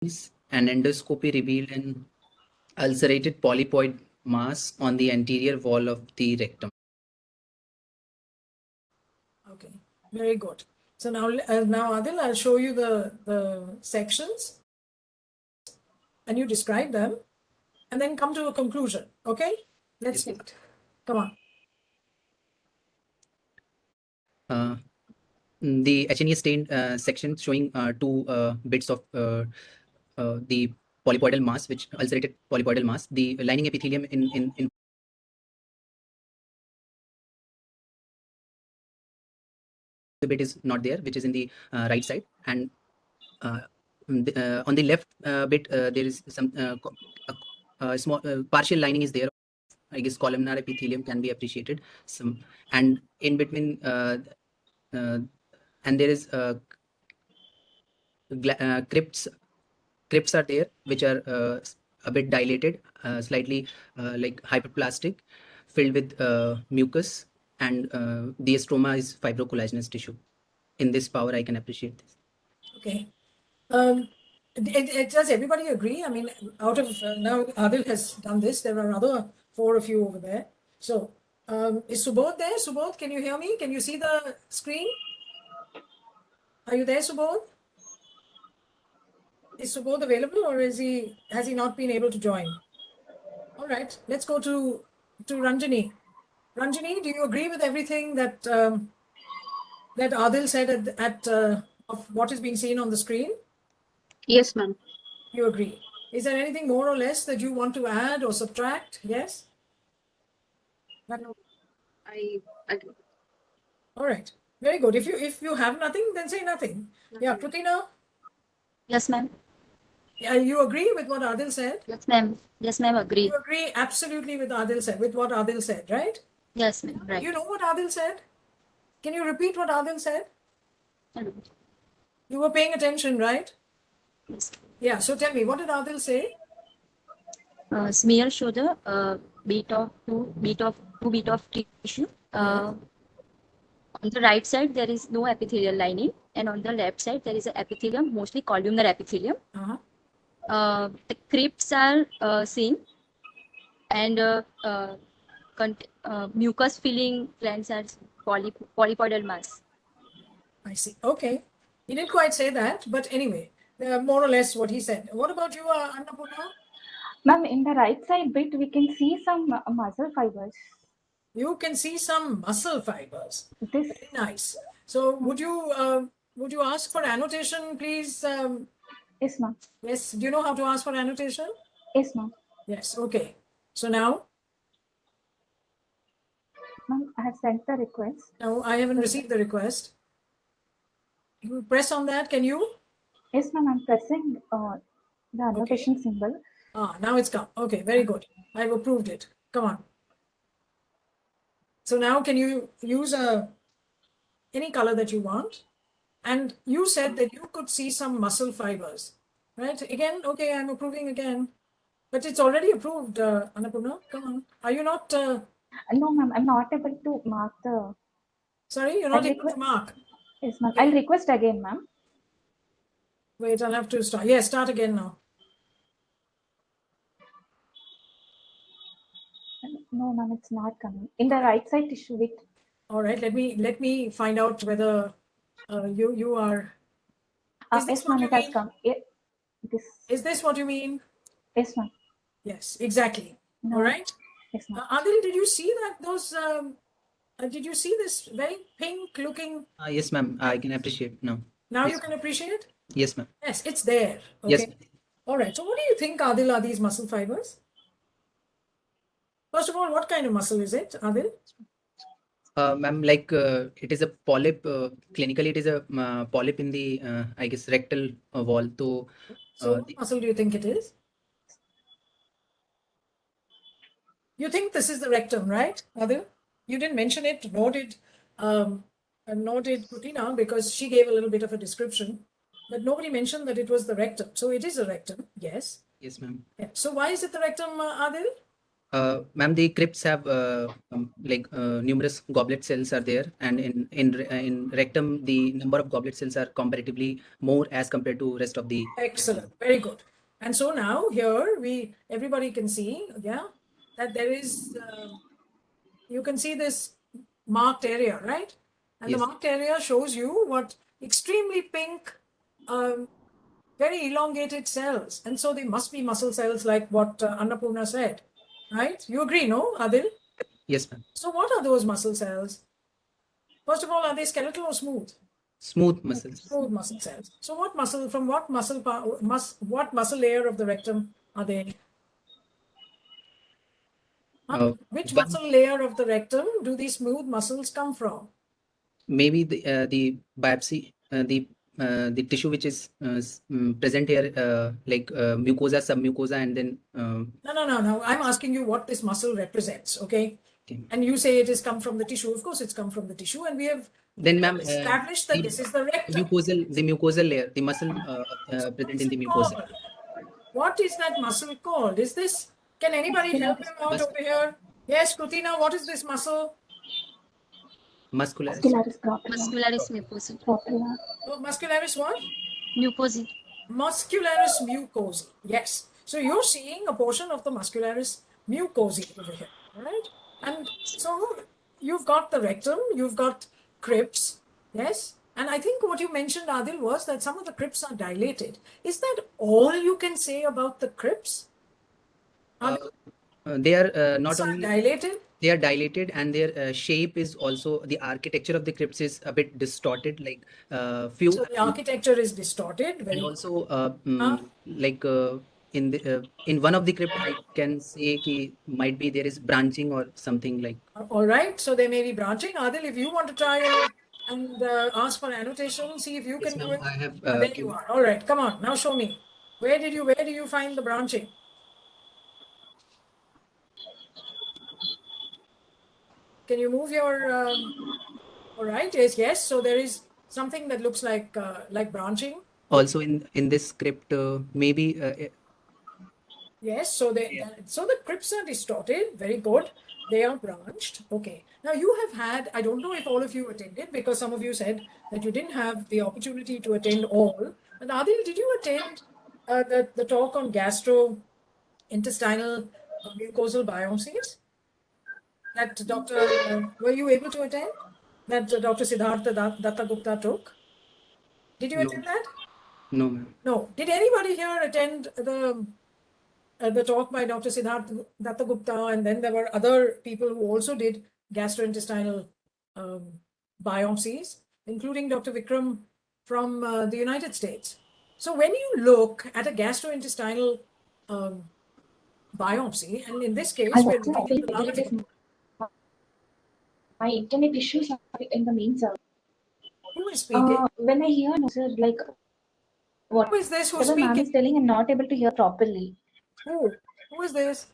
and endoscopy revealed an ulcerated polypoid mass on the anterior wall of the rectum. Okay, very good. So now Adil, I'll show you the sections and you describe them and then come to a conclusion. Okay, let's start. Come on. The HNE stained section showing two bits of the polypoidal mass, which ulcerated polypoidal mass. The lining epithelium in the bit is not there, which is in the right side, and on the left bit there is some small partial lining is there. I guess columnar epithelium can be appreciated. Some, and in between and there is crypts are there, which are a bit dilated, slightly like hyperplastic, filled with mucus, and the stroma is fibrocollagenous tissue. In this power, I can appreciate this. Okay. Does everybody agree? I mean, out of now Adil has done this. There are other 4 of you over there. So is Subodh there? Subodh, can you hear me? Can you see the screen? Are you there, Subodh? Is Subodh available, or has he not been able to join? All right, let's go to Ranjani. Ranjani, do you agree with everything that that Adil said of what is being seen on the screen? Yes, ma'am. You agree. Is there anything more or less that you want to add or subtract? Yes? No, I agree. All right. Very good. If you have nothing, then say nothing. Yeah, Pratina? Yes, ma'am. Yeah, you agree with what Adil said? Yes, ma'am. Yes, ma'am. Agree. You agree absolutely with what Adil said, right? Yes, ma'am. Right. You know what Adil said? Can you repeat what Adil said? Hello. You were paying attention, right? Yes. Yeah, so tell me, what did Adil say? Smear show the two bit of tissue. On the right side, there is no epithelial lining, and on the left side, there is an epithelium, mostly columnar epithelium. The crypts are seen, and mucus filling glands are polypoidal mass. I see. Okay. He didn't quite say that, but anyway, more or less what he said. What about you, Annapurna? Ma'am, in the right side bit, we can see some muscle fibers. You can see some muscle fibers. This Very nice. So would you ask for annotation, please? Yes, ma'am. Yes. Do you know how to ask for annotation? Yes, ma'am. Yes. Okay. So now? Ma'am, I have sent the request. No, I haven't received the request. You press on that, can you? Yes, ma'am, I'm pressing the annotation symbol. Now it's come. Okay, very good. I've approved it. Come on. So now can you use any color that you want? And you said that you could see some muscle fibers, right? Again, okay, I'm approving again. But it's already approved, Annapurna. Come on. Are you not? No, ma'am, I'm not able to mark the. Sorry, you're not able to mark. Yes, ma'am. I'll request again, ma'am. Wait, I'll have to start. Yes, start again now. No, ma'am, it's not coming. In the right side tissue bit. All right, let me find out whether you are. Yes, ma'am, it has come. Is this what you mean? Yes, ma'am. Yes, exactly. No. All right. Yes, ma'am. Adil, did you see that? Did you see this very pink-looking? Yes, ma'am. I can appreciate now. Now yes. You can appreciate? Yes, ma'am. Yes, it's there. Okay. Yes. All right. So, what do you think, Adil, are these muscle fibers? First of all, what kind of muscle is it, Adil? Ma'am, like it is a polyp. Clinically, it is a polyp in the, I guess, rectal wall. So, what muscle do you think it is? You think this is the rectum, right, Adil? You didn't mention it, nor did Putina, because she gave a little bit of a description. But nobody mentioned that it was the rectum. So it is a rectum, yes. Yes, ma'am. Yeah. So why is it the rectum, Adil? Ma'am, the crypts have numerous goblet cells are there, and in rectum the number of goblet cells are comparatively more as compared to rest of the. Excellent, very good. And so now here everybody can see, yeah, that there is, you can see this marked area, right? And the Yes. marked area shows you what extremely pink, very elongated cells. And so they must be muscle cells like what Annapurna said, right? You agree, no, Adil? Yes, ma'am. So what are those muscle cells? First of all, are they skeletal or smooth? Smooth muscles. Smooth muscle cells. So what muscle, from what what muscle layer of the rectum are they? Which One, muscle layer of the rectum do these smooth muscles come from? maybe the biopsy, the tissue which is present here, mucosa, submucosa, and then. No. I'm asking you what this muscle represents, okay? Okay. And you say it has come from the tissue. Of course, it's come from the tissue, and we have Then, ma'am, established that this is the rectum. the mucosal layer, the muscle present in the mucosa. Called? What is that muscle called? Is this? Can anybody help him out over here? Yes, Krutina, what is this muscle? Muscularis. Muscularis mucosa. Oh, muscularis what? Mucosa. Muscularis mucosae. Yes. So you're seeing a portion of the muscularis mucosae over here, all right? And so you've got the rectum, you've got crypts, yes? And I think what you mentioned, Adil, was that some of the crypts are dilated. Is that all you can say about the crypts? They are not Crypts are only dilated? they are dilated, and their shape is also, the architecture of the crypts is a bit distorted, like few. So the architecture is distorted. And also in one of the crypt I can say ki might be there is branching or something like. All right, so they may be branching. Adil, if you want to try and ask for annotation, see if you Yes, can do ma'am, it. I have There you are. All right, come on, now show me. Where do you find the branching? Can you move your? All right, yes. So there is something that looks like branching. Also in this crypt, maybe Yes, so so the crypts are distorted. Very good. They are branched. Okay. Now you have had, I don't know if all of you attended, because some of you said that you didn't have the opportunity to attend all. And Adil, did you attend the talk on gastrointestinal mucosal biopsies? That were you able to attend? That Dr. Siddhartha Dattagupta took? Did you No. attend that? No, ma'am. No. Did anybody here attend the talk by Dr. Siddhartha Dattagupta? And then there were other people who also did gastrointestinal biopsies, including Dr. Vikram from the United States. So when you look at a gastrointestinal biopsy, and in this case, we're looking at the large. My internet issues are in the main server. Who is speaking? When I hear sir, like what Who is this who's the ma'am speaking? is telling, I'm not able to hear properly. Who? Who is this?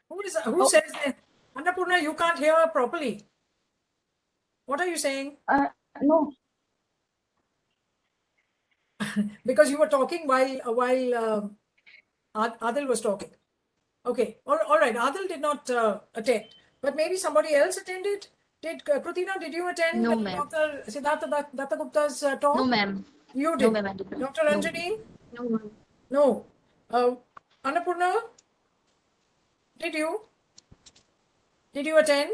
Who says that? Annapurna, you can't hear properly. What are you saying? No. Because you were talking while Adil was talking. Okay, all right. Adil did not attend, but maybe somebody else attended. Did Krutina? Did you attend No, ma'am. Dr. Siddhartha Dattagupta's talk? No, ma'am. You No, did. ma'am, I did not. Dr. Ranjani? No, ma'am. No. Annapurna? Did you? Did you attend?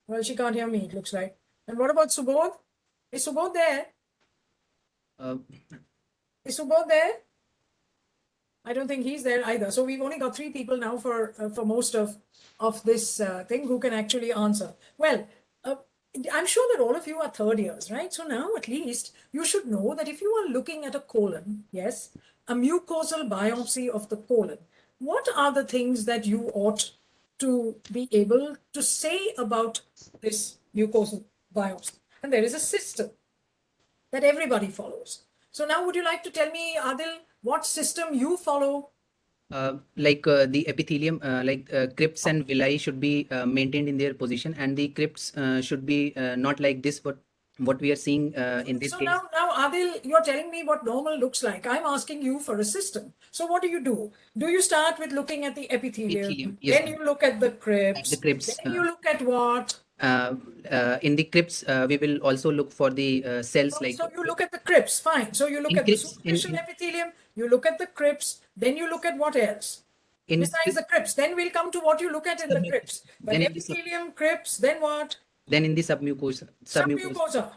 Well, she can't hear me, it looks like. And what about Subodh? Is Subodh there? Is Subodh there? I don't think he's there either. So we've only got 3 people now for most of this thing who can actually answer. Well, I'm sure that all of you are third years, right? So now at least you should know that if you are looking at a colon, yes, a mucosal biopsy of the colon, what are the things that you ought to be able to say about this mucosal biopsy? And there is a system that everybody follows. So now would you like to tell me, Adil, what system you follow? The epithelium, crypts and villi should be maintained in their position, and the crypts should be not like this, but what we are seeing in this So case. now Adil, you're telling me what normal looks like. I'm asking you for a system. So what do? Do you start with looking at the epithelium? Epithelium, yes, Then you look at the at the crypts. crypts. Then you look at what? In the crypts, we will also look for the cells like So you look at the crypts, fine. So you look in at the crypts. superficial epithelium, you look at the crypts, then you look at what else? In Besides the crypts, then we'll come to what you look at in the crypts. But then in the epithelium, crypts, then what? then in the submucosa. Submucosa.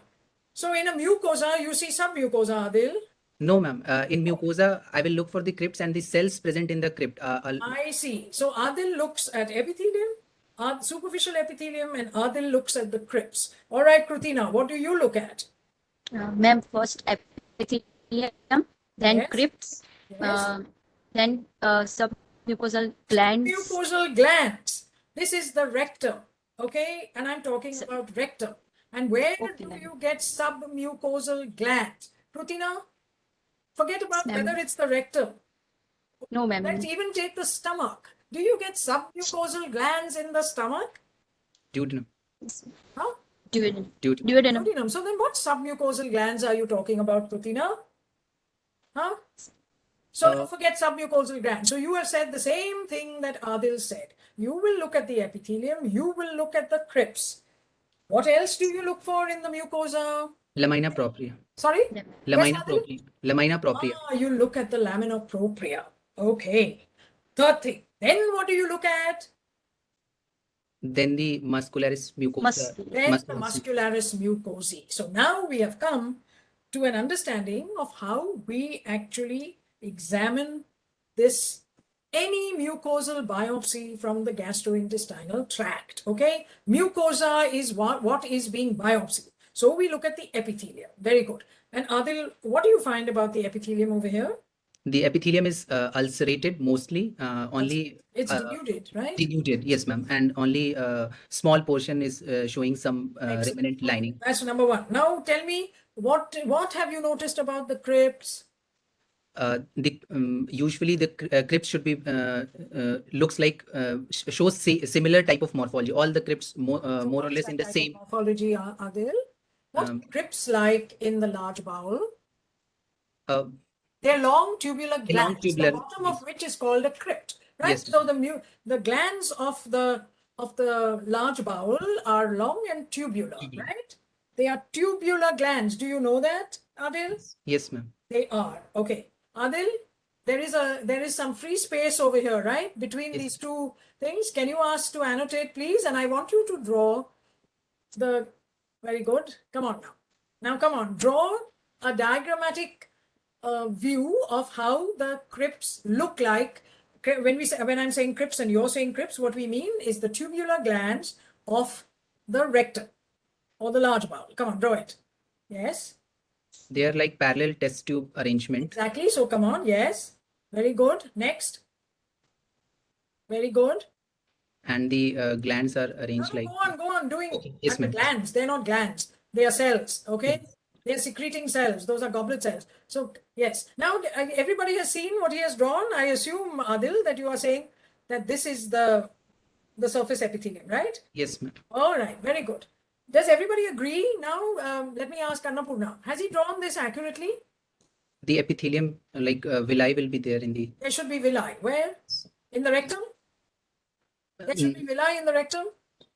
So in a mucosa, you see submucosa, Adil. No, ma'am. In mucosa, I will look for the crypts and the cells present in the crypt. I see. So Adil looks at epithelium, superficial epithelium, and Adil looks at the crypts. All right, Krutina, what do you look at? Ma'am, first epithelium, then Yes. crypts, Yes. then submucosal glands. Mucosal glands. This is the rectum, okay? And I'm talking about rectum. And where Okay, do ma'am. you get submucosal glands? Krutina, forget about Ma'am. whether it's the rectum. No, ma'am. Let's even take the stomach. Do you get submucosal glands in the stomach? Duodenum. Huh? Duodenum. Duodenum. Duodenum. So then what submucosal glands are you talking about, Krutina? Huh? So don't forget submucosal glands. So you have said the same thing that Adil said. You will look at the epithelium, you will look at the crypts. What else do you look for in the mucosa? Lamina propria. Sorry? Lamina Adil? propria. Lamina propria. You look at the lamina propria. Okay. Third thing. Then what do you look at? Then the muscularis mucosa. Then the muscularis mucosae. So now we have come to an understanding of how we actually examine this any mucosal biopsy from the gastrointestinal tract. Okay, mucosa is what is being biopsied. So we look at the epithelium. Very good. And Adil, what do you find about the epithelium over here? The epithelium is ulcerated mostly. Only It's denuded, right? denuded, yes, ma'am. And only a small portion is showing some remnant lining. That's number one. Now tell me, what have you noticed about the crypts? Usually the crypts should be looks like shows similar type of morphology. All the crypts more or less in the same morphology, Adil. What crypts like in the large bowel? They're long tubular glands, the bottom of which is called a crypt, right? Yes. So the glands of the large bowel are long and tubular, right? They are tubular glands. Do you know that, Adil? Yes, ma'am. They are. Okay. Adil, there is some free space over here, right? Between these two things. Can you ask to annotate, please? And I want you to draw the, very good. Come on now. Now come on, draw a diagrammatic view of how the crypts look like. When I'm saying crypts and you're saying crypts, what we mean is the tubular glands of the rectum or the large bowel. Come on, draw it. Yes. They are like parallel test tube arrangement. Exactly. So come on. Yes. Very good. Next. Very good. And the glands are arranged like. Go on. Doing. Okay. Yes, ma'am. Glands. They're not glands. They are cells. Okay. Yes. They're secreting cells. Those are goblet cells. So yes. Now everybody has seen what he has drawn. I assume, Adil, that you are saying that this is the surface epithelium, right? Yes, ma'am. All right. Very good. Does everybody agree? Now, let me ask Annapurna. Has he drawn this accurately? The epithelium, like villi, will be there in the. There should be villi. Where? In the rectum? There should be villi in the rectum?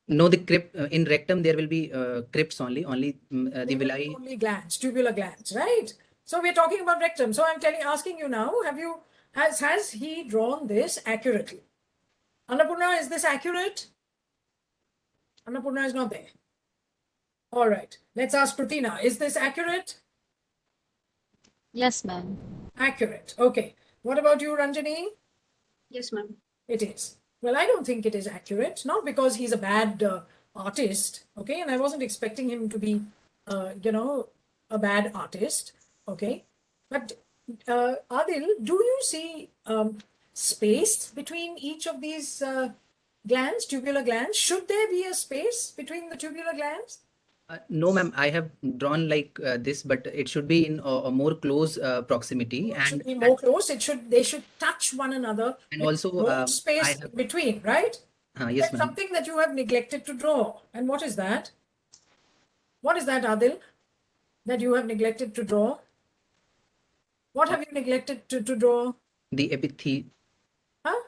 No, the crypt in rectum there will be crypts only. Only the villi. Only glands, tubular glands, right? So we're talking about rectum. So I'm asking you now. Has he drawn this accurately? Annapurna, is this accurate? Annapurna is not there. All right. Let's ask Krutina. Is this accurate? Yes, ma'am. Accurate. Okay. What about you, Ranjani? Yes, ma'am. It is. Well, I don't think it is accurate. Not because he's a bad artist. Okay. And I wasn't expecting him to be, a bad artist. Okay. But Adil, do you see space between each of these glands, tubular glands? Should there be a space between the tubular glands? No, ma'am. I have drawn like this, but it should be in a more close proximity. It should be more close. They should touch one another. And also space between, right? Yes, That's ma'am. something that you have neglected to draw. And what is that? What is that, Adil? that you have neglected to draw? What have you neglected to draw? The epithelium. Huh?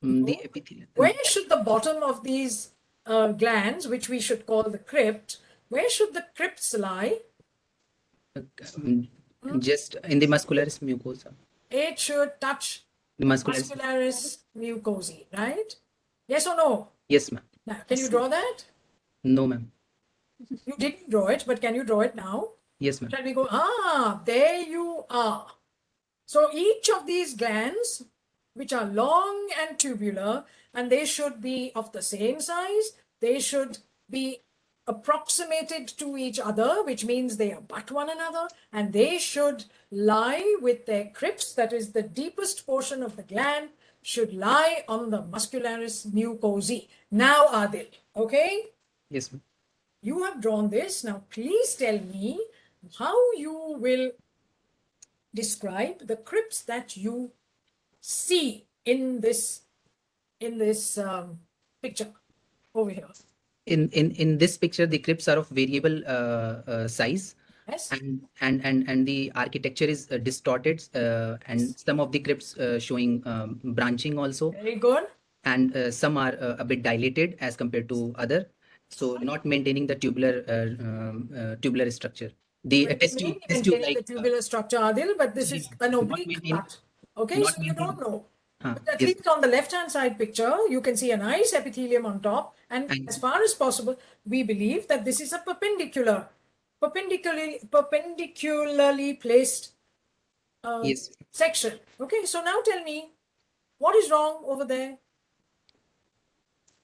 The epithelium. Where should the bottom of these glands, which we should call the crypt, where should the crypts lie? Just in the muscularis mucosa. It should touch The muscularis. muscularis mucosae, right? Yes or no? Yes, ma'am. Now, can you draw that? No, ma'am. You didn't draw it, but can you draw it now? Yes, ma'am. Shall we go? Ah, there you are. So each of these glands, which are long and tubular, and they should be of the same size, they should be approximated to each other, which means they abut one another, and they should lie with their crypts, that is the deepest portion of the gland, should lie on the muscularis mucosae. Now, Adil, okay? Yes, ma'am. You have drawn this. Now, please tell me how you will describe the crypts that you see in this picture over here. In this picture, the crypts are of variable size. Yes. And the architecture is distorted, and some of the crypts showing branching also, Very good. and some are a bit dilated as compared to other, so not maintaining the tubular structure. The Well, test it may tube, be test tube maintaining like the tubular structure, Adil, but this is an not oblique maintaining- cut. Okay, not so you don't know. But at yes. least on the left-hand side picture, you can see a nice epithelium on top, and And- as far as possible, we believe that this is a perpendicularly placed Yes. section. Okay, so now tell me, what is wrong over there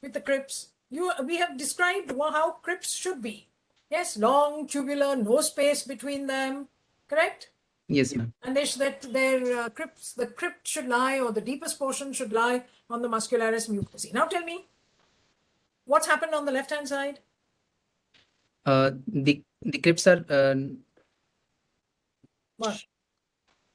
with the crypts? We have described how crypts should be. Yes, long, tubular, no space between them. Correct? Yes, ma'am. And their crypts, the crypt should lie, or the deepest portion should lie on the muscularis mucosae. Now tell me, what's happened on the left-hand side? The crypts are What?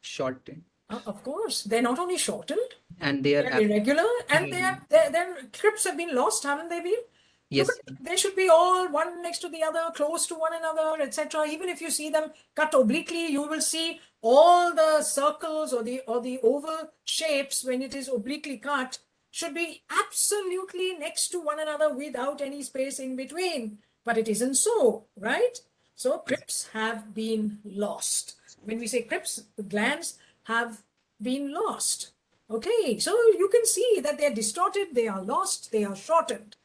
shortened, Of course, they're not only shortened, and they they're are irregular, and their crypts have been lost, haven't they been? yes. Look at, they should be all one next to the other, close to one another, etc. Even if you see them cut obliquely, you will see all the circles or the oval shapes when it is obliquely cut should be absolutely next to one another without any space in between. But it isn't so, right? So crypts have been lost. When we say crypts, the glands have been lost. Okay, so you can see that they're distorted, they are lost, they are shortened.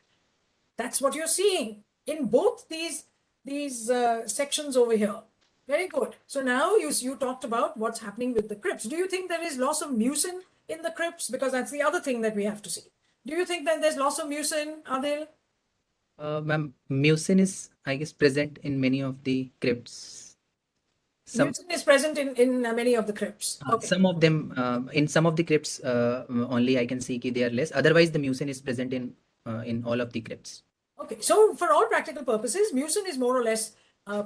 That's what you're seeing in both these sections over here. Very good. So now you talked about what's happening with the crypts. Do you think there is loss of mucin in the crypts? Because that's the other thing that we have to see. Do you think that there's loss of mucin, Adil? Ma'am, mucin is, I guess, present in many of the crypts. Mucin is present in many of the crypts. Okay. Some of them, in some of the crypts, only I can see they are less. Otherwise, the mucin is present in all of the crypts. Okay, so for all practical purposes, mucin is more or less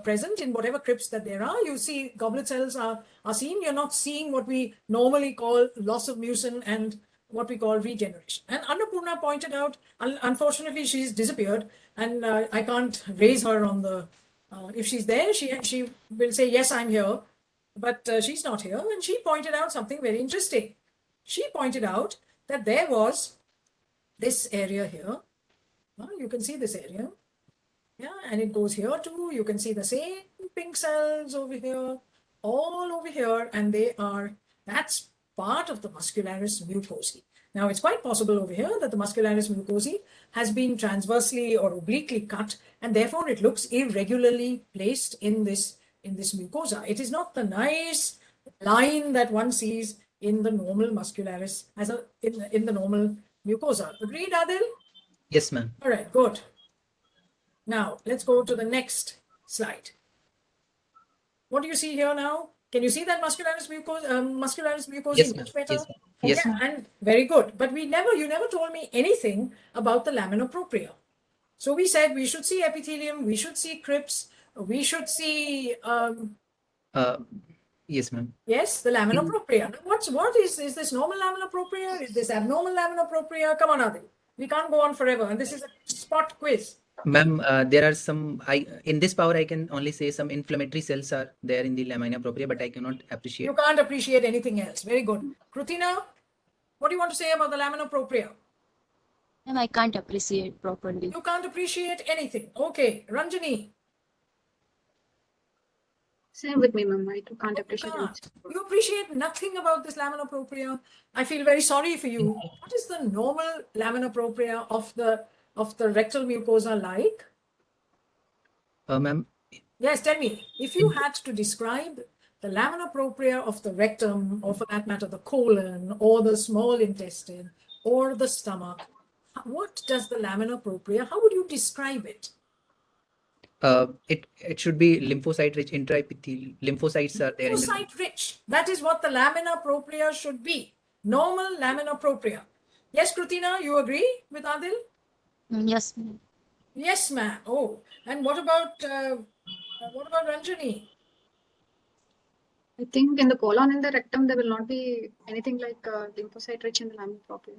present in whatever crypts that there are. You see goblet cells are seen. You're not seeing what we normally call loss of mucin and what we call regeneration. And Annapurna pointed out, unfortunately, she's disappeared, and I can't raise her on the, if she's there, she will say, yes, I'm here, but she's not here. And she pointed out something very interesting. She pointed out that there was this area here. You can see this area. Yeah, and it goes here too. You can see the same pink cells over here, all over here, and that's part of the muscularis mucosae. Now, it's quite possible over here that the muscularis mucosae has been transversely or obliquely cut, and therefore it looks irregularly placed in this mucosa. It is not the nice line that one sees in the normal muscularis in the normal mucosa. Agreed, Adil? Yes, ma'am. All right, good. Now, let's go to the next slide. What do you see here now? Can you see that muscularis mucosae Yes, ma'am. much better? Yes, ma'am. Yes, Okay, and very good. But you never told me anything about the lamina propria. So we said we should see epithelium, we should see crypts, we should see yes, ma'am. yes, the lamina propria. Now, what is this normal lamina propria? Is this abnormal lamina propria? Come on, Adil. We can't go on forever, and this is a spot quiz. Ma'am, there are some, in this power, I can only say some inflammatory cells are there in the lamina propria, but I cannot appreciate. You can't appreciate anything else. Very good. Krutina, what do you want to say about the lamina propria? Ma'am, I can't appreciate properly. You can't appreciate anything. Okay. Ranjani. Same with me, ma'am. I too can't You appreciate can't. it. You appreciate nothing about this lamina propria. I feel very sorry for you. What is the normal lamina propria of the rectal mucosa like? Ma'am, Yes, tell me. If you had to describe the lamina propria of the rectum, or for that matter, the colon, or the small intestine, or the stomach, what does the lamina propria, how would you describe it? it should be lymphocyte rich intraepithelial. Lymphocytes are there in the Lymphocyte rich. That is what the lamina propria should be. Normal lamina propria. Yes, Krutina, you agree with Adil? Yes, ma'am. Yes, ma'am. Oh, and what about Ranjani? I think in the colon and the rectum there will not be anything like lymphocyte rich in the lamina propria.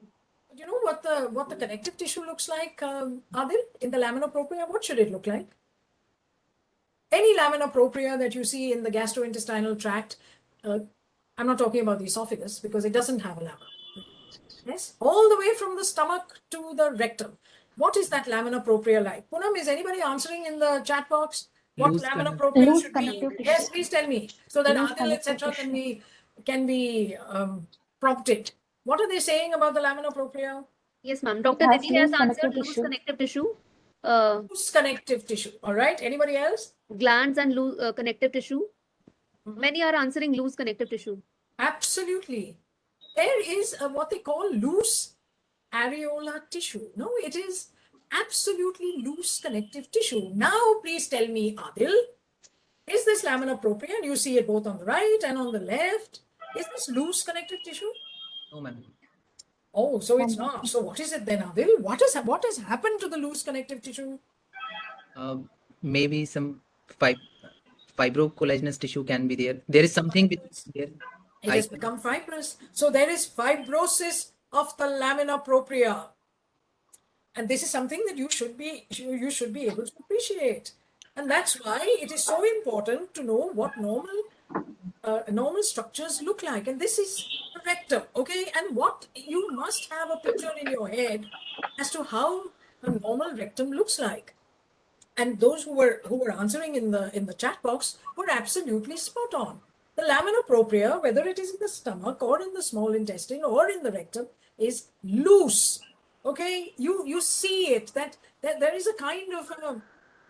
Do you know what the connective tissue looks like, Adil, in the lamina propria? What should it look like? Any lamina propria that you see in the gastrointestinal tract, I'm not talking about the esophagus because it doesn't have a lamina. Yes, all the way from the stomach to the rectum. What is that lamina propria like? Poonam, is anybody answering in the chat box? What Loose lamina connect- propria Loose should be? connective Yes, tissue. please tell me, so that Loose Adil, connective etc., tissue. can be prompted. What are they saying about the lamina propria? Yes, ma'am. It Dr. has Didi has loose answered connective loose tissue. connective tissue, Loose connective tissue. All right. Anybody else? glands and loose connective tissue. Many are answering loose connective tissue. Absolutely. There is what they call loose areolar tissue. No, it is absolutely loose connective tissue. Now, please tell me, Adil, is this lamina propria? You see it both on the right and on the left. Is this loose connective tissue? No, ma'am. Oh, so it's not. So what is it then, Adil? What has happened to the loose connective tissue? Maybe some fibrocollagenous tissue can be there. There is something with there. It has become fibrous. So there is fibrosis of the lamina propria. And this is something that you should be able to appreciate. And that's why it is so important to know what normal structures look like. And this is the rectum, okay? And what you must have a picture in your head as to how a normal rectum looks like. And those who were answering in the chat box were absolutely spot on. The lamina propria, whether it is in the stomach or in the small intestine or in the rectum, is loose. Okay, you see it that there is a kind of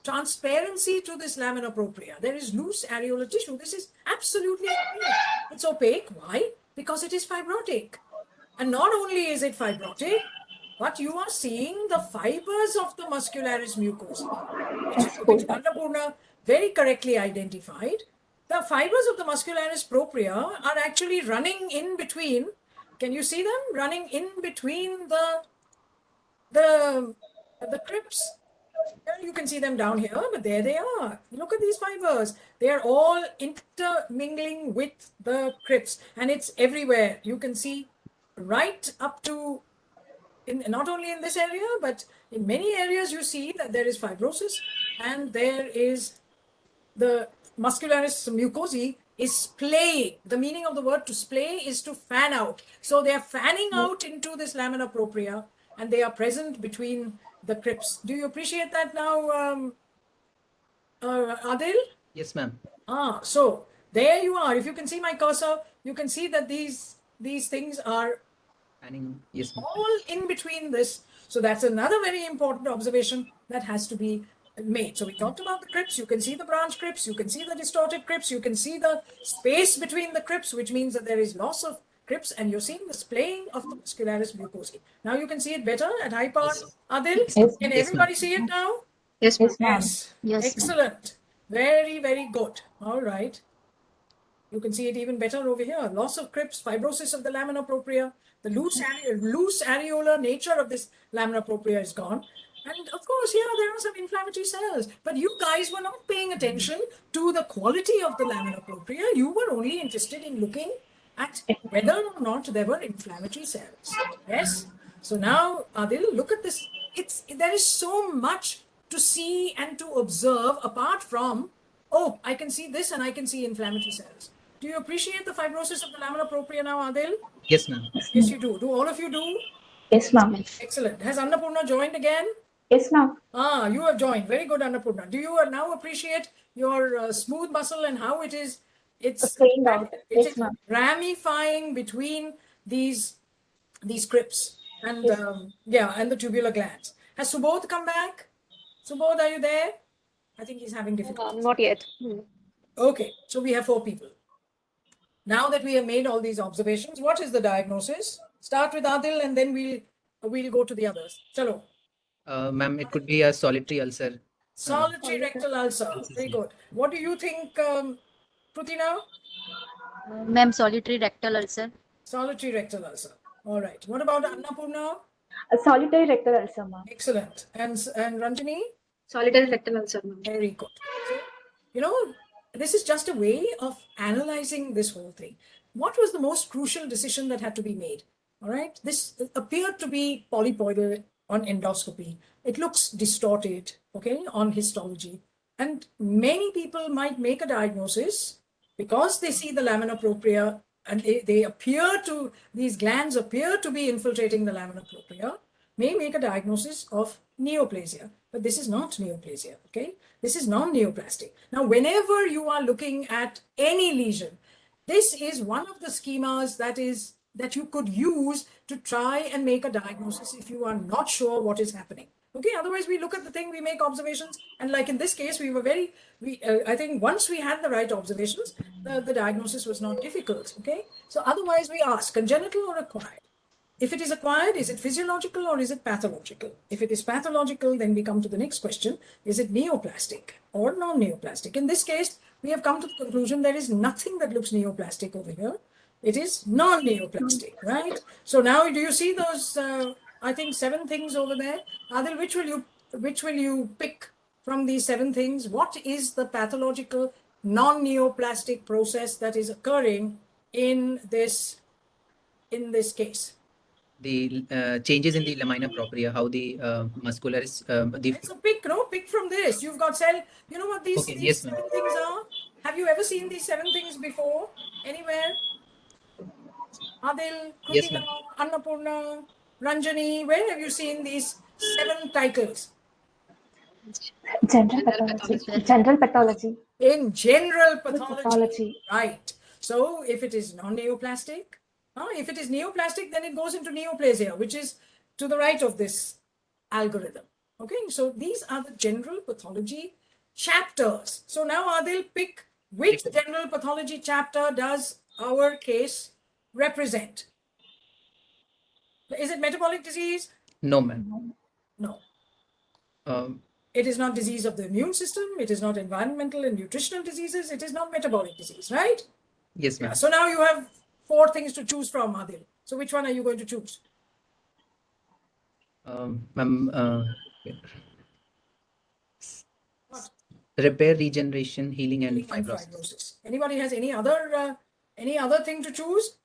transparency to this lamina propria. There is loose areolar tissue. This is absolutely opaque. It's opaque. Why? Because it is fibrotic. And not only is it fibrotic, but you are seeing the fibers of the muscularis mucosa, which Annapurna very correctly identified. The fibers of the muscularis propria are actually running in between. Can you see them running in between the crypts? Here you can see them down here, but there they are. Look at these fibers. They are all intermingling with the crypts, and it's everywhere. You can see right up to, not only in this area, but in many areas you see that there is fibrosis, and there is the muscularis mucosae is splaying. The meaning of the word to splay is to fan out. So they are fanning out into this lamina propria, and they are present between the crypts. Do you appreciate that now, Adil? Yes, ma'am. So there you are. If you can see my cursor, you can see that these things are Yes, ma'am. all in between this. So that's another very important observation that has to be made. So we talked about the crypts. You can see the branch crypts. You can see the distorted crypts. You can see the space between the crypts, which means that there is loss of crypts, and you're seeing the splaying of the muscularis mucosae. Now you can see it better at high power. Adil, Yes. can Yes, everybody ma'am. see it now? Yes, ma'am. Yes, ma'am. Yes. Yes, ma'am. Excellent. Very, very good. All right. You can see it even better over here. Loss of crypts, fibrosis of the lamina propria, the loose areolar nature of this lamina propria is gone. And of course, yeah, there are some inflammatory cells, but you guys were not paying attention to the quality of the lamina propria. You were only interested in looking at whether or not there were inflammatory cells. Yes? So now, Adil, look at this. There is so much to see and to observe apart from, oh, I can see this and I can see inflammatory cells. Do you appreciate the fibrosis of the lamina propria now, Adil? Yes, ma'am. Yes, you do. Do all of you do? Yes, ma'am. Excellent. Has Annapurna joined again? Yes, ma'am. Ah, you have joined. Very good, Annapurna. Do you now appreciate your smooth muscle and how it is? It's Playing out. it Yes, is ma'am. ramifying between these crypts and Yes. yeah, and the tubular glands. Has Subodh come back? Subodh, are you there? I think he's having difficulties. Not yet. Okay, so we have 4 people. Now that we have made all these observations, what is the diagnosis? Start with Adil and then we'll go to the others. Chalo. Ma'am, it could be a solitary ulcer. Solitary rectal ulcer. Very good. What do you think, Prutina? Ma'am, solitary rectal ulcer. Solitary rectal ulcer. All right. What about Annapurna? A solitary rectal ulcer, ma'am. Excellent. And Ranjani? Solitary rectal ulcer, ma'am. Very good. So, you know, this is just a way of analyzing this whole thing. What was the most crucial decision that had to be made? All right. This appeared to be polypoidal on endoscopy. It looks distorted, okay, on histology. And many people might make a diagnosis because they see the lamina propria and these glands appear to be infiltrating the lamina propria, may make a diagnosis of neoplasia, but this is not neoplasia, okay? This is non-neoplastic. Now, whenever you are looking at any lesion, this is one of the schemas that you could use to try and make a diagnosis if you are not sure what is happening. Okay, otherwise we look at the thing, we make observations, and like in this case, I think once we had the right observations, the diagnosis was not difficult, okay? So otherwise we ask, congenital or acquired? If it is acquired, is it physiological or is it pathological? If it is pathological, then we come to the next question. Is it neoplastic or non-neoplastic? In this case, we have come to the conclusion there is nothing that looks neoplastic over here. It is non-neoplastic, right? So now do you see those, I think 7 things over there? Adil, which will you pick from these 7 things? What is the pathological non-neoplastic process that is occurring in this case? The changes in the lamina propria, how the muscularis, So pick from this. You've got cell. You know what these Okay, yes, ma'am. 7 things are? Have you ever seen these 7 things before? Anywhere? Adil, Yes, Krutika, ma'am. Annapurna, Ranjani, where have you seen these 7 titles? General pathology. General pathology. In general pathology. Pathology. Right. So if it is non-neoplastic, if it is neoplastic, then it goes into neoplasia, which is to the right of this algorithm. Okay, so these are the general pathology chapters. So now Adil, pick which general pathology chapter does our case represent? Is it metabolic disease? No, ma'am. No. Um, It is not disease of the immune system. It is not environmental and nutritional diseases. It is not metabolic disease, right? yes, ma'am. So now you have 4 things to choose from, Adil. So which one are you going to choose? Ma'am, What? repair, regeneration, healing, and Healing and fibrosis. fibrosis. Anybody has any other thing to choose?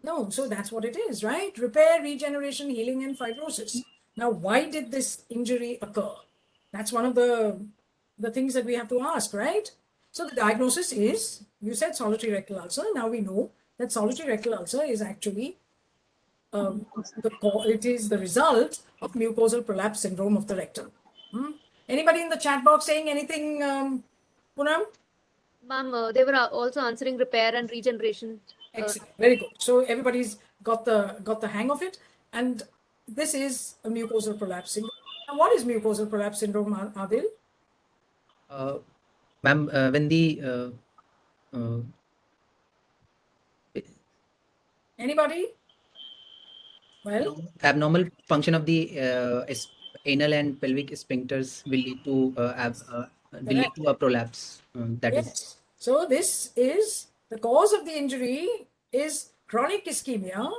No, so that's what it is, right? Repair, regeneration, healing, and fibrosis. Now, why did this injury occur? That's one of the things that we have to ask, right? So the diagnosis is, you said solitary rectal ulcer. Now we know that solitary rectal ulcer is actually it is the result of mucosal prolapse syndrome of the rectum. Anybody in the chat box saying anything, Poonam? Ma'am, they were also answering repair and regeneration. Excellent, very good. So everybody's got the hang of it, and this is a mucosal prolapse syndrome. Now, what is mucosal prolapse syndrome, Adil? Ma'am, when the Anybody? Well, abnormal function of the anal and pelvic sphincters will lead to a prolapse. That is. yes. So this is the cause of the injury is chronic ischemia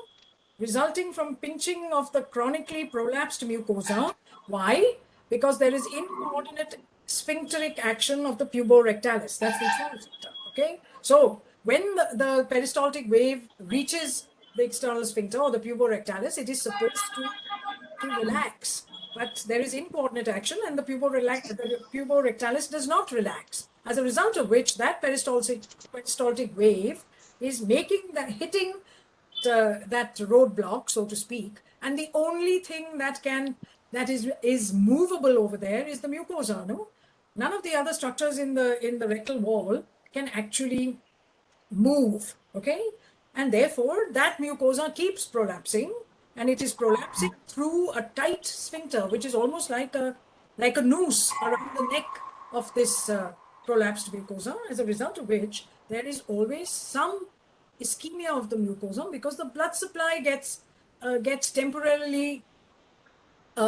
resulting from pinching of the chronically prolapsed mucosa. Why? Because there is incoordinate sphincteric action of the puborectalis. That's the external sphincter. Okay. So when the peristaltic wave reaches the external sphincter or the puborectalis, it is supposed to relax. but there is incoordinate action, and the puborectalis does not relax. As a result of which, that peristaltic wave is hitting that roadblock, so to speak, and the only thing that is movable over there is the mucosa. No, none of the other structures in the rectal wall can actually move. Okay, and therefore that mucosa keeps prolapsing, and it is prolapsing through a tight sphincter, which is almost like a noose around the neck of this prolapsed mucosa. As a result of which, there is always some ischemia of the mucosa because the blood supply gets temporarily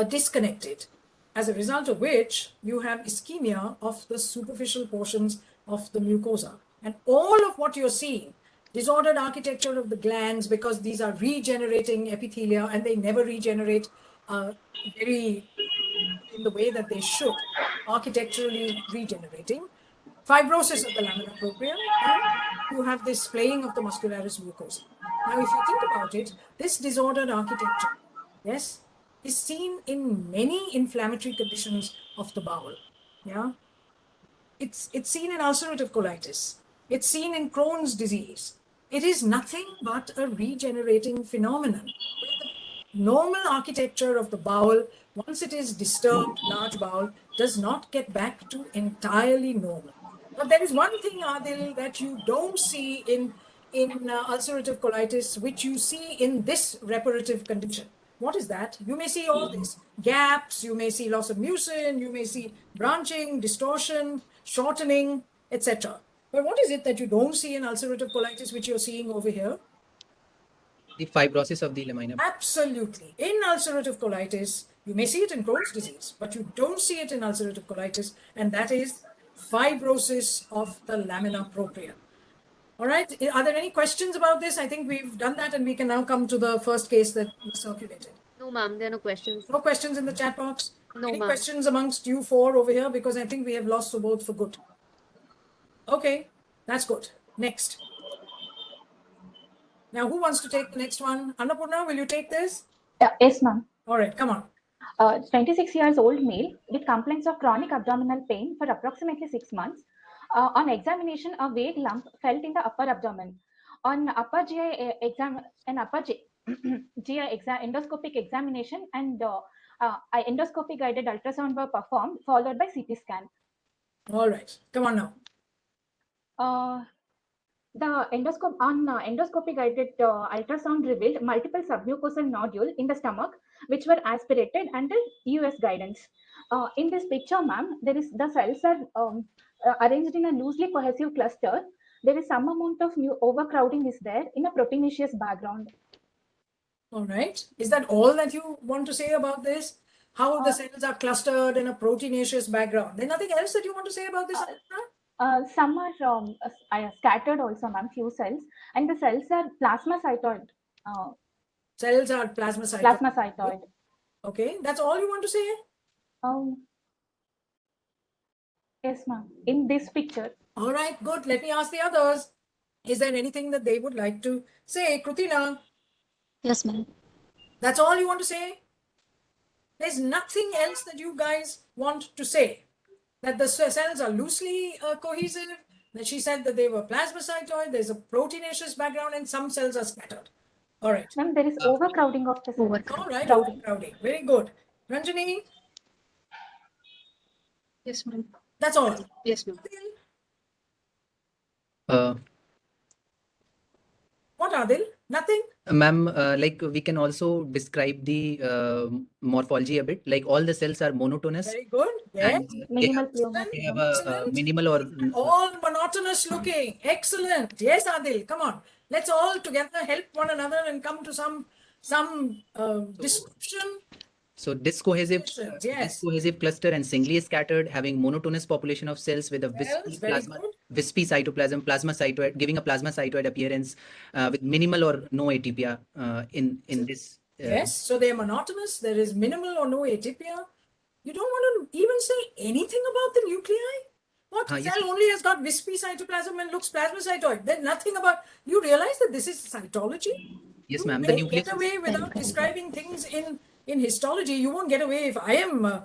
disconnected, as a result of which you have ischemia of the superficial portions of the mucosa. And all of what you're seeing, disordered architecture of the glands, because these are regenerating epithelia and they never regenerate very in the way that they should, architecturally regenerating, fibrosis of the lamina propria, and you have this splaying of the muscularis mucosa. Now, if you think about it, this disordered architecture, yes, is seen in many inflammatory conditions of the bowel. Yeah, it's seen in ulcerative colitis. It's seen in Crohn's disease. It is nothing but a regenerating phenomenon where the normal architecture of the bowel, once it is disturbed, large bowel, does not get back to entirely normal. But there is one thing, Adil, that you don't see in ulcerative colitis, which you see in this reparative condition. What is that? You may see all these gaps, you may see loss of mucin, you may see branching, distortion, shortening, etc. But what is it that you don't see in ulcerative colitis, which you're seeing over here? The fibrosis of the lamina. Absolutely. In ulcerative colitis, you may see it in Crohn's disease, but you don't see it in ulcerative colitis, and that is fibrosis of the lamina propria. All right. Are there any questions about this? I think we've done that, and we can now come to the first case that was circulated. No, ma'am, there are no questions. No questions in the chat box? No, Any ma'am. questions amongst you four over here? Because I think we have lost Subodh for good. Okay, that's good. Next. Now, who wants to take the next one? Annapurna, will you take this? Yes, ma'am. All right, come on. 26 years old male with complaints of chronic abdominal pain for approximately 6 months. On examination, a vague lump felt in the upper abdomen. On upper GI exam, an upper GI endoscopic examination and endoscopy guided ultrasound were performed, followed by CT scan. All right, come on now. The endoscopy guided ultrasound revealed multiple submucosal nodule in the stomach, which were aspirated under US guidance. In this picture, ma'am, the cells are arranged in a loosely cohesive cluster. There is some amount of overcrowding is there in a proteinaceous background. All right. Is that all that you want to say about this? How the cells are clustered in a proteinaceous background? There's nothing else that you want to say about this? Some are scattered also, ma'am, few cells, and the cells are plasmacytoid. Cells are plasmacytoid. Plasmacytoid. Okay, that's all you want to say? Yes, ma'am. In this picture. All right, good. Let me ask the others. Is there anything that they would like to say? Krutina? Yes, ma'am. That's all you want to say? There's nothing else that you guys want to say? That the cells are loosely cohesive, that she said that they were plasmacytoid, there's a proteinaceous background, and some cells are scattered. All right. Ma'am, there is overcrowding of the cells. All right, overcrowding. Very good. Ranjani? Yes, ma'am. That's all. Yes, ma'am. What, Adil? Nothing? Ma'am, like we can also describe the morphology a bit. Like all the cells are monotonous. Very good. Yes. Minimal They have a minimal or all monotonous looking. Excellent. Yes, Adil. Come on. Let's all together help one another and come to some description. So discohesive, yes. discohesive cluster and singly scattered, having monotonous population of cells with a wispy cytoplasm, plasmacytoid, giving a plasmacytoid appearance with minimal or no atypia in this. Yes, so they are monotonous. There is minimal or no atypia. You don't want to even say anything about the nuclei. What cell only has got wispy cytoplasm and looks plasmacytoid? There's nothing about. You realize that this is cytology? Yes, ma'am. The nucleus. Get away without describing things in histology, you won't get away if I am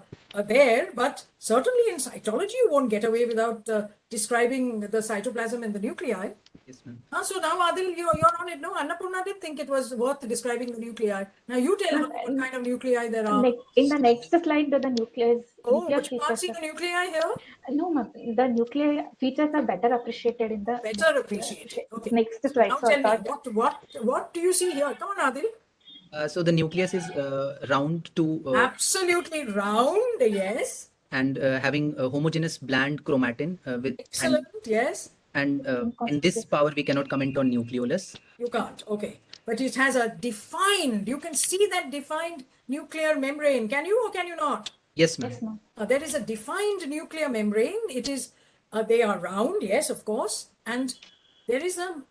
there, but certainly in cytology, you won't get away without describing the cytoplasm and the nuclei. Yes, ma'am. So now, Adil, you're on it. No, Annapurna didn't think it was worth describing the nuclei. Now you tell her what kind of nuclei there are. In the next slide, the nuclear But you can't features. see the nuclei here? No, ma'am. The nuclear features are better appreciated in the Better appreciated. Okay. next So slide. now So I tell me, thought what do you see here? Come on, Adil. So the nucleus is round to Absolutely round, yes. and having a homogeneous bland chromatin with Excellent, yes. and in this power we cannot comment on nucleolus. You can't, okay. But it has a defined, you can see that defined nuclear membrane. Can you or can you not? Yes, ma'am. yes, ma'am. There is a defined nuclear membrane. It is, they are round, yes, of course. And there is a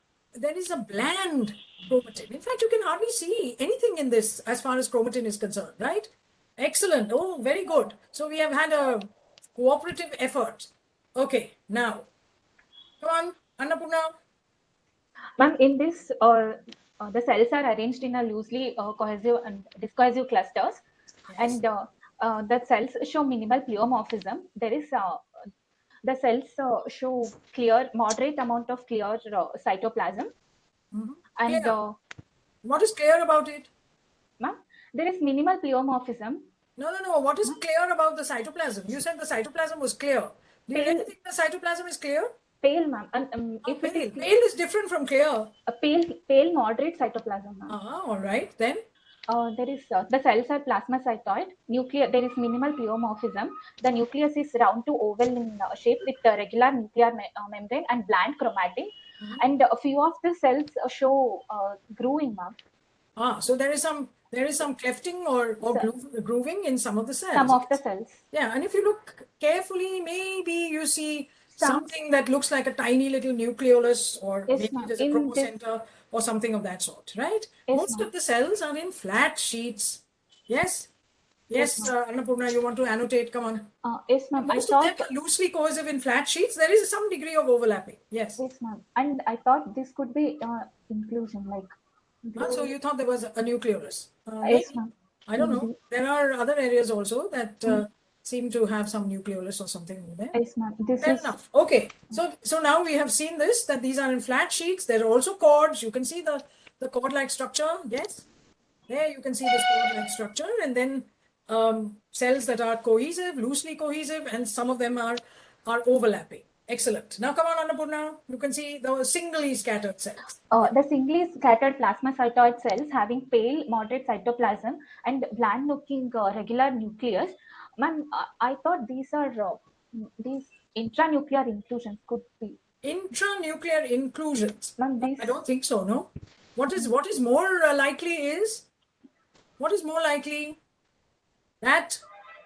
bland chromatin. In fact, you can hardly see anything in this as far as chromatin is concerned, right? Excellent. Oh, very good. So we have had a cooperative effort. Okay, now, come on, Annapurna. Ma'am, in this, the cells are arranged in a loosely cohesive and discohesive clusters, and the cells show minimal pleomorphism. There is the cells show moderate amount of clear cytoplasm, and Clear. What is clear about it? ma'am, there is minimal pleomorphism. No. What is clear about the cytoplasm? You said the cytoplasm was clear. Do you really think the cytoplasm is clear? Pale, ma'am. And if Pale. it is Pale is different from clear. a pale moderate cytoplasm, ma'am. All right. Then There is the cells are plasmacytoid. There is minimal pleomorphism. The nucleus is round to oval in shape with regular nuclear membrane and bland chromatin. And a few of the cells show grooving, ma'am. so there is some clefting or grooving in some of the cells. Some of the cells. Yeah, and if you look carefully, maybe you see something that looks like a tiny little nucleolus, or Yes, maybe ma'am. there's a chromocenter or something of that sort, right? Yes, Most ma'am. of the cells are in flat sheets. Yes? Yes, Annapurna, you want to annotate? Come on. Yes, ma'am. Most of them are loosely cohesive in flat sheets. There is some degree of overlapping. Yes. Yes, ma'am. And I thought this could be inclusion, like. So you thought there was a nucleolus? Yes, ma'am. I don't know. There are other areas also that seem to have some nucleolus or something over there. Yes, ma'am. Fair enough. Okay. So now we have seen this, that these are in flat sheets. There are also cords. You can see the cord-like structure. Yes. There you can see this cord-like structure, and then cells that are cohesive, loosely cohesive, and some of them are overlapping. Excellent. Now come on, Annapurna. You can see the singly scattered cells. The singly scattered plasmacytoid cells having pale, moderate cytoplasm and bland-looking regular nucleus. Ma'am, I thought these are these intranuclear inclusions could be. Intranuclear inclusions. Ma'am, I don't think so. No. What is more likely is, what is more likely that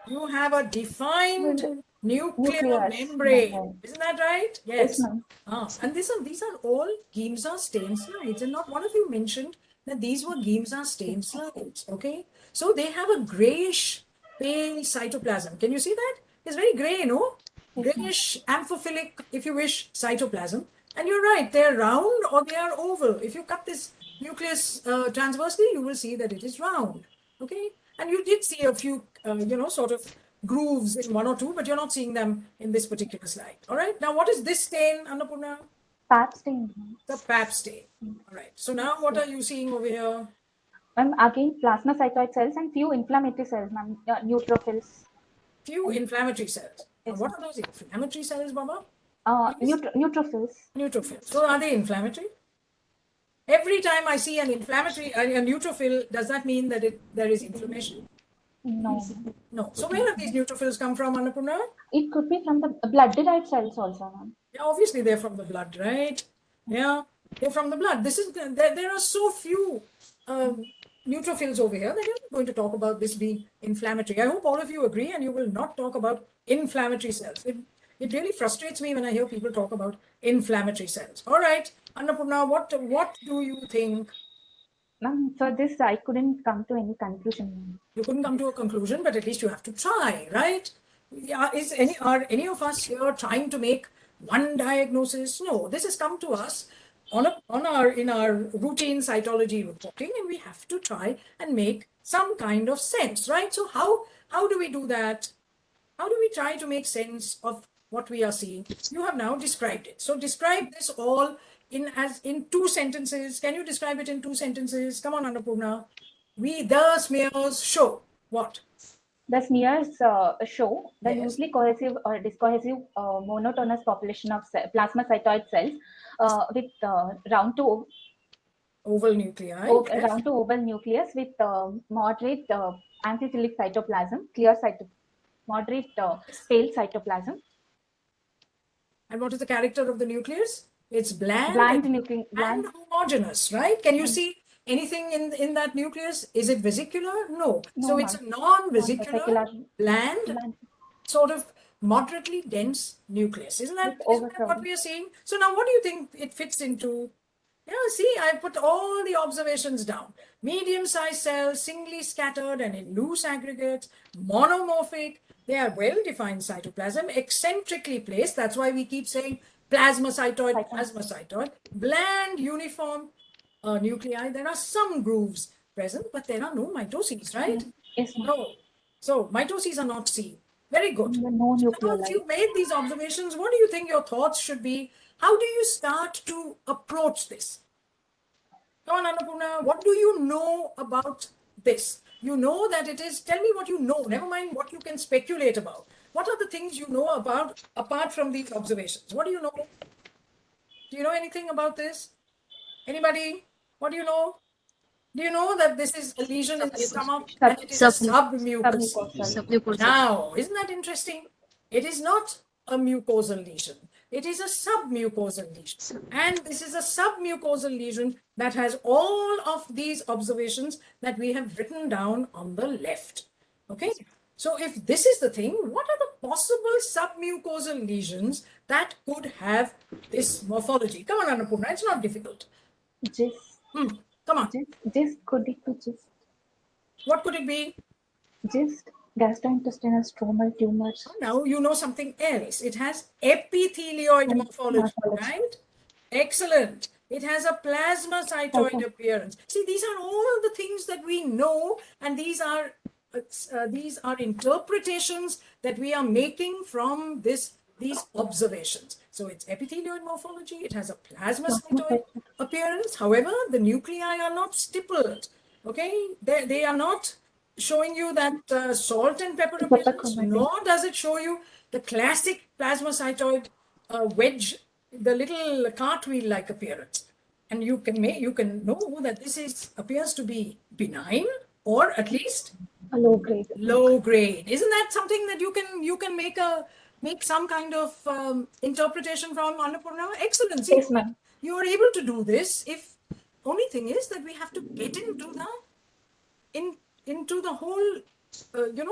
you have a defined nuclear membrane. Isn't that right? Yes. And these are all Giemsa stained slides, and not one of you mentioned that these were Giemsa stained slides. Okay, so they have a grayish pale cytoplasm. Can you see that? It's very gray, no? Grayish amphiphilic, if you wish, cytoplasm. And you're right, they're round or they are oval. If you cut this nucleus transversely, you will see that it is round. Okay, and you did see a few, sort of grooves in one or two, but you're not seeing them in this particular slide. All right. Now, what is this stain, Annapurna? Pap stain. The Pap stain. All right. So now, what are you seeing over here? Again, plasmacytoid cells and few inflammatory cells, ma'am. Neutrophils. Few inflammatory cells. Yes, what are those inflammatory cells, Baba? Neutrophils. Neutrophils. So are they inflammatory? Every time I see an inflammatory, a neutrophil, does that mean that there is inflammation? No. No. So where have these neutrophils come from, Annapurna? It could be from the blood-derived cells also, ma'am. Yeah, obviously they're from the blood, right? Yeah, they're from the blood. There are so few neutrophils over here that you're not going to talk about this being inflammatory. I hope all of you agree, and you will not talk about inflammatory cells. It really frustrates me when I hear people talk about inflammatory cells. All right, Annapurna, what do you think? Ma'am, for this, I couldn't come to any conclusion. You couldn't come to a conclusion, but at least you have to try, right? Yeah, are any of us here trying to make one diagnosis? No, this has come to us in our routine cytology reporting, and we have to try and make some kind of sense, right? So how do we do that? How do we try to make sense of what we are seeing? You have now described it. So describe this all in 2 sentences. Can you describe it in 2 sentences? Come on, Annapurna. The smears show what? The smears show the Yes. loosely cohesive or discohesive monotonous population of plasmacytoid cells with round to Oval nuclei. Yes. round to oval nucleus with moderate amphiphilic cytoplasm, clear moderate pale cytoplasm. And what is the character of the nucleus? It's bland Bland and homogeneous, right? Can you see anything in that nucleus? Is it vesicular? No. So it's a non-vesicular, bland, sort of moderately dense nucleus. Isn't that what we are seeing? So now what do you think it fits into? Yeah, see, I put all the observations down. Medium-sized cells, singly scattered and in loose aggregates, monomorphic. They are well-defined cytoplasm, eccentrically placed. That's why we keep saying plasmacytoid. Bland, uniform nuclei. There are some grooves present, but there are no mitoses, right? Yes, no. So mitoses are not seen. Very good. No So now, if you've made these observations, what do you think your thoughts should be? How do you start to approach this? Come on, Annapurna, what do you know about this? You know that it is, tell me what you know, never mind what you can speculate about. What are the things you know about apart from these observations? What do you know? Do you know anything about this? Anybody? What do you know? Do you know that this is a lesion in the stomach and it is a submucosal? Now, isn't that interesting? It is not a mucosal lesion. It is a submucosal lesion. And this is a submucosal lesion that has all of these observations that we have written down on the left. Okay? So if this is the thing, what are the possible submucosal lesions that could have this morphology? Come on, Annapurna, it's not difficult. Come on. Could it be just? What could it be? Just gastrointestinal stromal tumors. Now you know something else. It has epithelioid morphology, right? Excellent. It has a plasmacytoid appearance. See, these are all the things that we know, and these are interpretations that we are making from these observations. So it's epithelioid morphology. It has a plasmacytoid appearance. However, the nuclei are not stippled. Okay, they are not showing you that salt and pepper appearance, nor does it show you the classic plasmacytoid wedge, the little cartwheel-like appearance. And you can know that this appears to be benign, or at least a low grade. Low grade. Isn't that something that you can make some kind of interpretation from, Annapurna? Excellent. See, yes, ma'am. You are able to do this. If only thing is that we have to get into the whole,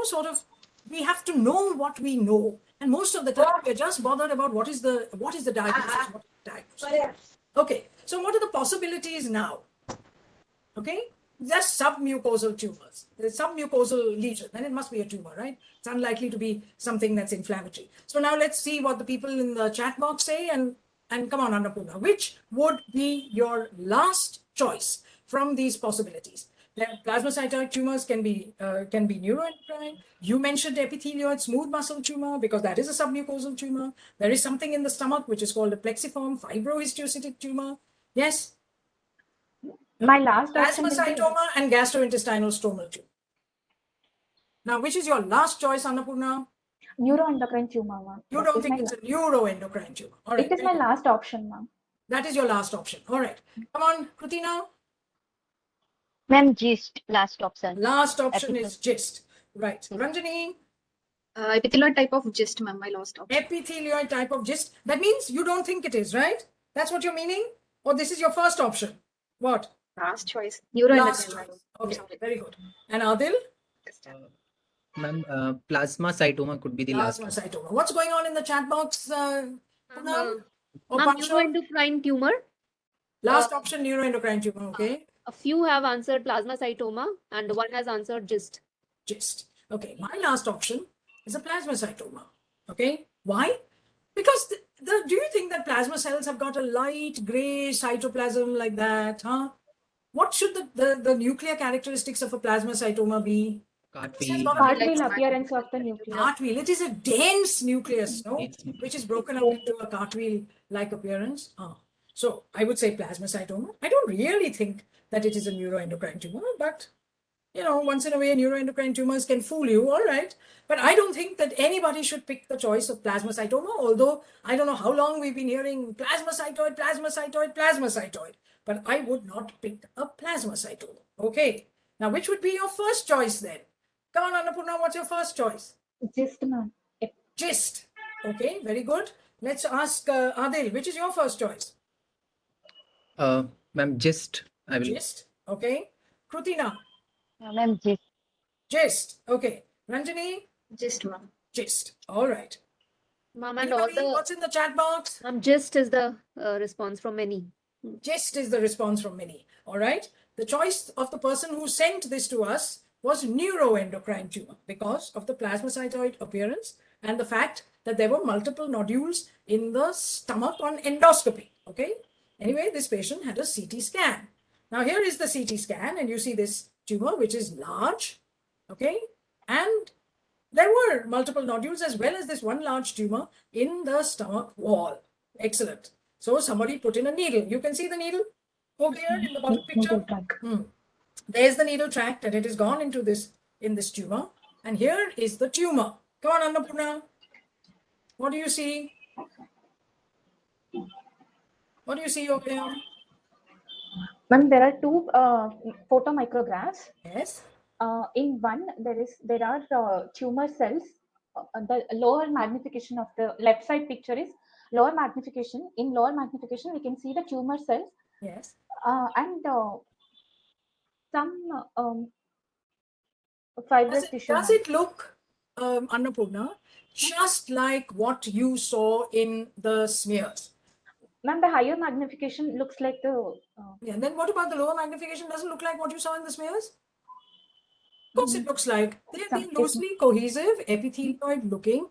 sort of, we have to know what we know. And most of the time, we're just bothered about what is the diagnosis. Okay, so what are the possibilities now? Okay, just submucosal tumors. There's submucosal lesion, then it must be a tumor, right? It's unlikely to be something that's inflammatory. So now let's see what the people in the chat box say, and come on, Annapurna, which would be your last choice from these possibilities? Plasmacytoid tumors can be neuroendocrine. You mentioned epithelioid smooth muscle tumor because that is a submucosal tumor. There is something in the stomach which is called a plexiform fibrohistiocytic tumor. Yes. My last plasmacytoma and gastrointestinal stromal tumor. Now, which is your last choice, Annapurna? Neuroendocrine tumor, ma'am. You don't think it's a neuroendocrine tumor? All right. It is my last option, ma'am. That is your last option. All right. Come on, Krutina. Ma'am, GIST, last option. Last option is GIST. Right. Ranjani? Epithelioid type of GIST, ma'am, my last option. Epithelioid type of GIST. That means you don't think it is, right? That's what you're meaning? Or this is your first option? What? Last choice. Last choice. Okay, very good. And Adil? Ma'am, plasmacytoma could be the last. Plasmacytoma. What's going on in the chat box? Neuroendocrine tumor. Last option, neuroendocrine tumor. Okay. A few have answered plasmacytoma and one has answered GIST. GIST. Okay. My last option is a plasmacytoma. Okay. Why? Because do you think that plasma cells have got a light gray cytoplasm like that? Huh? what should the nuclear characteristics of a plasmacytoma be? Cartwheel. Cartwheel appearance of the nucleus. Cartwheel. It is a dense nucleus, no? It's nucleus. Which is broken up into a cartwheel-like appearance. So I would say plasmacytoma. I don't really think that it is a neuroendocrine tumor, but you know, once in a way, neuroendocrine tumors can fool you, all right. But I don't think that anybody should pick the choice of plasmacytoma, although I don't know how long we've been hearing plasmacytoid, plasmacytoid, plasmacytoid, but I would not pick a plasmacytoma. Okay, now which would be your first choice then? Come on, Annapurna, what's your first choice? Gist, ma'am. Gist. Okay, very good. Let's ask Adil, which is your first choice? Ma'am, gist. I will. Gist. Okay. Krutina. Ma'am, gist. Gist. Okay. Ranjani. Just one. Gist. All right. Ma'am, and all Anybody? the What's in the chat box? gist is the response from many. Gist is the response from many. All right. The choice of the person who sent this to us was neuroendocrine tumor because of the plasmacytoid appearance and the fact that there were multiple nodules in the stomach on endoscopy. Okay. Anyway, this patient had a CT scan. Now here is the CT scan, and you see this tumor, which is large. Okay. And there were multiple nodules as well as this one large tumor in the stomach wall. Excellent. So somebody put in a needle. You can see the needle over here in the bottom picture. There's the needle tract, and it has gone into this tumor. And here is the tumor. Come on, Annapurna. What do you see? What do you see over here? Ma'am, there are two photomicrographs. Yes. In one, there are tumor cells. The lower magnification of the left side picture is lower magnification. In lower magnification, we can see the tumor cells. Yes. And some fibrous tissue. Does it look, Annapurna, just like what you saw in the smears? Ma'am, the higher magnification looks like the. Yeah, and then what about the lower magnification? Doesn't look like what you saw in the smears? Of course, it looks like they're loosely cohesive, epithelioid looking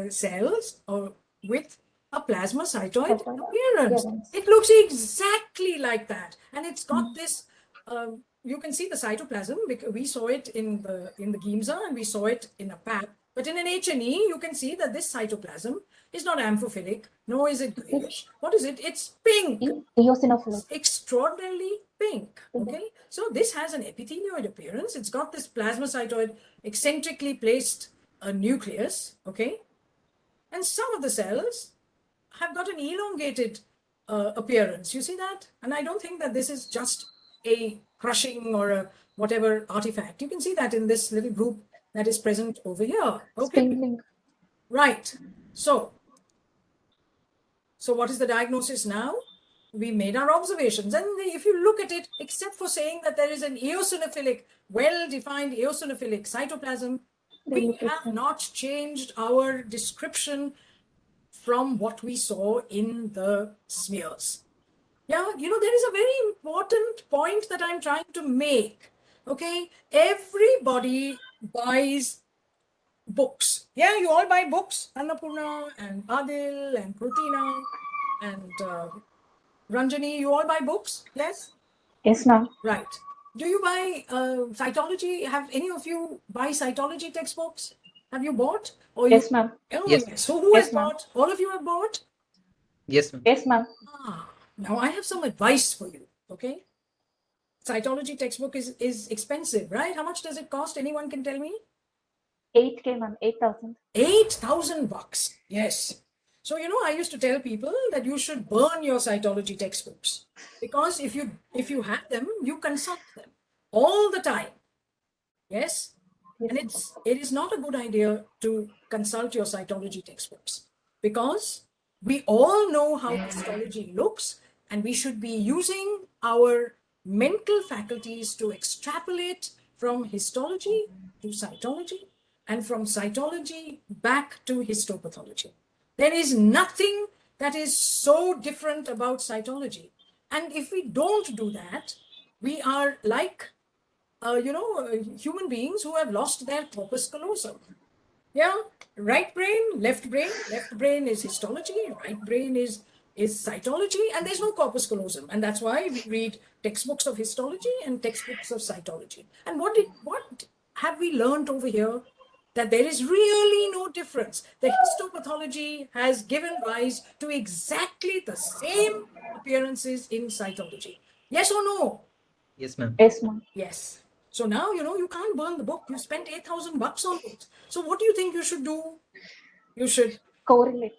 cells or with a plasmacytoid appearance. It looks exactly like that. And it's got this, you can see the cytoplasm because we saw it in the Giemsa and we saw it in a PAP. But in an H&E, you can see that this cytoplasm is not amphiphilic, nor is it grayish. What is it? It's pink. Eosinophilic. It's extraordinarily pink. Okay, so this has an epithelioid appearance. It's got this plasmacytoid eccentrically placed nucleus. Okay, and some of the cells have got an elongated appearance. You see that? And I don't think that this is just a crushing or a whatever artifact. You can see that in this little group that is present over here. Okay, right. So what is the diagnosis now? We made our observations, and if you look at it, except for saying that there is an eosinophilic, well-defined eosinophilic cytoplasm, we have not changed our description from what we saw in the smears. Yeah, you know, there is a very important point that I'm trying to make. Okay, everybody buys books. Yeah, you all buy books. Annapurna and Adil and Krutina and Ranjani, you all buy books? Yes? Yes, ma'am. Right. Do you buy cytology? Have any of you buy cytology textbooks? Have you bought? Or Yes, ma'am. Oh, Yes. yes. So who Yes, has ma'am. bought? All of you have bought? Yes, ma'am. Yes, ma'am. Now I have some advice for you. Okay. Cytology textbook is expensive, right? How much does it cost? Anyone can tell me? 8K, ma'am. 8,000. 8,000 bucks. Yes. So, you know, I used to tell people that you should burn your cytology textbooks because if you have them, you consult them all the time. Yes. And it is not a good idea to consult your cytology textbooks because we all know how histology looks, and we should be using our mental faculties to extrapolate from histology to cytology and from cytology back to histopathology. There is nothing that is so different about cytology. And if we don't do that, we are like, human beings who have lost their corpus callosum. Yeah, right brain, left brain. Left brain is histology, right brain is is cytology, and there's no corpus callosum, and that's why we read textbooks of histology and textbooks of cytology. And what have we learned over here? That there is really no difference. The histopathology has given rise to exactly the same appearances in cytology. Yes or no? Yes, ma'am. Yes, ma'am. Yes. So now, you can't burn the book. You spent 8,000 bucks on it. So what do you think you should do? You should, Correlate.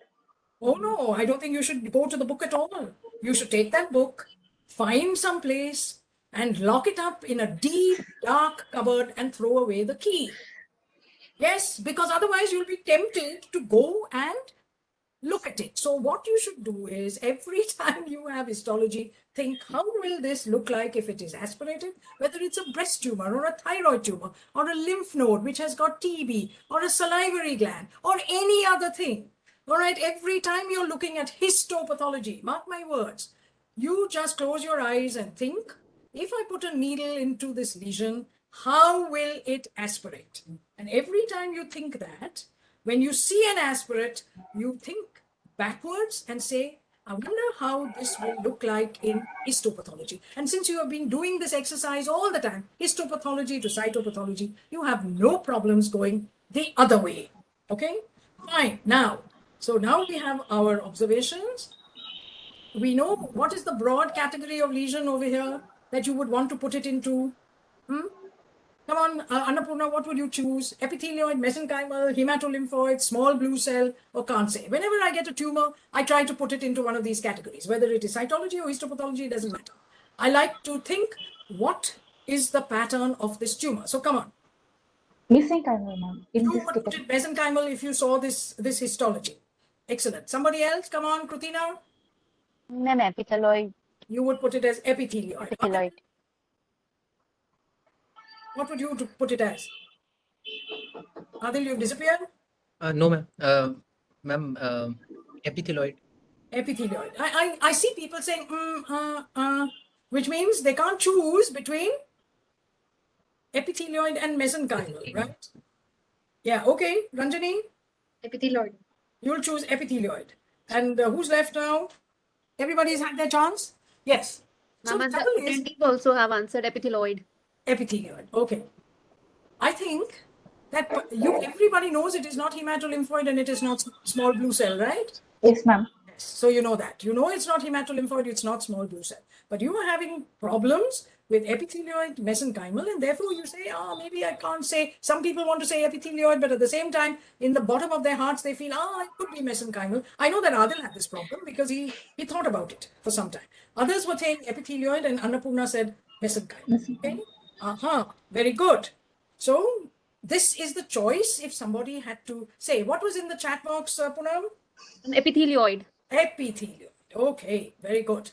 oh no, I don't think you should go to the book at all. You should take that book, find some place, and lock it up in a deep, dark cupboard and throw away the key. Yes, because otherwise you'll be tempted to go and look at it. So what you should do is every time you have histology, think how will this look like if it is aspirated, whether it's a breast tumor or a thyroid tumor or a lymph node which has got TB or a salivary gland or any other thing. All right, every time you're looking at histopathology, mark my words, you just close your eyes and think, if I put a needle into this lesion, how will it aspirate? And every time you think that, when you see an aspirate, you think backwards and say, I wonder how this will look like in histopathology. And since you have been doing this exercise all the time, histopathology to cytopathology, you have no problems going the other way. Okay? Fine. Now, so now we have our observations. We know what is the broad category of lesion over here that you would want to put it into. Come on, Annapurna, what would you choose? Epithelioid, mesenchymal, hematolymphoid, small blue cell, or can't say? Whenever I get a tumor, I try to put it into one of these categories. Whether it is cytology or histopathology, it doesn't matter. I like to think, what is the pattern of this tumor? So come on. Mesenchymal, ma'am. In You this would put category. it mesenchymal if you saw this histology. Excellent. Somebody else? Come on, Krutina. Ma'am, epithelioid. You would put it as epithelioid. Epithelioid. What would you put it as? Adil, you've disappeared? No, ma'am. Ma'am, epithelioid. Epithelioid. I see people saying, which means they can't choose between epithelioid and mesenchymal, right? Yeah, okay. Ranjani, Epithelioid. you'll choose epithelioid. And who's left now? Everybody's had their chance? Yes. So Ma'am, the and the trouble is, attendees also have answered epithelioid. epithelioid. Okay. I think that everybody knows it is not hematolymphoid and it is not small blue cell, right? Yes, ma'am. Yes. So you know that. You know it's not hematolymphoid, it's not small blue cell. But you are having problems with epithelioid, mesenchymal, and therefore you say, maybe I can't say. Some people want to say epithelioid, but at the same time, in the bottom of their hearts, they feel, it could be mesenchymal. I know that Adil had this problem because he thought about it for some time. Others were saying epithelioid, and Annapurna said mesenchymal. Okay? Very good. So this is the choice if somebody had to say. What was in the chat box, Poonam? An epithelioid. Epithelioid. Okay, very good.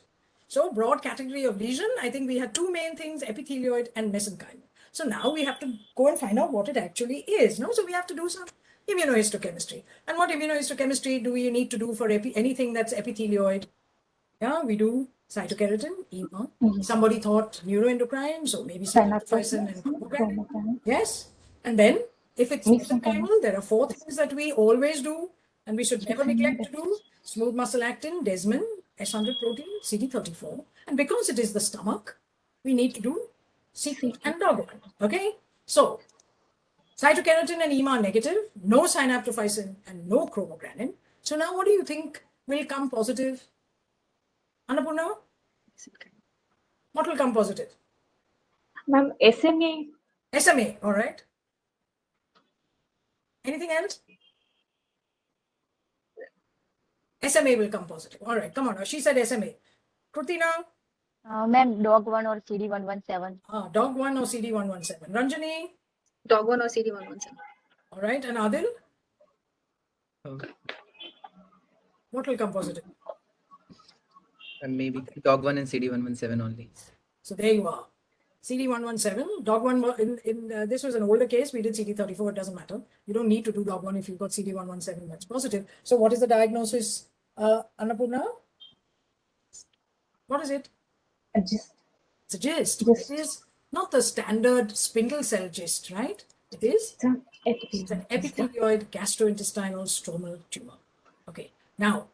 So broad category of lesion, I think we had two main things, epithelioid and mesenchymal. So now we have to go and find out what it actually is. No? So we have to do some immunohistochemistry. And what immunohistochemistry do we need to do for anything that's epithelioid? Yeah, we do cytokeratin, EMA. Somebody thought neuroendocrine, so maybe synaptophysin and chromogranin. Yes. And then if it's mesenchymal, there are four things that we always do and we should never neglect to do: smooth muscle actin, desmin, S100 protein, CD34. And because it is the stomach, we need to do secret and dog. Okay? So cytokeratin and EMA negative, no synaptophysin and no chromogranin. So now what do you think will come positive? Annapurna? What will come positive? Ma'am, SMA. SMA, all right. Anything else? SMA will come positive. All right, come on. She said SMA. Krutina? Ma'am, dog 1 or CD117. Dog 1 or CD117. Ranjani? Dog 1 or CD117. All right, and Adil? Um, What will come positive? and maybe dog 1 and CD117 only. So there you are. CD117, dog 1, this was an older case. We did CD34, it doesn't matter. You don't need to do dog 1 if you've got CD117, that's positive. So what is the diagnosis, Annapurna? What is it? Gist. It's a gist. Gist. It is not the standard spindle cell gist, right? It is it's an epithelioid gastrointestinal stromal tumor. Okay, now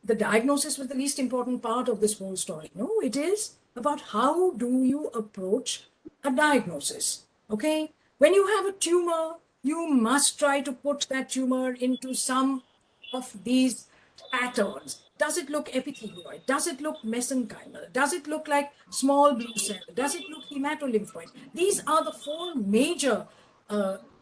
the diagnosis was the least important part of this whole story. No, it is about how do you approach a diagnosis. Okay, when you have a tumor, you must try to put that tumor into some of these patterns. Does it look epithelioid? Does it look mesenchymal? Does it look like small blue cell? Does it look hematolymphoid? These are the four major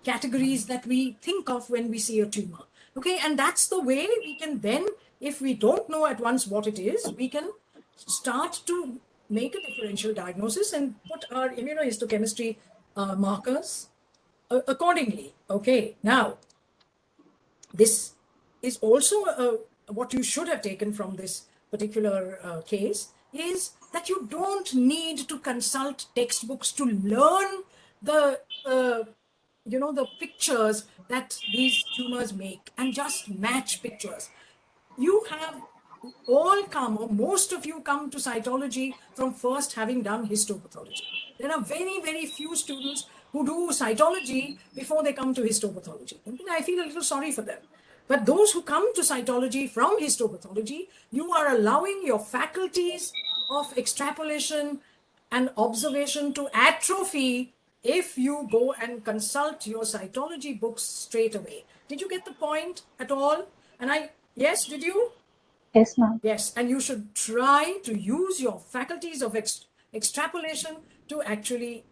categories that we think of when we see a tumor. Okay, and that's the way we can then, if we don't know at once what it is, we can start to make a differential diagnosis and put our immunohistochemistry markers accordingly. Okay, now this is also what you should have taken from this particular case is that you don't need to consult textbooks to learn the the pictures that these tumors make and just match pictures. You have all come, or most of you come to cytology from first having done histopathology. There are very, very few students who do cytology before they come to histopathology. And I feel a little sorry for them. But those who come to cytology from histopathology, you are allowing your faculties of extrapolation and observation to atrophy if you go and consult your cytology books straight away. Did you get the point at all? And yes, did you? Yes, ma'am. Yes, and you should try to use your faculties of extrapolation to actually,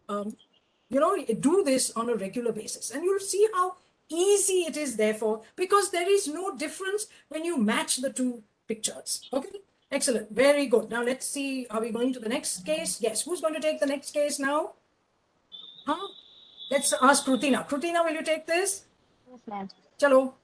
do this on a regular basis. And you'll see how easy it is, therefore, because there is no difference when you match the two pictures. Okay, excellent, very good. Now let's see, are we going to the next case? Yes, who's going to take the next case now? Huh? Let's ask Krutina. Krutina, will you take this? Yes, ma'am. Chalo.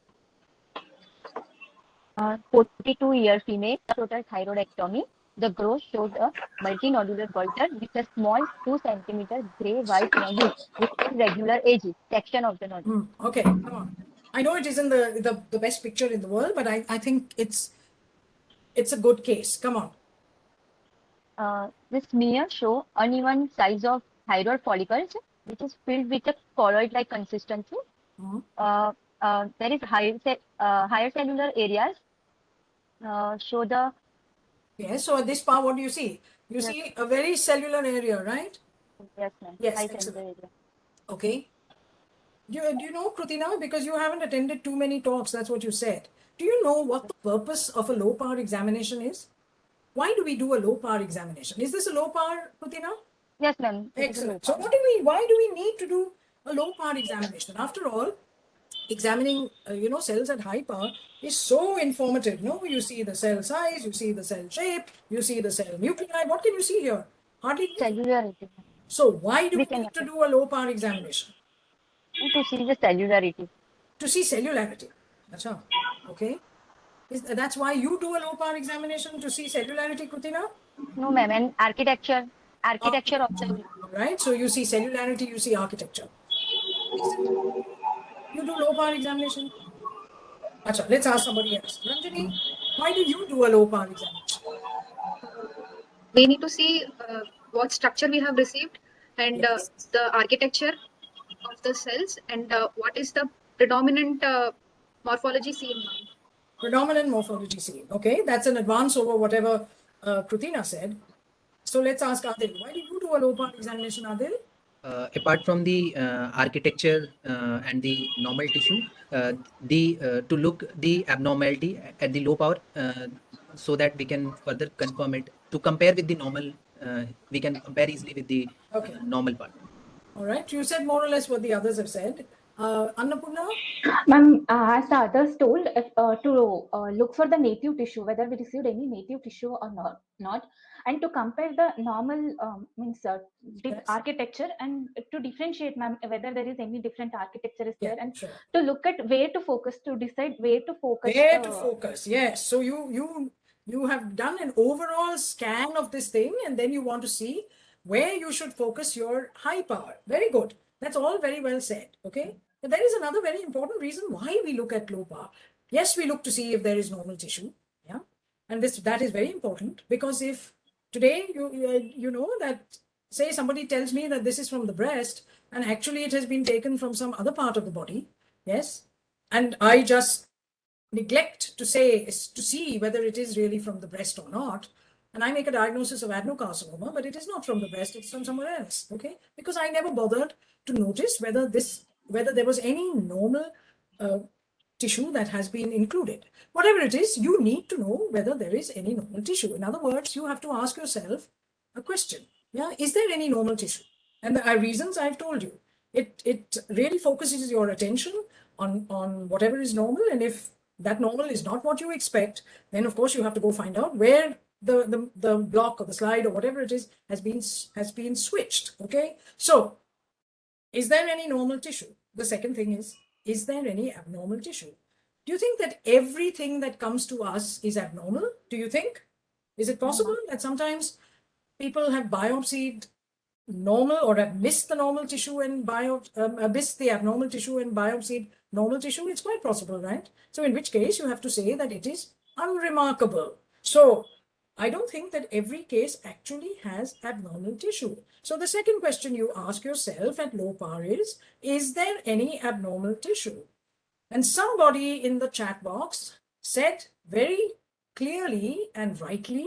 42-year female, total thyroidectomy. The growth showed a multinodular goiter with a small 2 centimeter gray-white nodule with irregular edges, section of the nodule. Okay, come on. I know it isn't the best picture in the world, but I think it's a good case. Come on. The smear show uneven size of thyroid follicles, which is filled with a colloid-like consistency. There is higher cellular areas. Show the Yes, so at this part, what do you see? You see a very cellular area, right? yes, ma'am. Yes, High excellent. cellular area. Okay. Do you know, Krutina, because you haven't attended too many talks, that's what you said. Do you know what the purpose of a low power examination is? Why do we do a low power examination? Is this a low power, Krutina? Yes, ma'am. Excellent. So why do we need to do a low power examination? After all, examining cells at high power is so informative. No, you see the cell size, you see the cell shape, you see the cell nuclei. What can you see here? Hardly anything. Cellularity. So why do we need to do a low power examination? To see the cellularity. To see cellularity. Achha. Okay. That's why you do a low power examination, to see cellularity, Krutina? No, ma'am. And architecture of the. Right. So you see cellularity, you see architecture. You do low power examination. Achha, let's ask somebody else. Ranjani, why do you do a low power examination? We need to see what structure we have received and Yes. the architecture of the cells and what is the predominant morphology seen. Predominant morphology seen. Okay, that's an advance over whatever Krutina said. So let's ask Adil. Why do you do a low power examination, Adil? Apart from the architecture and the normal tissue, to look the abnormality at the low power, so that we can further confirm it. To compare with the normal, we can compare easily with the normal part. All right. You said more or less what the others have said. Annapurna? Ma'am, as the others told, if, to look for the native tissue, whether we received any native tissue or not, and to compare the normal architecture and to differentiate, ma'am, whether there is any different architecture is there, and to look at where to focus, to decide where to focus. Where to focus, yes. So you have done an overall scan of this thing, and then you want to see where you should focus your high power. Very good. That's all very well said. Okay. But there is another very important reason why we look at low power. Yes, we look to see if there is normal tissue. Yeah. And that is very important, because if today you know that, say somebody tells me that this is from the breast and actually it has been taken from some other part of the body. Yes. And I just neglect to say is to see whether it is really from the breast or not. And I make a diagnosis of adenocarcinoma, but it is not from the breast, it's from somewhere else, okay? Because I never bothered to notice whether there was any normal tissue that has been included. Whatever it is, you need to know whether there is any normal tissue. In other words, you have to ask yourself a question. Yeah, is there any normal tissue? And the reasons I've told you. It really focuses your attention on whatever is normal, and if that normal is not what you expect, then of course you have to go find out where the block or the slide or whatever it is has been switched. Okay, so is there any normal tissue? The second thing is there any abnormal tissue? Do you think that everything that comes to us is abnormal? Do you think? Is it possible that sometimes people have biopsied normal or have missed the normal tissue and missed the abnormal tissue and biopsied normal tissue? It's quite possible, right? So in which case you have to say that it is unremarkable. So I don't think that every case actually has abnormal tissue. So the second question you ask yourself at low power is there any abnormal tissue? And somebody in the chat box said very clearly and rightly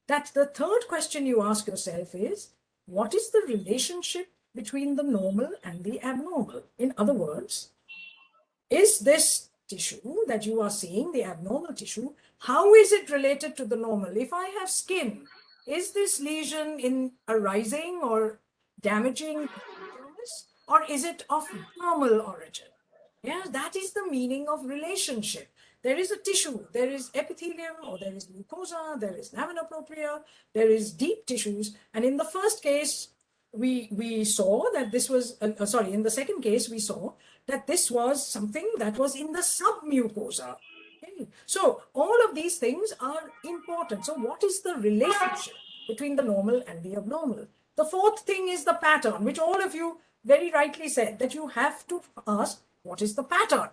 that the third question you ask yourself is, what is the relationship between the normal and the abnormal? In other words, is this tissue that you are seeing, the abnormal tissue, how is it related to the normal? If I have skin, is this lesion in arising or damaging dermis, or is it of normal origin? Yeah, that is the meaning of relationship. There is a tissue, there is epithelium, or there is mucosa, there is lamina propria, there is deep tissues. And in the first case, we saw that this was, in the second case, we saw that this was something that was in the submucosa. Okay. So all of these things are important. So what is the relationship between the normal and the abnormal? The fourth thing is the pattern, which all of you very rightly said that you have to ask, what is the pattern?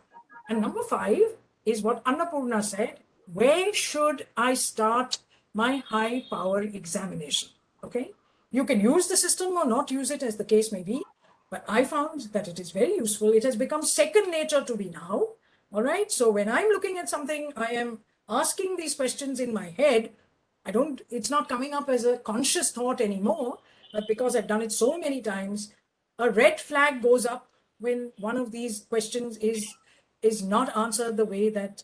And number 5 is what Annapurna said, where should I start my high power examination? Okay, you can use the system or not use it as the case may be, but I found that it is very useful. It has become second nature to me now. All right, so when I'm looking at something, I am asking these questions in my head. It's not coming up as a conscious thought anymore, but because I've done it so many times, a red flag goes up when one of these questions is not answered the way that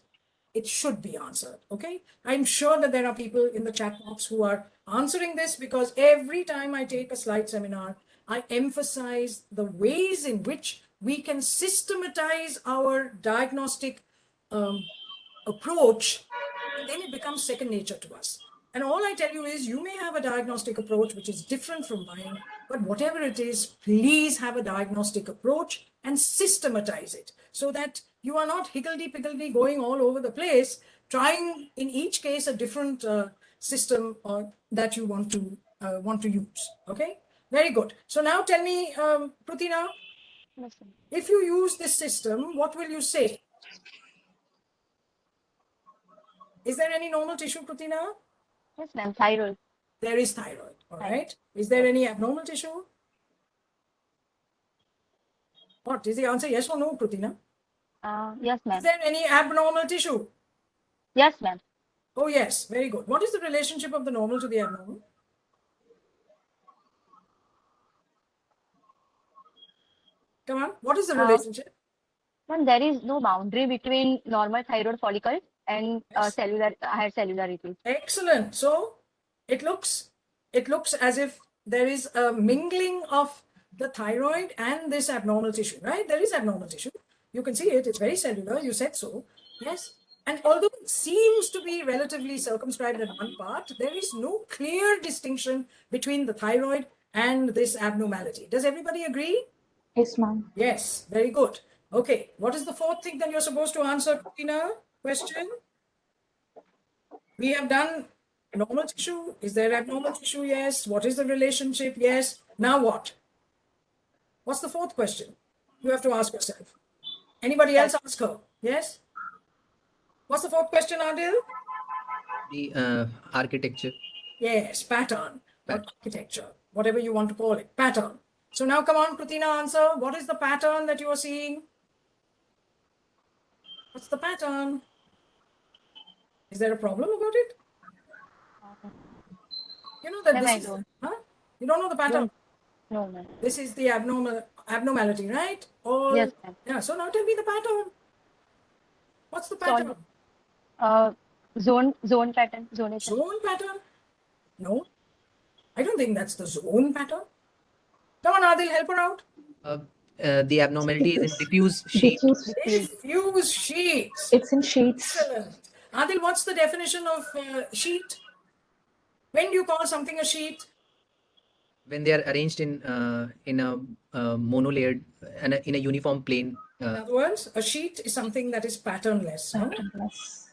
it should be answered. Okay, I'm sure that there are people in the chat box who are answering this, because every time I take a slide seminar, I emphasize the ways in which we can systematize our diagnostic approach, and then it becomes second nature to us. And all I tell you is, you may have a diagnostic approach which is different from mine, but whatever it is, please have a diagnostic approach and systematize it so that you are not higgledy-piggledy going all over the place, trying in each case a different system that you want to use. Okay, very good. So now tell me, Pratina, if you use this system, what will you say? Is there any normal tissue, Pratina? Yes, ma'am. Thyroid. There is thyroid. All right. Is there any abnormal tissue? What is the answer? Yes or no, Pratina? Yes, ma'am. Is there any abnormal tissue? Yes, ma'am. Oh, yes. Very good. What is the relationship of the normal to the abnormal? Come on. What is the relationship? Ma'am, there is no boundary between normal thyroid follicle and higher cellular repeat. Excellent. So it looks as if there is a mingling of the thyroid and this abnormal tissue, right? There is abnormal tissue. You can see it. It's very cellular. You said so. Yes. And although it seems to be relatively circumscribed in one part, there is no clear distinction between the thyroid and this abnormality. Does everybody agree? Yes, ma'am. Yes. Very good. Okay. What is the fourth thing that you're supposed to answer, Tina? Question? We have done normal tissue. Is there abnormal tissue? Yes. What is the relationship? Yes. Now what? What's the fourth question? You have to ask yourself. Anybody else ask her? Yes. What's the fourth question, Adil? The architecture. Yes, pattern or architecture, whatever you want to call it, pattern. So now come on, Pratina, answer. What is the pattern that you are seeing? What's the pattern? Is there a problem about it? You know that Ma'am, this I is, don't. huh? You don't know the pattern? No, ma'am. This is the abnormality, right? All, Yes, ma'am. yeah, so now tell me the pattern. What's the pattern? Zone pattern, zonation. Zone pattern? No, I don't think that's the zone pattern. Come on, Adil, help her out. The abnormality is in diffuse sheet. Diffuse sheets. It's in sheets. Excellent. Adil, what's the definition of sheet? When do you call something a sheet? When they are arranged in a monolayered and in a uniform plane. In other words, a sheet is something that is patternless. Huh? Yes.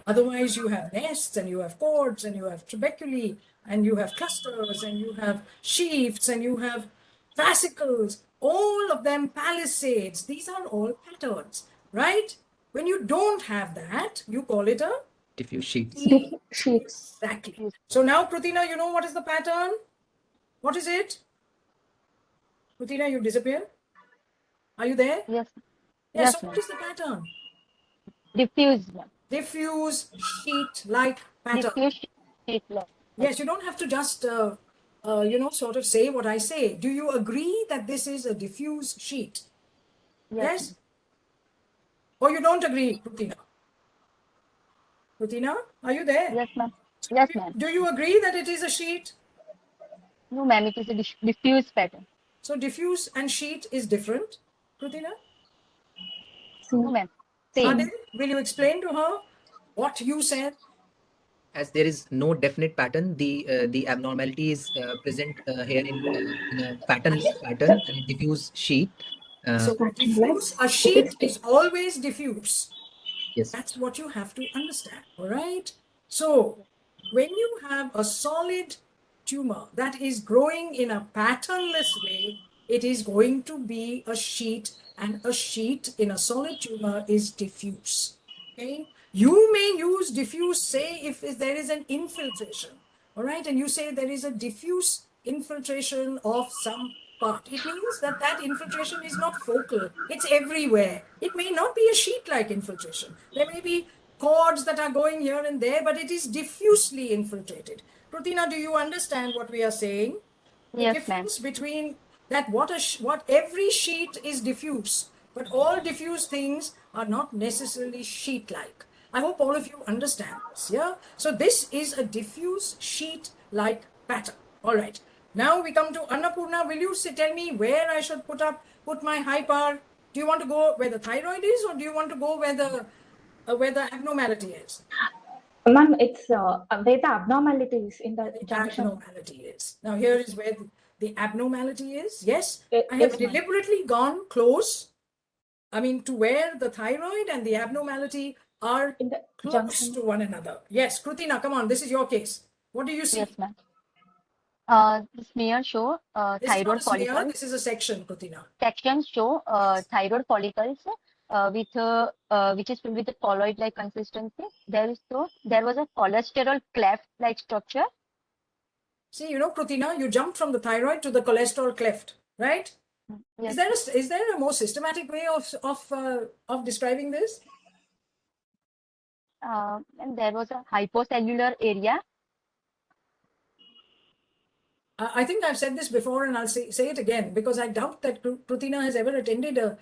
Otherwise, you have nests and you have cords and you have trabeculae and you have clusters and you have sheaths and you have fascicles, all of them palisades. These are all patterns, right? When you don't have that, you call it a Diffuse sheets. Sheets. exactly. So now, Krutina, you know what is the pattern? What is it? Krutina, you disappear. Are you there? Yes. Yes. Yes, So what ma'am. is the pattern? Diffuse, ma'am. Diffuse sheet-like pattern. Diffuse sheet like. Yes, you don't have to just, sort of say what I say. Do you agree that this is a diffuse sheet? Yes? Or you don't agree, Rutina? Rutina, are you there? Yes, ma'am. Yes, ma'am. Do you agree that it is a sheet? No, ma'am, it is a diffuse pattern. So diffuse and sheet is different, Rutina? No, ma'am. Same. Adil, will you explain to her what you said? As there is no definite pattern, the abnormality is present here in a patternless pattern and a diffuse sheet. So diffuse, a sheet is always diffuse. Yes. That's what you have to understand, all right? So when you have a solid tumor that is growing in a patternless way, it is going to be a sheet, and a sheet in a solid tumor is diffuse, okay? You may use diffuse, say, if there is an infiltration, all right? And you say there is a diffuse infiltration of some part. It means that that infiltration is not focal. It's everywhere. It may not be a sheet-like infiltration. There may be cords that are going here and there, but it is diffusely infiltrated. Rutina, do you understand what we are saying? The Yes, difference between that what every sheet is diffuse, but all diffuse things are not necessarily sheet-like. I hope all of you understand this, yeah? So this is a diffuse sheet-like pattern. All right. Now we come to Annapurna. Will you tell me where I should put my high power? Do you want to go where the thyroid is, or do you want to go where the abnormality is? Ma'am, it's where the abnormalities in the junction. Abnormality is. Now here is where the abnormality is. Yes, I have Yes, ma'am. deliberately gone close. I mean, to where the thyroid and the abnormality are In the close junction. to one another. Yes, Krutina, come on. This is your case. What do you see? Yes, ma'am. The smear show This is not thyroid a smear. follicles. This is a section, Krutina. Sections show thyroid follicles with which is filled with a colloid-like consistency. There was a cholesterol cleft-like structure. See, Krutina, you jumped from the thyroid to the cholesterol cleft, right? Yes. Is there a more systematic way of describing this? And there was a hypocellular area. I think I've said this before, and I'll say it again, because I doubt that Krutina has ever attended a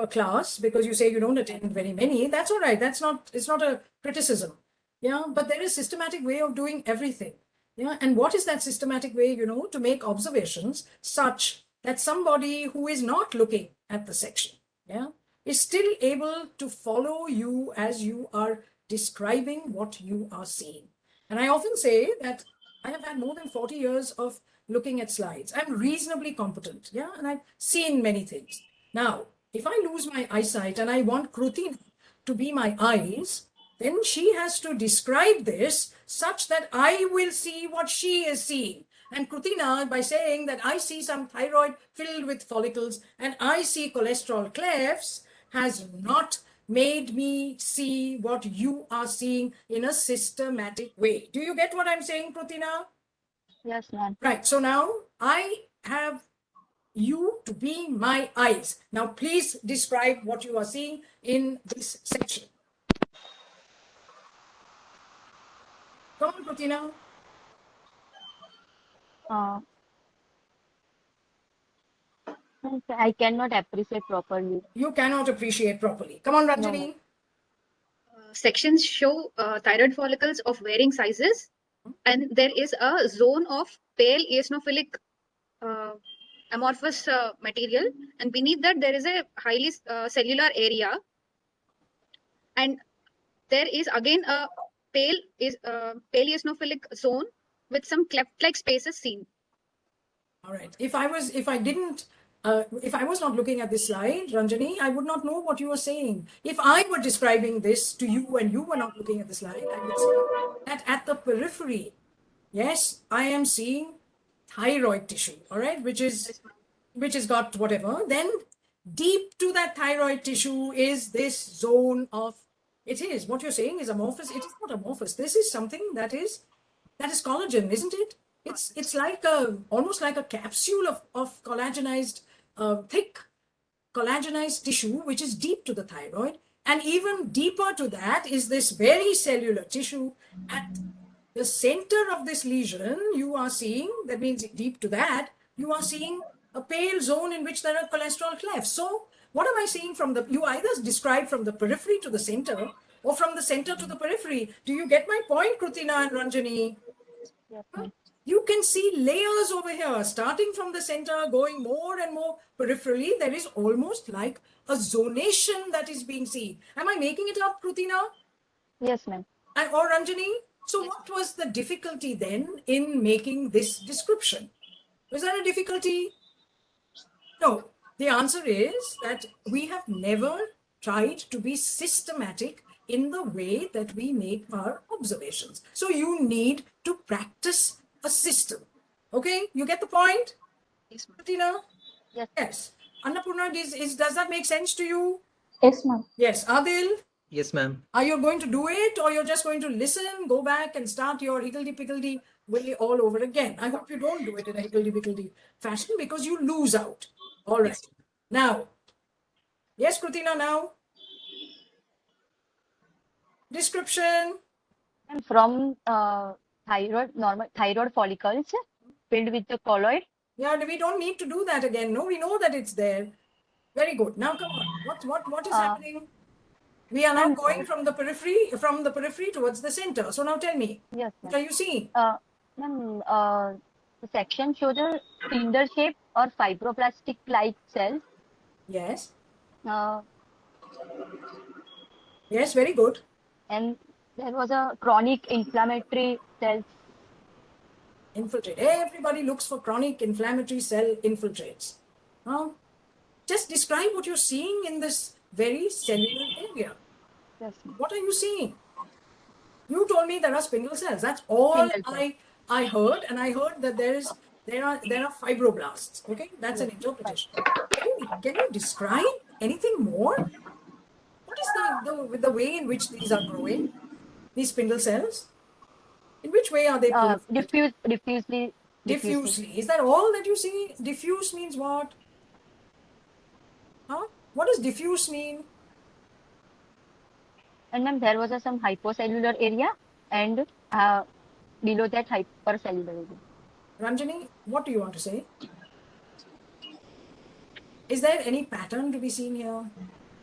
class, because you say you don't attend very many. That's all right. It's not a criticism. Yeah, but there is a systematic way of doing everything. Yeah, and what is that systematic way, to make observations such that somebody who is not looking at the section, yeah, is still able to follow you as you are describing what you are seeing. And I often say that I have had more than 40 years of looking at slides. I'm reasonably competent, yeah, and I've seen many things. Now, if I lose my eyesight and I want Krutina to be my eyes, then she has to describe this such that I will see what she is seeing. And Krutina, by saying that I see some thyroid filled with follicles and I see cholesterol clefts, has not made me see what you are seeing in a systematic way. Do you get what I'm saying, Krutina? Yes, ma'am. Right. So now I have you to be my eyes. Now please describe what you are seeing in this section. Krutina? I cannot appreciate properly. You cannot appreciate properly. Come on, No, Ranjani. Sections show thyroid follicles of varying sizes, and there is a zone of pale eosinophilic uh, amorphous material, and beneath that there is a highly cellular area, and there is again a pale eosinophilic zone with some cleft-like spaces seen. All right. If I was not looking at this slide, Ranjani, I would not know what you were saying. If I were describing this to you and you were not looking at the slide, I would say that at the periphery, yes, I am seeing thyroid tissue, all right, which has got whatever. Then deep to that thyroid tissue is this zone of, it is, what you're saying is amorphous. It is not amorphous. This is something that is collagen, isn't it? It's like almost like a capsule of collagenized, thick collagenized tissue, which is deep to the thyroid. And even deeper to that is this very cellular tissue. At the center of this lesion, you are seeing, that means deep to that, you are seeing a pale zone in which there are cholesterol clefts. So what am I seeing from the, you either describe from the periphery to the center or from the center to the periphery. Do you get my point, Krutina and Ranjani? yes, ma'am. You can see layers over here, starting from the center, going more and more peripherally. There is almost like a zonation that is being seen. Am I making it up, Krutina? Yes, ma'am. Or Ranjani? So what was the difficulty then in making this description? Was there a difficulty? No. The answer is that we have never tried to be systematic in the way that we make our observations. So you need to practice a system. Okay, you get the point? Yes, ma'am. Tina? Yes. Yes. Annapurna, does that make sense to you? Yes, ma'am. Yes. Adil, Yes, ma'am. are you going to do it, or you're just going to listen, go back and start your higgledy-piggledy way all over again? I hope you don't do it in a higgledy-piggledy fashion, because you lose out. All right. Now, yes, Krutina, now. Description. And from normal thyroid follicles filled with the colloid. Yeah, we don't need to do that again. No, we know that it's there. Very good. Now, come on. What is happening? We are now going from the periphery towards the center. So now tell me, Yes, what ma'am. are you seeing? Ma'am, the section shows a spindle shape or fibroblastic-like cells. Yes. Uh, Yes, very good. and there was a chronic inflammatory cells. Infiltrate. Everybody looks for chronic inflammatory cell infiltrates. Now, just describe what you're seeing in this very cellular area. Yes, ma'am. What are you seeing? You told me there are spindle cells. That's all Spindle cells. I heard, and I heard that there are fibroblasts. Okay, that's an Yes, interpretation. Can you describe anything more? What is the way in which these are growing? These spindle cells? In which way are they proliferating? diffusely. Diffusely. Is that all that you see? Diffuse means what? Huh? What does diffuse mean? And ma'am, there was some hypocellular area and below that hypercellular area. Ranjani, what do you want to say? Is there any pattern to be seen here?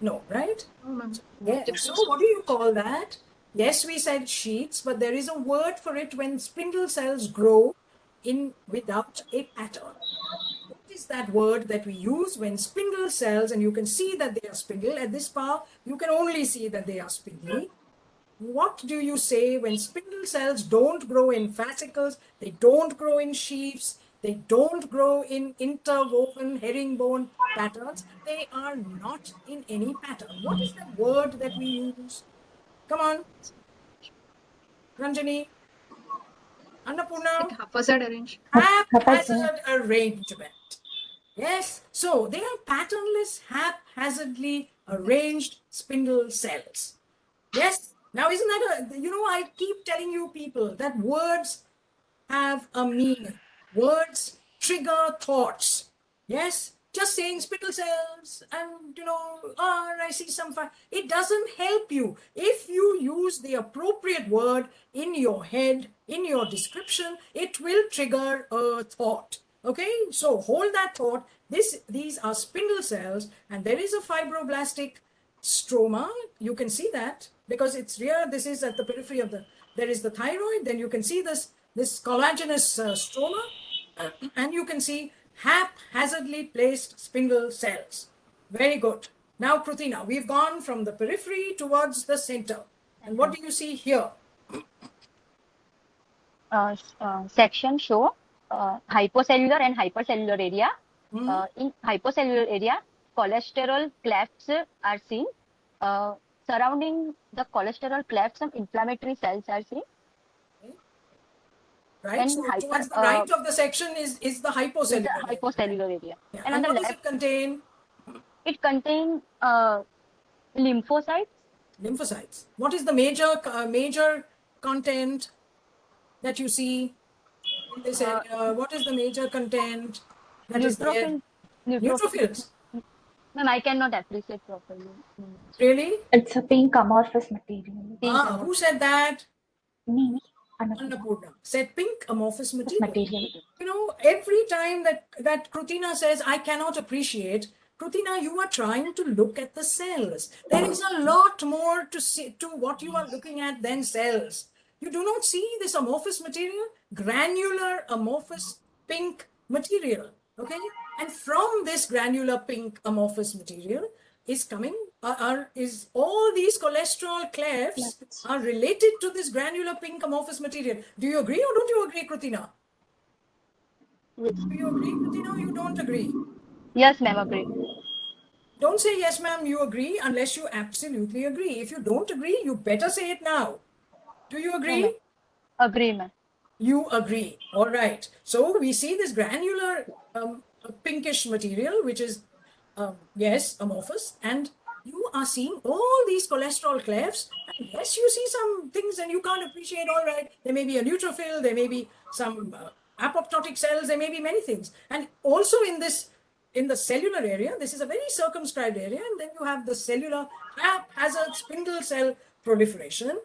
No, right? Oh, ma'am. Yes. So what do you call that? Yes, we said sheets, but there is a word for it when spindle cells grow in without a pattern. What is that word that we use when spindle cells, and you can see that they are spindle at this part, you can only see that they are spindly. What do you say when spindle cells don't grow in fascicles, they don't grow in sheaths, they don't grow in interwoven herringbone patterns, they are not in any pattern? What is that word that we use? Come on. Ranjani. Annapurna. Haphazard arranged. Haphazard arrangement. Yes, so they are patternless, haphazardly arranged spindle cells. Yes, now isn't that I keep telling you people that words have a meaning. Words trigger thoughts. Yes, just saying spindle cells and, I see some fire. It doesn't help you. If you use the appropriate word in your head, in your description, it will trigger a thought. Okay, so hold that thought. These are spindle cells, and there is a fibroblastic stroma. You can see that because it's here. This is at the periphery of there is the thyroid. Then you can see this collagenous stroma, and you can see haphazardly placed spindle cells. Very good. Now, Krutina, we've gone from the periphery towards the center. And what do you see here? Section show hypocellular and hypercellular area. In hypocellular area, cholesterol clefts are seen. Surrounding the cholesterol clefts, some inflammatory cells are seen. Right, And so towards the right of the section is the hypocellular area. Hypocellular area. Yeah. And And on the what does left, it contain? it contains lymphocytes. Lymphocytes. What is the major content that you see in this area? What is the major content that is there? Neutrophils. Ma'am, I cannot appreciate properly. Really? It's a pink amorphous material. Who said that? Me. Annapurna said pink amorphous material. Material. Every time that Krutina says, I cannot appreciate, Krutina, you are trying to look at the cells. There is a lot more to see to what you are looking at than cells. You do not see this amorphous material, granular amorphous pink material. Okay, and from this granular pink amorphous material is coming is all these cholesterol clefts are related to this granular pink amorphous material. Do you agree or don't you agree, Krutina? Do you agree, Krutina, or you don't agree? Yes, ma'am, agree. Don't say yes, ma'am, you agree unless you absolutely agree. If you don't agree, you better say it now. Do you agree? No, agree, ma'am. You agree. All right. So we see this granular pinkish material, which is, yes, amorphous. And you are seeing all these cholesterol clefts. And yes, you see some things and you can't appreciate, all right. There may be a neutrophil, there may be some apoptotic cells, there may be many things. And also in the cellular area, this is a very circumscribed area. And then you have the cellular haphazard spindle cell proliferation.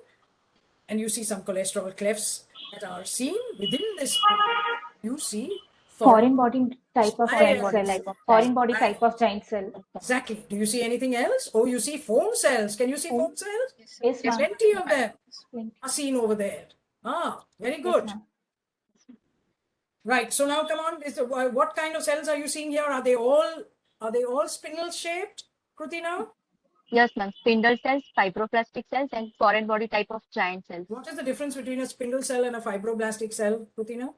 And you see some cholesterol clefts that are seen within this. You see Foreign body type of giant Foreign cell. Foreign body type of giant cell. Exactly. Do you see anything else? Oh, you see foam cells. Can you see foam cells? Yes, ma'am. Plenty of them Plenty. are seen over there. Very good. Yes, ma'am. Right. So now come on. What kind of cells are you seeing here? Are they all spindle shaped, Krutina? Yes, ma'am. Spindle cells, fibroblastic cells, and foreign body type of giant cells. What is the difference between a spindle cell and a fibroblastic cell, Krutina?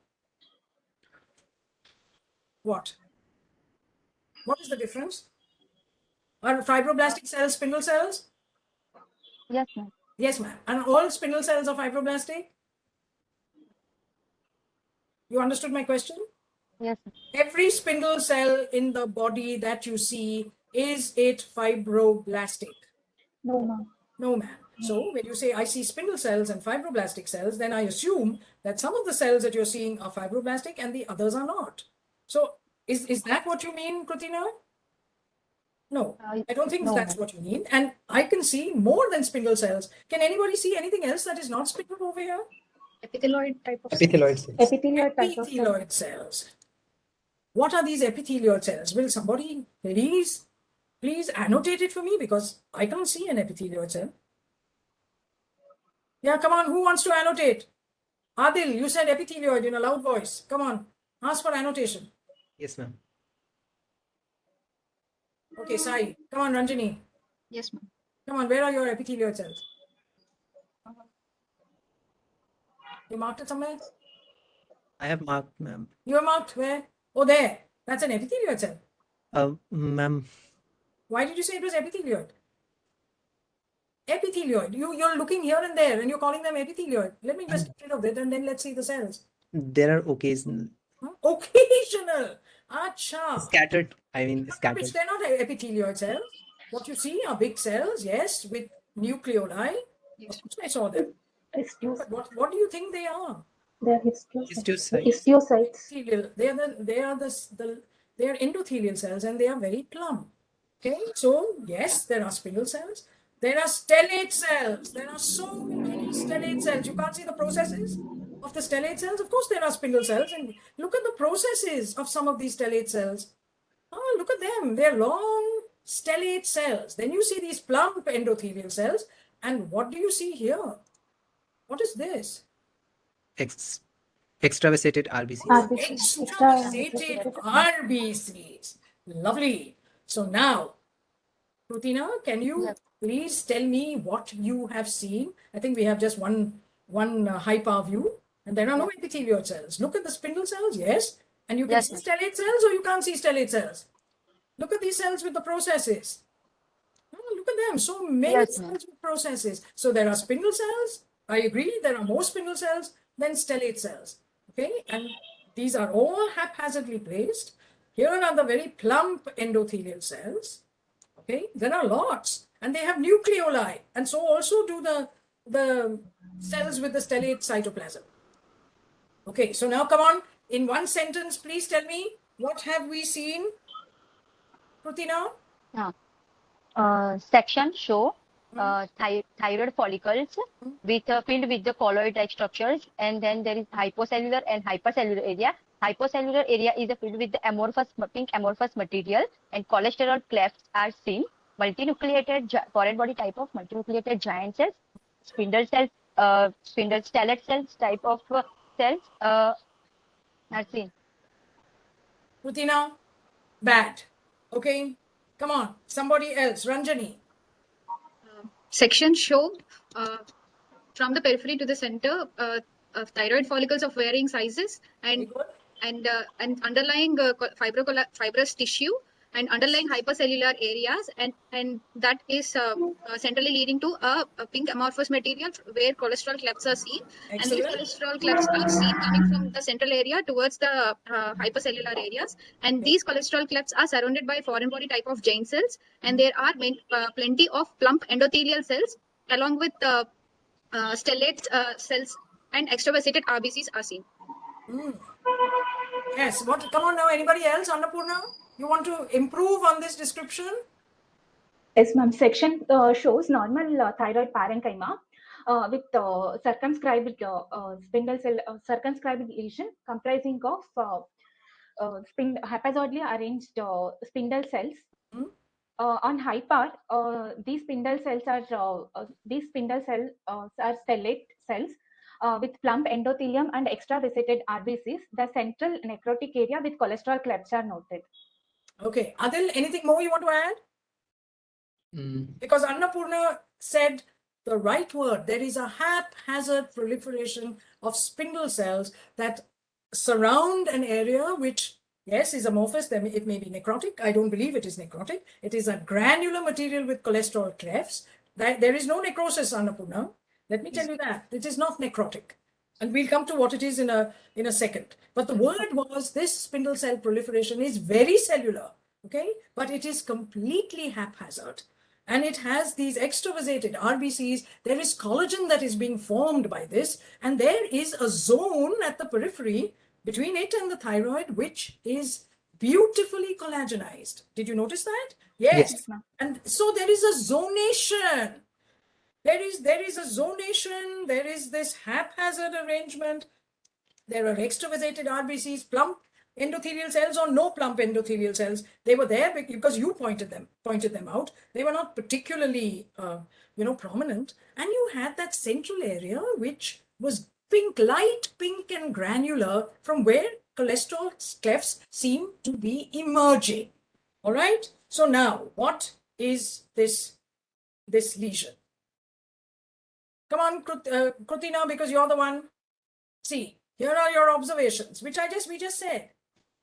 What? What is the difference? Are fibroblastic cells spindle cells? Yes, ma'am. Yes, ma'am. And all spindle cells are fibroblastic? You understood my question? Yes, ma'am. Every spindle cell in the body that you see, is it fibroblastic? No, ma'am. No, ma'am. So when you say I see spindle cells and fibroblastic cells, then I assume that some of the cells that you're seeing are fibroblastic and the others are not. So is that what you mean, Krutina? No, I don't think no, that's what you mean. And I can see more than spindle cells. Can anybody see anything else that is not spindle over here? Epithelioid type of Epithelioid cells. Epithelioid type of cell. Epithelioid cells. What are these epithelioid cells? Will somebody please annotate it for me, because I can't see an epithelioid cell. Yeah, come on, who wants to annotate? Adil, you said epithelioid in a loud voice. Come on, ask for annotation. Yes, ma'am. Okay, Sai. Come on, Ranjini. Yes, ma'am. Come on, where are your epithelioid cells? You marked it somewhere? I have marked, ma'am. You are marked where? Oh, there. That's an epithelioid cell. Ma'am. Why did you say it was epithelioid? Epithelioid. You're looking here and there and you're calling them epithelioid. Let me just get rid of it and then let's see the cells. There are occasional. Occasional. Acha. Scattered. I mean, scattered. Which they're not epithelioid cells. What you see are big cells, yes, with nucleoli. Yes. Of course I saw them. Histiocytes. But what do you think they are? They're histiocytes. Histiocytes. Histiocytes. Epithelial. They are They are endothelial cells and they are very plump. Okay, so yes, there are spindle cells. There are stellate cells. There are so many stellate cells. You can't see the processes of the stellate cells. Of course, there are spindle cells, and look at the processes of some of these stellate cells. Oh, look at them. They're long stellate cells. Then you see these plump endothelial cells. And what do you see here? What is this? Extravasated RBCs. Extravasated RBCs. Lovely. So now, Rutina, can you please tell me what you have seen? I think we have just one high power view, and there are no epithelial cells. Look at the spindle cells, yes, and you can Yes, see ma'am. stellate cells, or you can't see stellate cells. Look at these cells with the processes. Oh, look at them, so many Yes, ma'am. cells with processes. So there are spindle cells. I agree, there are more spindle cells than stellate cells. Okay, and these are all haphazardly placed. Here are the very plump endothelial cells. Okay, there are lots, and they have nucleoli, and so also do the cells with the stellate cytoplasm. Okay, so now come on, in one sentence, please tell me, what have we seen, Krutina? Section show thyroid follicles with filled with the colloid-like structures, and then there is hypocellular and hypercellular area. Hypocellular area is filled with the pink amorphous material, and cholesterol clefts are seen. Multinucleated foreign body type of multinucleated giant cells, spindle cells, spindle stellate cells type of cells are seen. Krutina, bad. Okay, come on, somebody else, Ranjani. Sections show from the periphery to the center thyroid follicles of varying sizes Very good. and underlying fibrous tissue and underlying hypercellular areas, and that is centrally leading to a pink amorphous material where cholesterol clefts are seen. And these Excellent. cholesterol clefts are seen coming from the central area towards the hypercellular areas, and these cholesterol clefts are surrounded by foreign body type of giant cells, and there are plenty of plump endothelial cells along with stellate cells, and extravasated RBCs are seen. Yes, what? Come on now, anybody else, Annapurna? You want to improve on this description? Yes, ma'am. Section shows normal thyroid parenchyma with circumscribed spindle cell circumscribed lesion comprising of haphazardly arranged spindle cells. On high part, these spindle cells are stellate cells with plump endothelium and extravasated RBCs. The central necrotic area with cholesterol clefts are noted. Okay, Adil, anything more you want to add? Because Annapurna said the right word. There is a haphazard proliferation of spindle cells that surround an area which, yes, is amorphous. It may be necrotic. I don't believe it is necrotic. It is a granular material with cholesterol clefts. There is no necrosis, Annapurna. Let me tell you that. It is not necrotic. And we'll come to what it is in a second. But the word was this spindle cell proliferation is very cellular, okay? But it is completely haphazard. And it has these extravasated RBCs. There is collagen that is being formed by this. And there is a zone at the periphery between it and the thyroid, which is beautifully collagenized. Did you notice that? Yes. And so there is a zonation. There is a zonation. There is this haphazard arrangement. There are extravasated RBCs, plump endothelial cells or no plump endothelial cells. They were there because you pointed them out. They were not particularly, prominent. And you had that central area which was pink, light pink and granular, from where cholesterol clefts seem to be emerging. All right. So now, what is this lesion? Come on, Krutina, because you're the one. See, here are your observations, which we just said.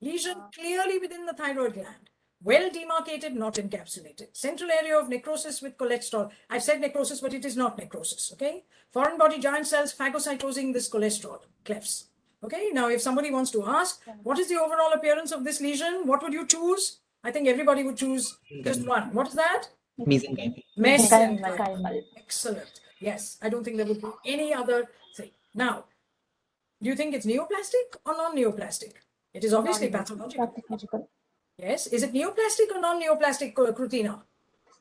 Lesion clearly within the thyroid gland. Well demarcated, not encapsulated. Central area of necrosis with cholesterol. I've said necrosis, but it is not necrosis, okay? Foreign body giant cells phagocytosing this cholesterol clefts. Okay, now if somebody wants to ask, what is the overall appearance of this lesion? What would you choose? I think everybody would choose just one. What is that? Mesenchymal. Excellent. Yes, I don't think there would be any other thing. Now, do you think it's neoplastic or non-neoplastic? It is obviously pathological. Yes. Is it neoplastic or non-neoplastic, Krutina?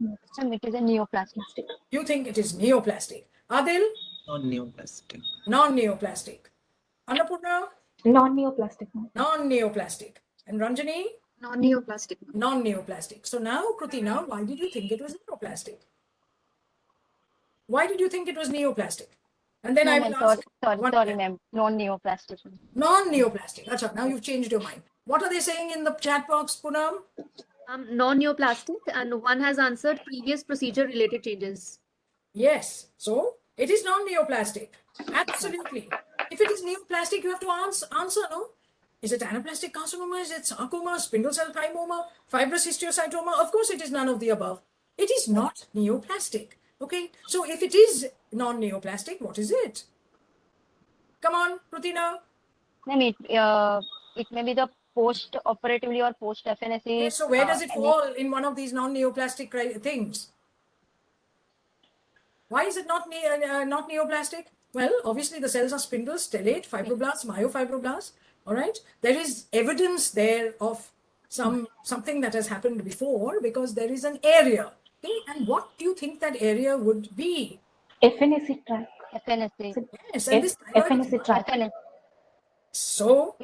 It is a neoplastic. You think it is neoplastic. Adil? Non-neoplastic. Non-neoplastic. Annapurna? Non-neoplastic. Non-neoplastic. And Ranjani? Non-neoplastic. Non-neoplastic. So now, Krutina, why did you think it was neoplastic? Why did you think it was neoplastic? And then No, I ma'am, will ask. sorry, ma'am. Non-neoplastic. Non-neoplastic. Achha, now you've changed your mind. What are they saying in the chat box, Poonam? Non-neoplastic, and one has answered previous procedure-related changes. Yes. So it is non-neoplastic. Absolutely. If it is neoplastic, you have to answer, no? Is it anaplastic carcinoma? Is it sarcoma, spindle cell thymoma, fibrous histiocytoma? Of course, it is none of the above. It is not neoplastic. Okay. So if it is non-neoplastic, what is it? Come on, Krutina. Ma'am, it may be the post-operatively or post-FNSE. Yes, so where does it fall in one of these non-neoplastic things? Why is it not neoplastic? Well, obviously the cells are spindles, stellate, fibroblasts, myofibroblasts. All right. There is evidence there of something that has happened before because there is an area. Okay. And what do you think that area would be? FNSE track. FNSE. Yes, and this thyroid FNSE track. FNSE. So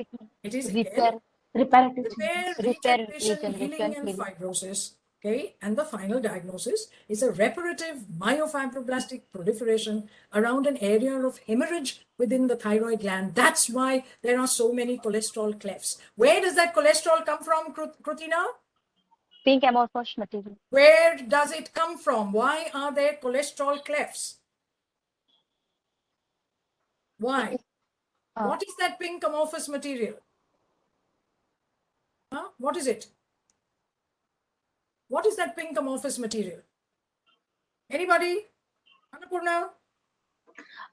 it is again Reparative repair, changes. regeneration, healing, and fibrosis. Okay, and the final diagnosis is a reparative myofibroblastic proliferation around an area of hemorrhage within the thyroid gland. That's why there are so many cholesterol clefts. Where does that cholesterol come from, Krutina? Pink amorphous material. Where does it come from? Why are there cholesterol clefts? Why? What is that pink amorphous material? Huh? What is it? What is that pink amorphous material? Anybody? Annapurna?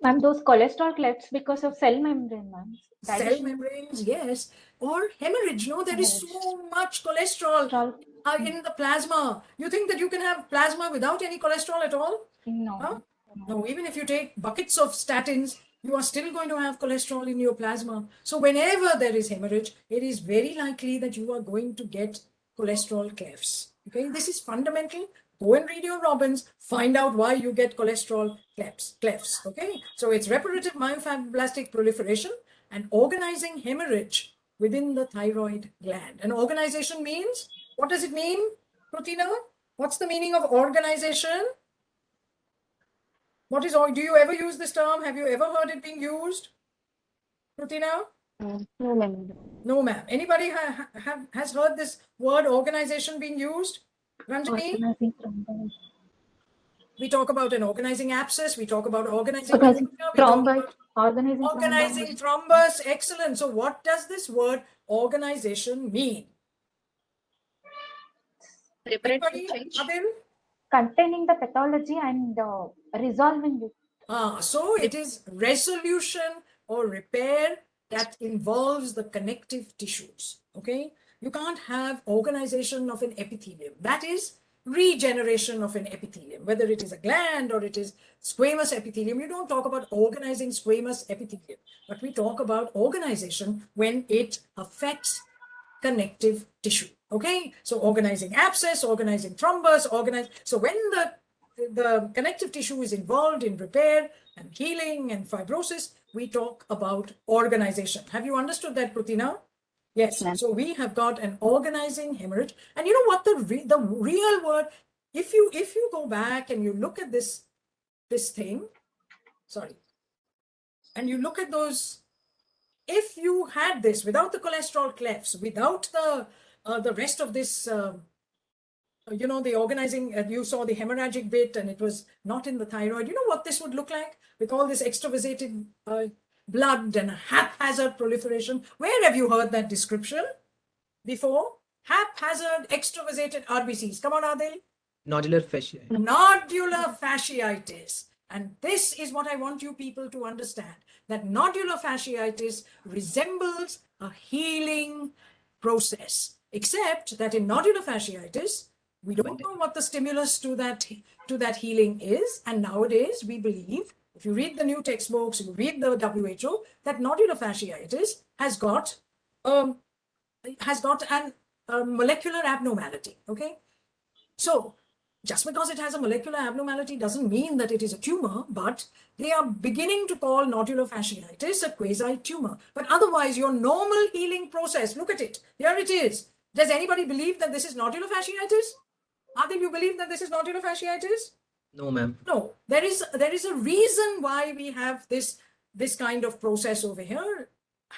Ma'am, those cholesterol clefts because of cell membrane, ma'am. Cell membranes, yes. Or hemorrhage, no? There is so much cholesterol in the plasma. You think that you can have plasma without any cholesterol at all? No. Huh? No, even if you take buckets of statins, you are still going to have cholesterol in your plasma. So whenever there is hemorrhage, it is very likely that you are going to get cholesterol clefts. Okay, this is fundamental. Go and read your Robbins, find out why you get cholesterol clefts. Okay, so it's reparative myofibroblastic proliferation and organizing hemorrhage within the thyroid gland. And organization means, what does it mean, Krutina? What's the meaning of organization? What is, do you ever use this term? Have you ever heard it being used? Krutina? No, ma'am. No, ma'am. Anybody has heard this word organization being used? Ranjani? We talk about an organizing abscess. We talk about organizing thrombus. Organizing thrombus. Excellent. So what does this word organization mean? Reparative change. Adil? Containing the pathology and resolving it. So it is resolution or repair that involves the connective tissues. Okay, you can't have organization of an epithelium. That is regeneration of an epithelium, whether it is a gland or it is squamous epithelium. You don't talk about organizing squamous epithelium, but we talk about organization when it affects connective tissue. Okay, so organizing abscess, organizing thrombus, so when the connective tissue is involved in repair and healing and fibrosis, we talk about organization. Have you understood that, Krutina? Yes. So we have got an organizing hemorrhage. And you know what the real word, if you go back and you look at this thing, sorry, and you look at those, if you had this without the cholesterol clefts, without the rest of this, you know, the organizing, you saw the hemorrhagic bit and it was not in the thyroid. You know what this would look like with all this extravasated blood and haphazard proliferation? Where have you heard that description before? Haphazard extravasated RBCs. Come on, Adil. Nodular fasciitis. Nodular fasciitis. And this is what I want you people to understand, that nodular fasciitis resembles a healing process, except that in nodular fasciitis, we don't know what the stimulus to that healing is. And nowadays, we believe, if you read the new textbooks, you read the WHO, that nodular fasciitis has got an a molecular abnormality. Okay, so just because it has a molecular abnormality doesn't mean that it is a tumor, but they are beginning to call nodular fasciitis a quasi-tumor. But otherwise, your normal healing process, look at it. Here it is. Does anybody believe that this is nodular fasciitis? Adil, you believe that this is nodular fasciitis? No, ma'am. No, there is a reason why we have this kind of process over here.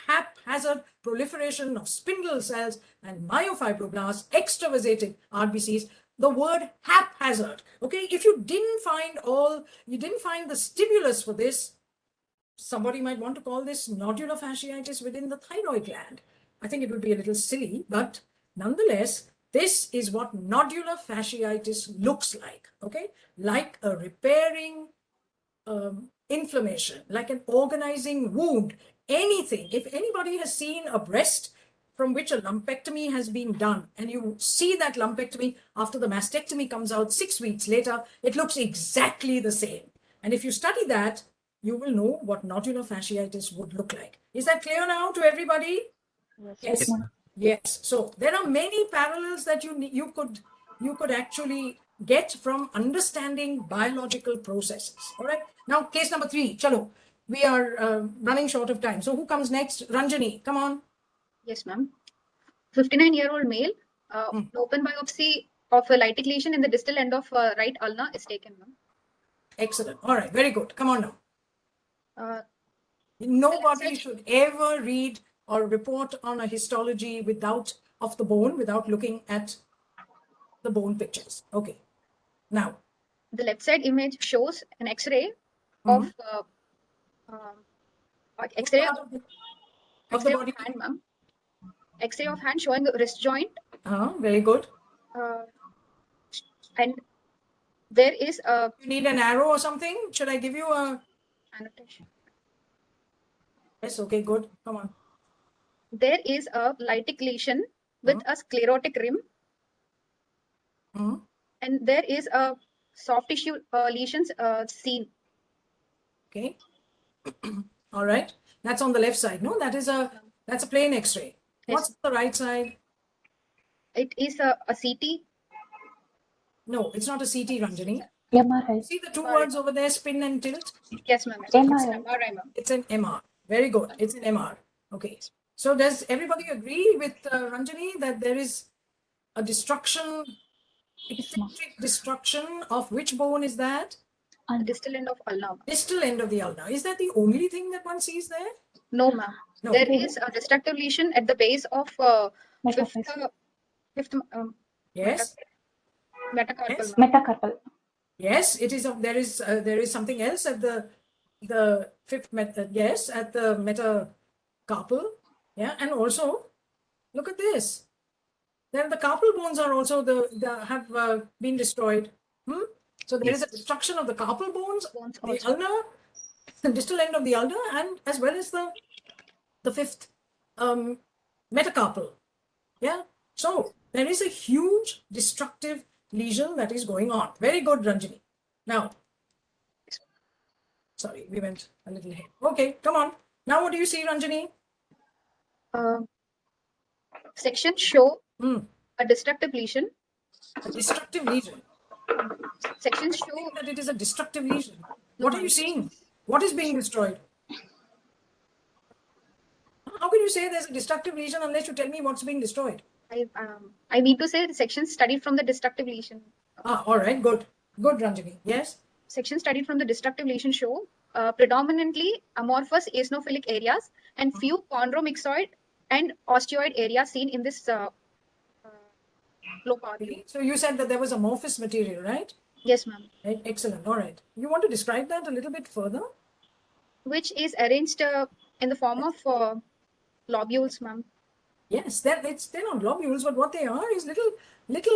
Haphazard proliferation of spindle cells and myofibroblasts, extravasated RBCs. The word haphazard. Okay, if you didn't find the stimulus for this, somebody might want to call this nodular fasciitis within the thyroid gland. I think it would be a little silly, but nonetheless, this is what nodular fasciitis looks like. Okay, like a repairing inflammation, like an organizing wound, anything. If anybody has seen a breast from which a lumpectomy has been done, and you see that lumpectomy after the mastectomy comes out 6 weeks later, it looks exactly the same. And if you study that, you will know what nodular fasciitis would look like. Is that clear now to everybody? Yes. Yes. So there are many parallels that you could actually get from understanding biological processes. All right. Now, case number 3. Chalo. We are running short of time. So who comes next? Ranjani, come on. Yes, ma'am. 59-year-old male, open biopsy of a lytic lesion in the distal end of right ulna is taken, ma'am. Excellent. All right. Very good. Come on now. Uh, Nobody should ever read or report on a histology of the bone without looking at the bone pictures. Okay. Now, the left side image shows an X-ray of X-ray of the body. hand, ma'am. X-ray of hand showing wrist joint. Very good. And there is a. You need an arrow or something? Should I give you a annotation? Yes. Okay. Good. Come on. There is a lytic lesion with a sclerotic rim. And there is a soft tissue lesions seen. Okay. All right. That's on the left side. No, that's a plain X-ray. Yes. What's the right side? It is a CT. No, it's not a CT, Ranjani. MRI. See the two words over there, spin and tilt? Yes, ma'am. MRI. It's an MR. Very good. It's an MR. Okay. So does everybody agree with Ranjani that there is a eccentric destruction of which bone is that? The distal end of ulna. Distal end of the ulna. Is that the only thing that one sees there? No, ma'am. No. There is a destructive lesion at the base of fifth Yes. metacarpal. Metacarpal. Yes, it is. There is something else at the fifth yes, at the metacarpal. Yeah, and also look at this. Then the carpal bones are also have been destroyed. So there is a destruction of the carpal bones, the ulna, the distal end of the ulna, and as well as the fifth metacarpal. Yeah. So there is a huge destructive lesion that is going on. Very good, Ranjani. Now, sorry, we went a little ahead. Okay, come on. Now what do you see, Ranjani? Sections show a destructive lesion. A destructive lesion. Sections show that it is a destructive lesion. What are you seeing? What is being destroyed? How can you say there's a destructive lesion unless you tell me what's being destroyed? I mean to say the sections studied from the destructive lesion. All right, good. Good, Ranjani. Yes? Sections studied from the destructive lesion show predominantly amorphous eosinophilic areas and few chondromyxoid and osteoid areas seen in this low part. So you said that there was amorphous material, right? Yes, ma'am. Right. Excellent. All right. You want to describe that a little bit further? Which is arranged in the form of lobules, ma'am. Yes, they're not globules, but what they are is little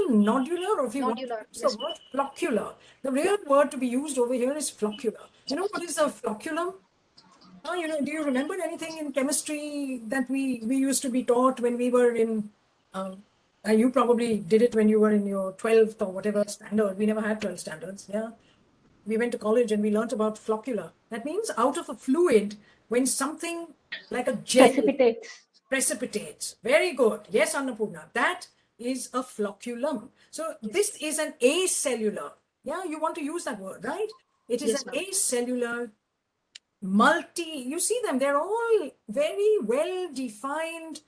nodular, or if you want to use the word floccular. The real word to be used over here is floccular. You know what is a flocculum? Do you remember anything in chemistry that we used to be taught when we were in? You probably did it when you were in your 12th or whatever standard. We never had 12 standards. Yeah, we went to college and we learnt about floccula. That means out of a fluid, when something like a gel Precipitates. Very good. Yes, Annapurna. That is a flocculum. So this is an acellular. Yeah, you want to use that word, right? It is Yes, an ma'am. acellular you see them, they're all very well defined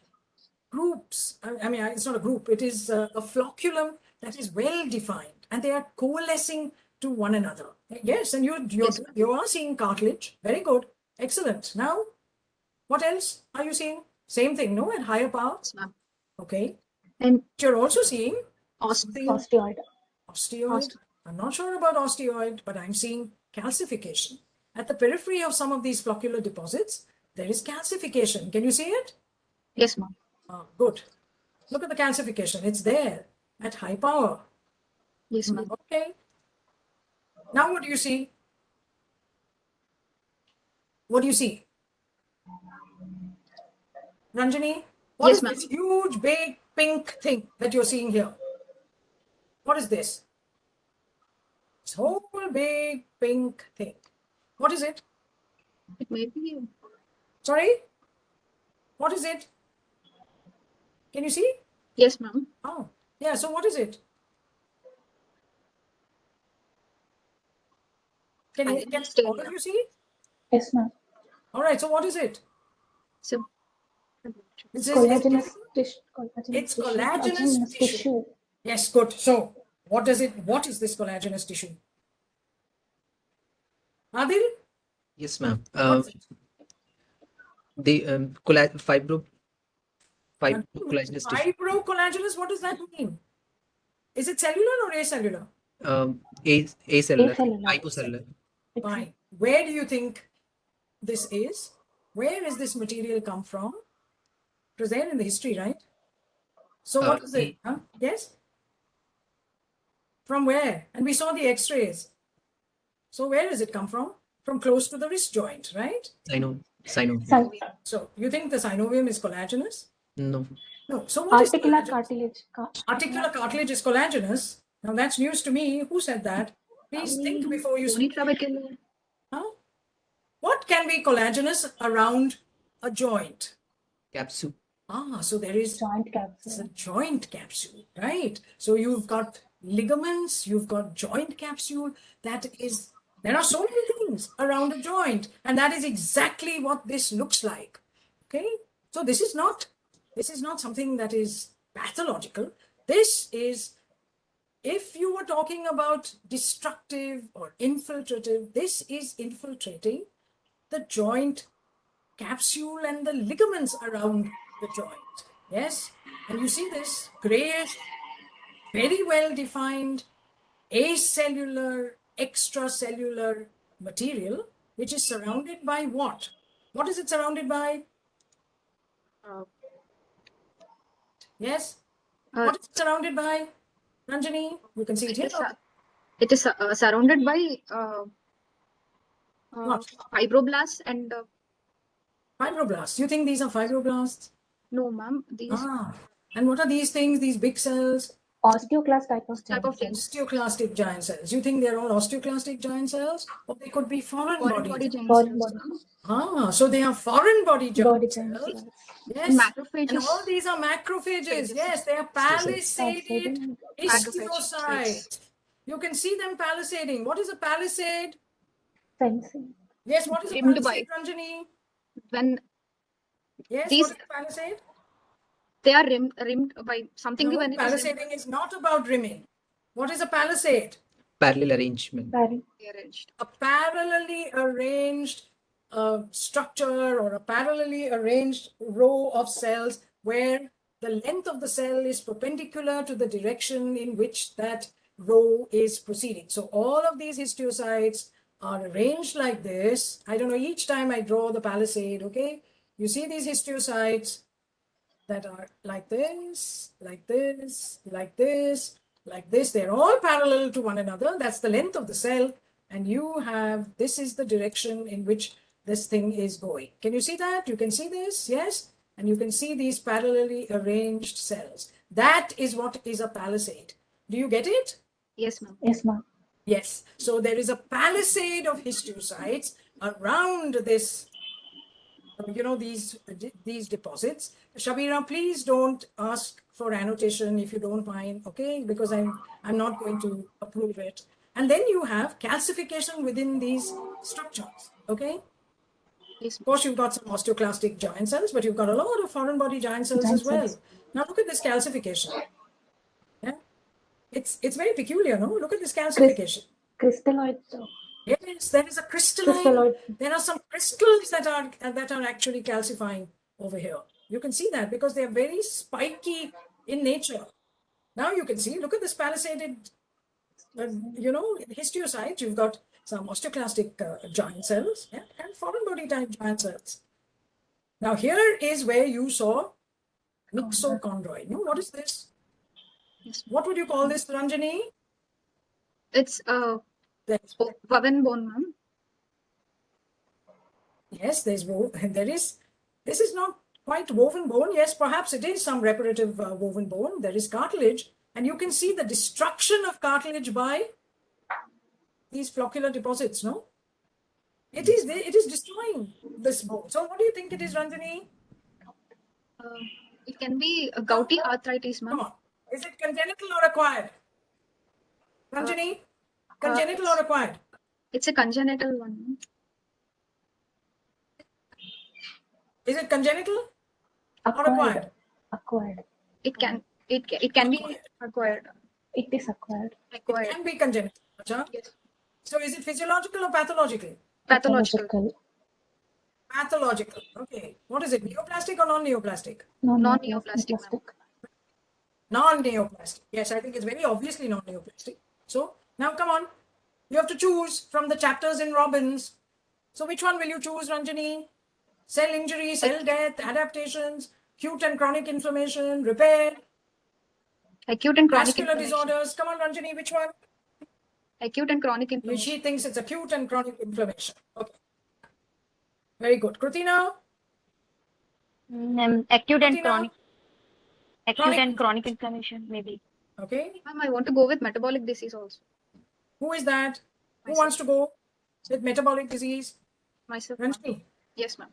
groups. I mean, it's not a group, it is a flocculum that is well defined, and they are coalescing to one another. Yes, and Yes, ma'am. you are seeing cartilage. Very good. Excellent. Now, what else are you seeing? Same thing, no? At higher power. Yes, ma'am. Okay. And You're also seeing osteo. Osteoid. osteoid. I'm not sure about osteoid, but I'm seeing calcification. At the periphery of some of these floccular deposits, there is calcification. Can you see it? Yes, ma'am. Good. Look at the calcification. It's there at high power. Yes, ma'am. Okay. Now what do you see? What do you see? Ranjani, what Yes, is ma'am. this huge, big, pink thing that you're seeing here? What is this? This whole big, pink thing. What is it? It may be. Sorry? What is it? Can you see? Yes, ma'am. Oh, yeah. So what is it? Can all of you see? Yes, ma'am. All right. So what is it? So, This is Collagenous it's collagenous tissue. tissue. Yes, good. So what is this collagenous tissue? Adil? Yes, ma'am. What is it? The fibrocollagenous tissue. Fibrocollagenous, what does that mean? Is it cellular or acellular? Acellular, Acellular. hypocellular. Fine. Where do you think this is? Where is this material come from? It was there in the history, right? So what is it? Huh? Yes? From where? And we saw the x-rays. So where does it come from? From close to the wrist joint, right? Synovium. So you think the synovium is collagenous? No. No. So what is Articular collagenous? cartilage. Articular cartilage is collagenous. Now that's news to me. Who said that? Please think before you speak. Huh? What can be collagenous around a joint? Capsule. So there is Joint a capsule. joint capsule, right? So you've got ligaments, you've got joint capsule. There are so many things around a joint, and that is exactly what this looks like. Okay, so this is not something that is pathological. This is, if you were talking about destructive or infiltrative, this is infiltrating the joint capsule and the ligaments around the joint. Yes, and you see this grayish, very well defined acellular, extracellular material, which is surrounded by what? What is it surrounded by? Yes. What is it surrounded by? Ranjani, you can see it here. It is surrounded by What? fibroblasts and Fibroblasts. You think these are fibroblasts? no, ma'am. These And what are these things? These big cells? Osteoclast type of type of cells. Osteoclastic giant cells. You think they're all osteoclastic giant cells? Or they could be foreign body giant Foreign cells, body. ma'am. So they are foreign body giant Body cells. cells. Yes. Macrophages. And all these are macrophages. Yes, they are palisaded histiocytes. You can see them palisading. What is a palisade? Fencing. Yes, what is a Rimmed palisade, by- Ranjani? When Yes, these- what is a palisade? they are rimmed by something. No, When it is palisading is not about rimming. What is a palisade? Parallel arrangement. arranged. A parallelly arranged structure or a parallelly arranged row of cells where the length of the cell is perpendicular to the direction in which that row is proceeding. So all of these histiocytes are arranged like this. I don't know, each time I draw the palisade, okay? You see these histiocytes that are like this, like this, like this, like this. They're all parallel to one another. That's the length of the cell. And you have, this is the direction in which this thing is going. Can you see that? You can see this, yes? And you can see these parallelly arranged cells. That is what is a palisade. Do you get it? Yes, ma'am. Yes, ma'am. Yes. So there is a palisade of histiocytes around this these deposits. Shabira, please don't ask for annotation if you don't mind, okay? Because I'm not going to approve it. And then you have calcification within these structures, okay? Yes, Of course, you've got some osteoclastic giant cells, but you've got a lot of foreign body giant cells as well. Now look at this calcification. Yeah, it's very peculiar, no? Look at this calcification. Crystalloids. Yes, there is a crystalline. Crystalloid. There are some crystals that are actually calcifying over here. You can see that because they are very spiky in nature. Now you can see. Look at this palisaded. Histiocyte. You've got some osteoclastic giant cells, yeah, and foreign body type giant cells. Now here is where you saw mixochondroid. No, what is this? Yes. What would you call this, Ranjani? It's woven bone, ma'am. Yes, there is. This is not quite woven bone. Yes, perhaps it is some reparative woven bone. There is cartilage, and you can see the destruction of cartilage by these floccular deposits. No, it is destroying this bone. So, what do you think it is, Ranjani? It can be a gouty arthritis, ma'am. Come on, is it congenital or acquired? Ranjani, congenital or acquired? It's a congenital one, ma'am. Is it congenital or acquired? Acquired. It can be acquired. It is acquired. It can be congenital. Acha? Yes. So, is it physiological or pathological? Pathological. Pathological. Okay. What is it? Neoplastic or non-neoplastic? Non-neoplastic. Non-neoplastic. Yes, I think it's very obviously non-neoplastic. So now come on. You have to choose from the chapters in Robbins. So which one will you choose, Ranjani? Cell injury, cell death, adaptations, acute and chronic inflammation, repair, Acute and chronic vascular inflammation. disorders. Come on, Ranjani, which one? Acute and chronic inflammation. She thinks it's acute and chronic inflammation. Okay. Very good. Krutina? Acute and Krutina? chronic. Acute and chronic inflammation, maybe. Okay. Ma'am, I want to go with metabolic disease also. Who is that? Who Myself. wants to go with metabolic disease? Myself. ma'am. Ranjani? Yes, ma'am.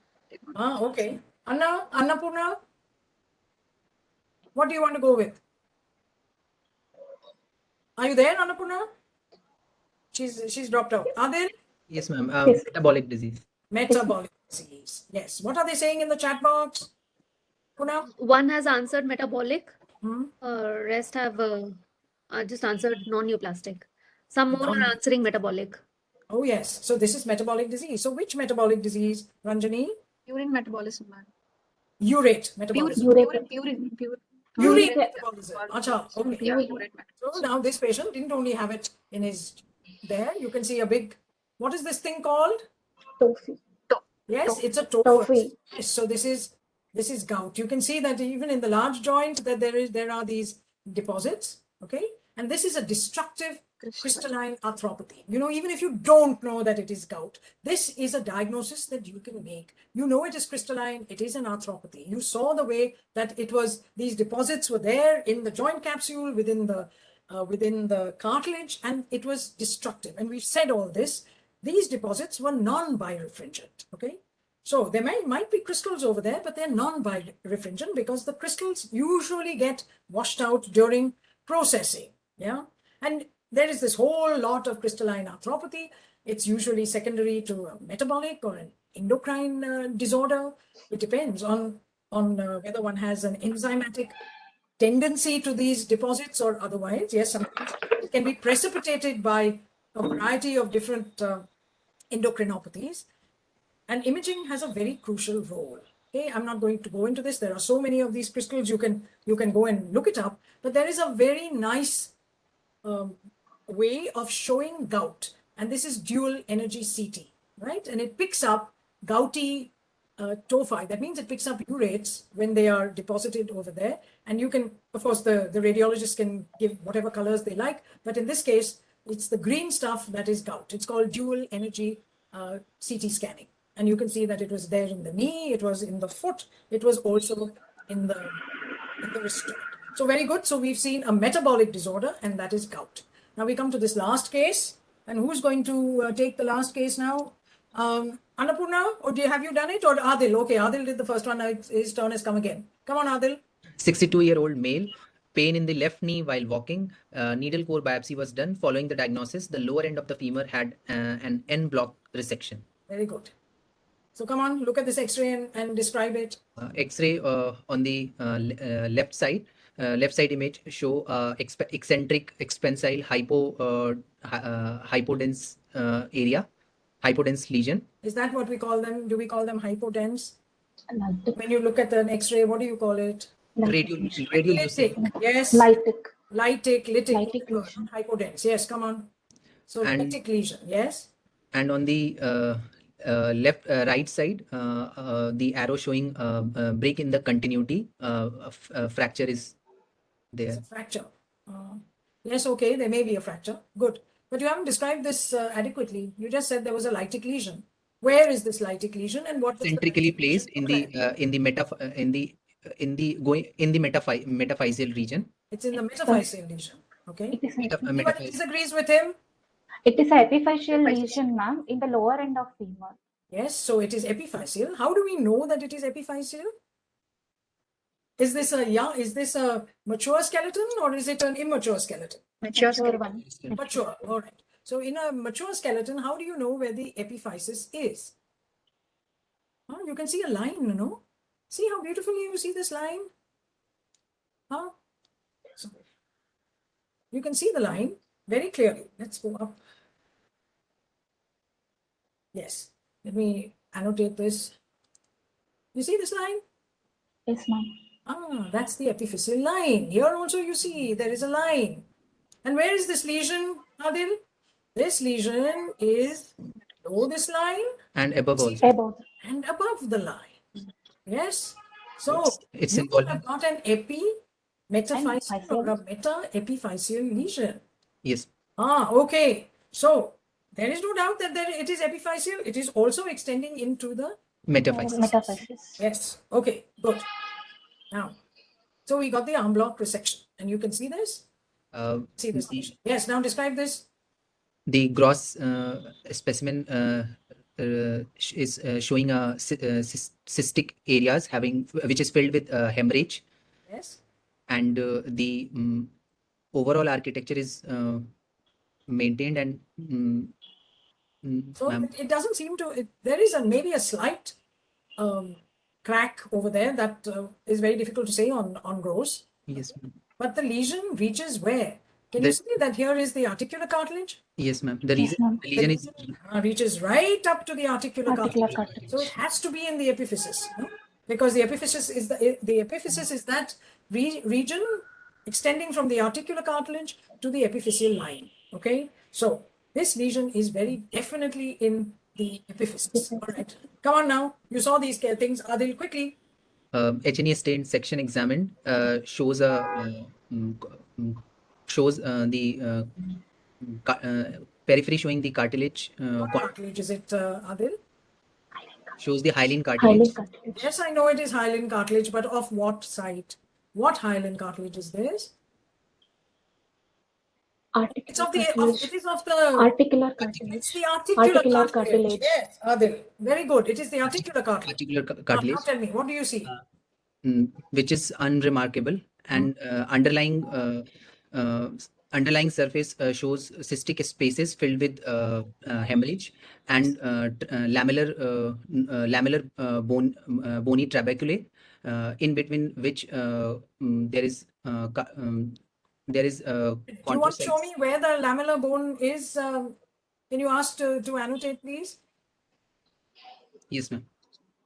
Okay. Annapurna? What do you want to go with? Are you there, Annapurna? She's dropped out. Are there? Yes, ma'am. Yes. Metabolic disease. Metabolic disease. Yes. What are they saying in the chat box? Puna? One has answered metabolic. Hmm? Rest have just answered non-neoplastic. Some more are answering metabolic. Oh, yes. So this is metabolic disease. So which metabolic disease, Ranjani? Urine metabolism, ma'am. Urate metabolism. Urine. Urate metabolism. Acha, okay. Yeah, urate metabolism. So now this patient didn't only have it in his, there, you can see a big, what is this thing called? Tofu. Yes, it's a tofu. Tofu. Yes, so this is gout. You can see that even in the large joint that there are these deposits, okay? And this is a destructive crystalline arthropathy. Even if you don't know that it is gout, this is a diagnosis that you can make. You know it is crystalline, it is an arthropathy. You saw the way that these deposits were there in the joint capsule within the cartilage, and it was destructive. And we've said all this. These deposits were non-birefringent, okay? So there might be crystals over there, but they're non-birefringent because the crystals usually get washed out during processing, yeah? And there is this whole lot of crystalline arthropathy. It's usually secondary to a metabolic or an endocrine disorder. It depends on whether one has an enzymatic tendency to these deposits or otherwise. Yes, sometimes it can be precipitated by a variety of different endocrinopathies. And imaging has a very crucial role. Okay, I'm not going to go into this. There are so many of these crystals. You can go and look it up. But there is a very nice way of showing gout, and this is dual energy CT, right? And it picks up gouty tophi. That means it picks up urates when they are deposited over there. And you can, of course, the radiologist can give whatever colors they like, but in this case, it's the green stuff that is gout. It's called dual energy CT scanning. And you can see that it was there in the knee, it was in the foot, it was also in the wrist joint. So very good. So we've seen a metabolic disorder, and that is gout. Now we come to this last case. And who's going to take the last case now? Annapurna, or have you done it? Or Adil? Okay, Adil did the first one. Now his turn has come again. Come on, Adil. 62-year-old male, pain in the left knee while walking. Needle core biopsy was done. Following the diagnosis, the lower end of the femur had an en bloc resection. Very good. So come on, look at this X-ray and describe it. X-ray on the left side image show eccentric expansile hypodense area, hypodense lesion. Is that what we call them? Do we call them hypodense? Lytic. When you look at an X-ray, what do you call it? Radiolucent. Yes. Lytic. Lytic Lytic lesion. Hypodense. Yes, come on. So And- lytic lesion. Yes. And on the right side, the arrow showing break in the continuity, fracture is there. It's a fracture. Yes, okay, there may be a fracture. Good. But you haven't described this adequately. You just said there was a lytic lesion. Where is this lytic lesion and what does the Centrically lytic lesion placed in look the like? metaphyseal region. It's in the metaphyseal lesion. Okay. It is Anybody Metaphyseal. disagrees with him? It is a epiphyseal lesion, ma'am, in the lower end of femur. Yes, so it is epiphyseal. How do we know that it is epiphyseal? Is this a mature skeleton or is it an immature skeleton? Mature Mature skeleton. one. Mature, all right. So in a mature skeleton, how do you know where the epiphysis is? You can see a line, you know. See how beautifully you see this line? So you can see the line very clearly. Let's go up. Yes, let me annotate this. You see this line? Yes, ma'am. That's the epiphyseal line. Here also you see there is a line. And where is this lesion, Adil? This lesion is below this line And above also. Above. and above the line. Yes. So It's you involved. have got an metaphyseal or a Epiphyseal. meta-epiphyseal lesion. Yes. Okay. So there is no doubt that it is epiphyseal. It is also extending into the Metaphysis. Metaphysis. Yes. Okay, good. Now, so we got the arm block resection, and you can see this? See this? Yes, now describe this. The gross specimen is showing cystic areas which is filled with hemorrhage, Yes. and the overall architecture is maintained, and So it doesn't seem to, there is maybe a slight crack over there that is very difficult to say on gross. yes, ma'am. But the lesion reaches where? Can you see that here is the articular cartilage? Yes, ma'am. The Yes, ma'am. lesion is Reaches right up to the articular Articular cartilage. cartilage. So it has to be in the epiphysis, no? Because the epiphysis is that region extending from the articular cartilage to the epiphyseal line. Okay, so this lesion is very definitely in the epiphysis. All right, come on now. You saw these things. Adil, quickly. HNA stained section examined shows the periphery showing the cartilage. What cartilage is it, Adil? Shows the hyaline cartilage. Hyaline cartilage. Yes, I know it is hyaline cartilage, but of what site? What hyaline cartilage is this? It's of the. It is of the Articular cartilage. It's the articular cartilage. cartilage. Yes, Adil. Very good. It is the articular cartilage. Articular Now cartilage, tell me, what do you see? which is unremarkable, and underlying surface shows cystic spaces filled with hemorrhage and lamellar bony trabeculae, in between which there is Do you want to show me where the lamellar bone is? Can you ask to annotate, please? Yes, ma'am.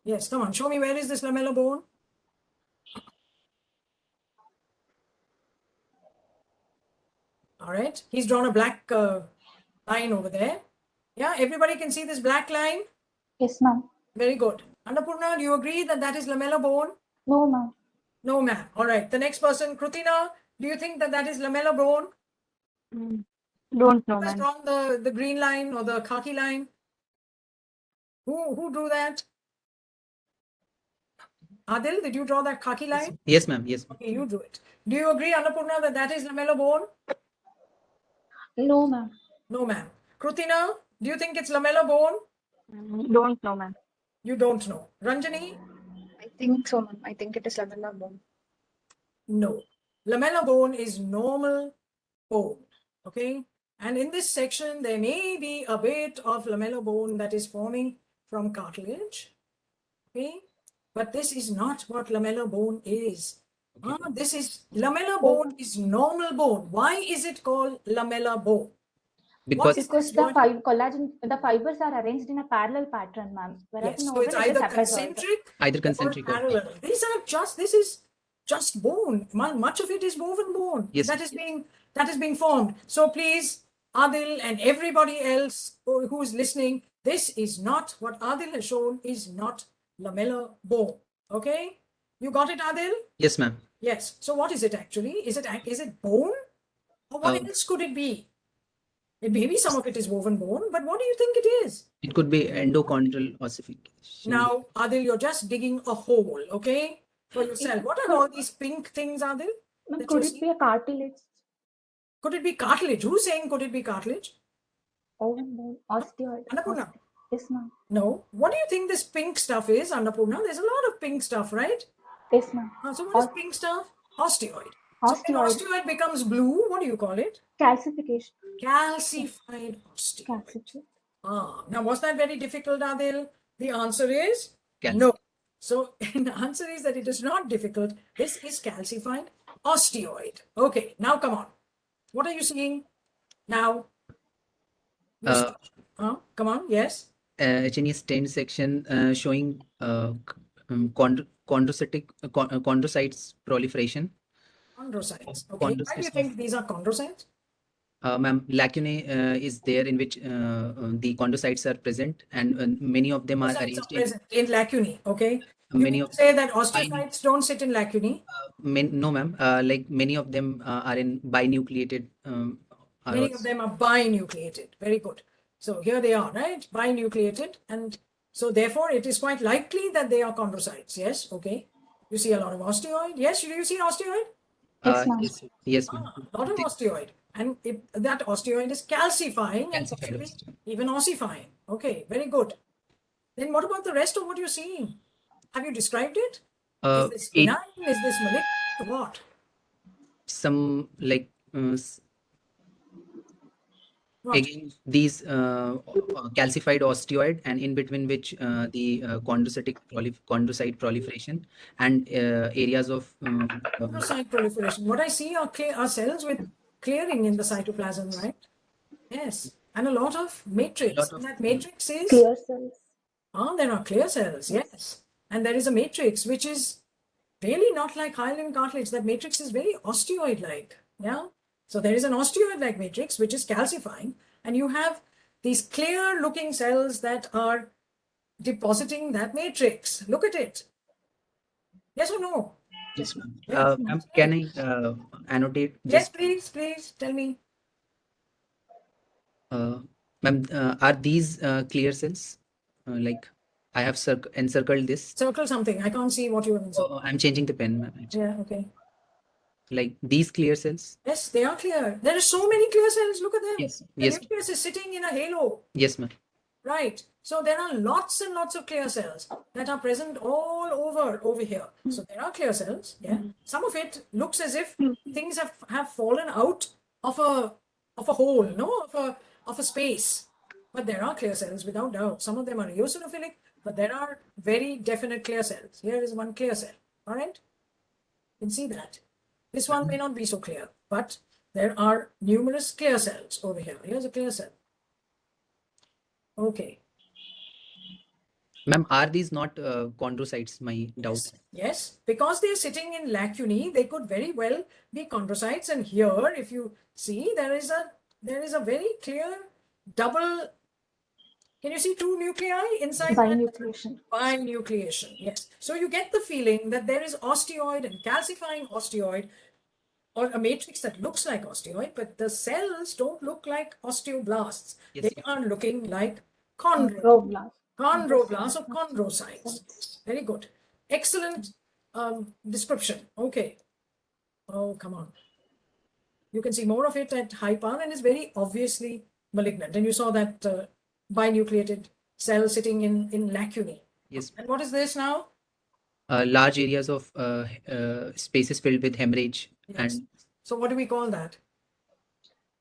Yes, come on. Show me where is this lamellar bone? All right. He's drawn a black line over there. Yeah, everybody can see this black line? Yes, ma'am. Very good. Annapurna, do you agree that that is lamellar bone? No, ma'am. No, ma'am. All right. The next person, Krutina, do you think that that is lamellar bone? Don't know, Who has ma'am. drawn the green line or the khaki line? Who drew that? Adil, did you draw that khaki line? Yes, ma'am. Yes. Okay, you drew it. Do you agree, Annapurna, that that is lamellar bone? No, ma'am. No, ma'am. Krutina, do you think it's lamellar bone? Don't know, ma'am. You don't know. Ranjani? I think so, ma'am. I think it is lamellar bone. No. Lamellar bone is normal bone. Okay. And in this section, there may be a bit of lamellar bone that is forming from cartilage. Okay. But this is not what lamellar bone is. This is lamellar bone is normal bone. Why is it called lamellar bone? What Because is Because this the joint? collagen, the fibers are arranged in a parallel pattern, ma'am. Whereas Yes, in so it's oval, it is either trapezoid. concentric either or concentric or parallel. This is just bone. Much of it is woven bone Yes. that is being formed. So please, Adil and everybody else who is listening, this is not what Adil has shown is not lamellar bone. Okay, you got it, Adil? yes, ma'am. Yes. So what is it actually? Is it bone, or what Uh, else could it be? Maybe some of it is woven bone, but what do you think it is? it could be endochondral ossification. Now, Adil, you're just digging a hole, okay, for yourself. What are all these pink things, Adil? Ma'am, That could you it see? be a cartilage? Could it be cartilage? Who's saying could it be cartilage? Oven bone, osteoid. Annapurna. Yes, ma'am. No. What do you think this pink stuff is, Annapurna? There's a lot of pink stuff, right? Yes, ma'am. So what is pink stuff? Osteoid. So when Osteoid. osteoid becomes blue, what do you call it? Calcification. Calcified osteoid. Calcification. Now was that very difficult, Adil? The answer is Calci- no. So the answer is that it is not difficult. This is calcified osteoid. Okay, now come on. What are you seeing now? Come on, yes. H&E stained section showing chondrocytes proliferation. Chondrocytes. Okay. Why do you think these are chondrocytes? Ma'am, lacunae is there in which the chondrocytes are present, and many of them are Chondrocytes arranged are present in lacunae. Okay. You many mean of to say that osteocytes don't sit in lacunae? no, ma'am. Like many of them are in binucleated. Many of them are binucleated. Very good. So here they are, right? Binucleated. And so therefore it is quite likely that they are chondrocytes. Yes. Okay. You see a lot of osteoid. Yes. Do you see osteoid? Yes, ma'am. Yes, ma'am. A lot of osteoid. And that osteoid is calcifying and Calcified possibly osteoid. even ossifying. Okay. Very good. Then what about the rest of what you're seeing? Have you described it? Is this benign? Is this malignant? What? Some like What? again these calcified osteoid, and in between which the chondrocyte proliferation and areas of Chondrocyte proliferation. What I see are cells with clearing in the cytoplasm, right? Yes. And a lot of matrix. And that matrix is? Clear cells. There are clear cells, yes. And there is a matrix which is really not like hyaline cartilage. That matrix is very osteoid-like. Yeah. So there is an osteoid-like matrix which is calcifying, and you have these clear-looking cells that are depositing that matrix. Look at it. Yes or no? yes, ma'am. Yes. Ma'am, can I annotate Yes, just please tell me. ma'am, are these clear cells? Like I have encircled this. Circle something. I can't see what you have encircled. I'm changing the pen, ma'am. Actually. Yeah, okay. Like these clear cells. Yes, they are clear. There are so many clear cells. Look at them. Yes. The Yes. nucleus is sitting in a halo. Yes, ma'am. Right. So there are lots and lots of clear cells that are present all over here. So there are clear cells. Yeah. Some of it looks as if things have fallen out of a hole, no, of a space. But there are clear cells without doubt. Some of them are eosinophilic, but there are very definite clear cells. Here is one clear cell. All right. You can see that. This one may not be so clear, but there are numerous clear cells over here. Here's a clear cell. Okay. Ma'am, are these not chondrocytes? My doubt. Yes, because they're sitting in lacunae, they could very well be chondrocytes. And here, if you see, there is a very clear double. Can you see two nuclei inside? Binucleation. Binucleation, yes. So you get the feeling that there is osteoid and calcifying osteoid, or a matrix that looks like osteoid, but the cells don't look like osteoblasts. Yes, They yes. are looking like chondroblast. Chondroblast. Chondroblast or chondrocytes. Very good. Excellent description. Okay. Oh, come on. You can see more of it at high power, and it's very obviously malignant. And you saw that binucleated cell sitting in lacunae. Yes. And what is this now? Large areas of spaces filled with hemorrhage Yes. and So what do we call that?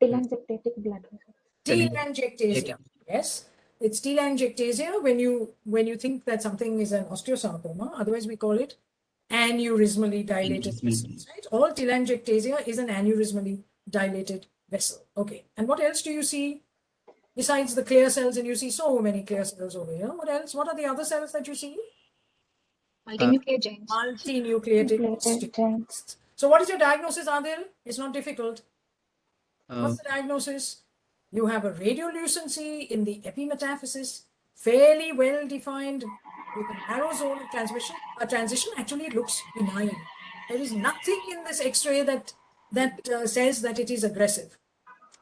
Telangiectatic blood vessels. Telangiectasia. Yes, it's telangiectasia when you think that something is an osteosarcoma. Otherwise, we call it aneurysmally dilated vessels. Right? All telangiectasia is an aneurysmally dilated vessel. Okay. And what else do you see besides the clear cells? And you see so many clear cells over here. What else? What are the other cells that you see? Multinucleate giants. Multinucleated osteoclasts. So what is your diagnosis, Adil? It's not difficult. What's the diagnosis? You have a radiolucency in the epimetaphysis, fairly well defined with a narrow zone of transmission. A transition actually looks benign. There is nothing in this X-ray that says that it is aggressive.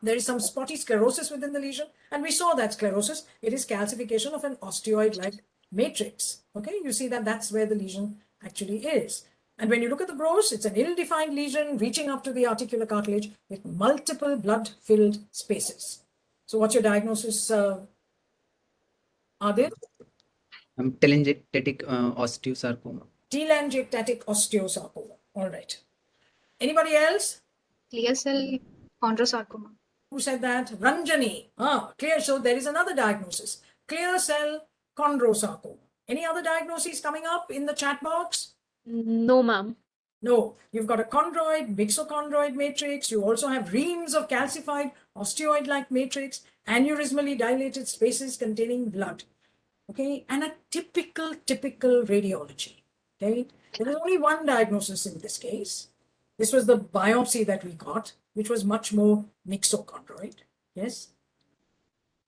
There is some spotty sclerosis within the lesion, and we saw that sclerosis. It is calcification of an osteoid-like matrix. Okay, you see that that's where the lesion actually is. And when you look at the gross, it's an ill-defined lesion reaching up to the articular cartilage with multiple blood-filled spaces. So what's your diagnosis, Adil? telangiectatic osteosarcoma. Telangiectatic osteosarcoma. All right. Anybody else? Clear cell chondrosarcoma. Who said that? Ranjani. Clear. So there is another diagnosis. Clear cell chondrosarcoma. Any other diagnoses coming up in the chat box? No, ma'am. No. You've got a chondroid, myxochondroid matrix. You also have reams of calcified osteoid-like matrix, aneurysmally dilated spaces containing blood. Okay, and a typical radiology. Okay, there is only one diagnosis in this case. This was the biopsy that we got, which was much more myxochondroid. Yes,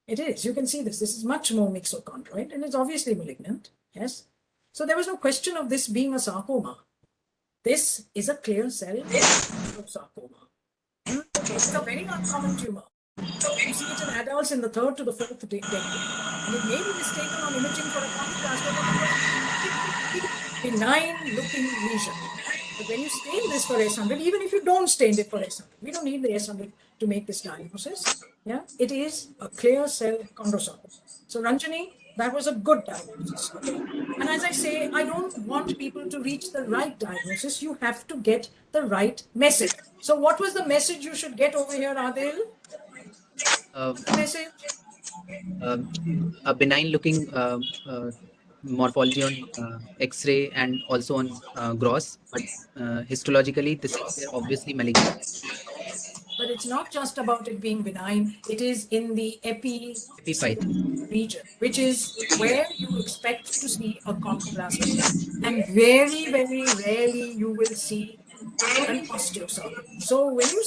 it is. You can see this. This is much more myxochondroid, and it's obviously malignant. Yes, so there was no question of this being a sarcoma. This is a clear cell sarcoma. It's a very uncommon tumor. You see it in adults in the 3rd to the 4th decade. And it may be mistaken on imaging for a chondroblastoma because it's a benign-looking lesion. But when you stain this for S100, even if you don't stain it for S100, we don't need the S100 to make this diagnosis. Yeah, it is a clear cell chondrosarcoma. So Ranjani, that was a good diagnosis. Okay. And as I say, I don't want people to reach the right diagnosis. You have to get the right message. So what was the message you should get over here, Adil? Message? A benign looking morphology on X-ray and also on gross, but histologically this is obviously malignant. But it's not just about it being benign. It is in the epiphyte region, which is where you expect to see a chondroblastoma, and very rarely you will see an osteosarcoma. So when you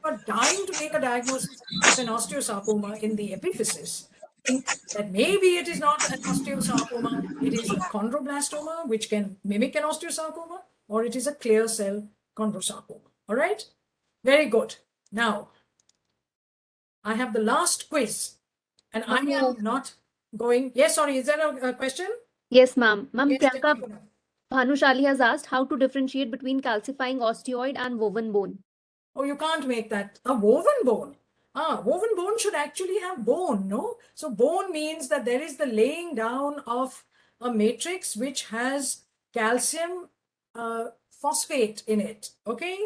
are dying to make a diagnosis of an osteosarcoma in the epiphysis, think that maybe it is not an osteosarcoma, it is a chondroblastoma, which can mimic an osteosarcoma, or it is a clear cell chondrosarcoma. All right? Very good. Now, I have the last quiz, and I am not going. Yes, sorry, is there a question? Yes, ma'am. Ma'am, Yes, Priyanka Bhanushali has asked how to differentiate between calcifying osteoid and woven bone. Oh, you can't make that a woven bone. Woven bone should actually have bone, no? So bone means that there is the laying down of a matrix which has calcium phosphate in it, okay?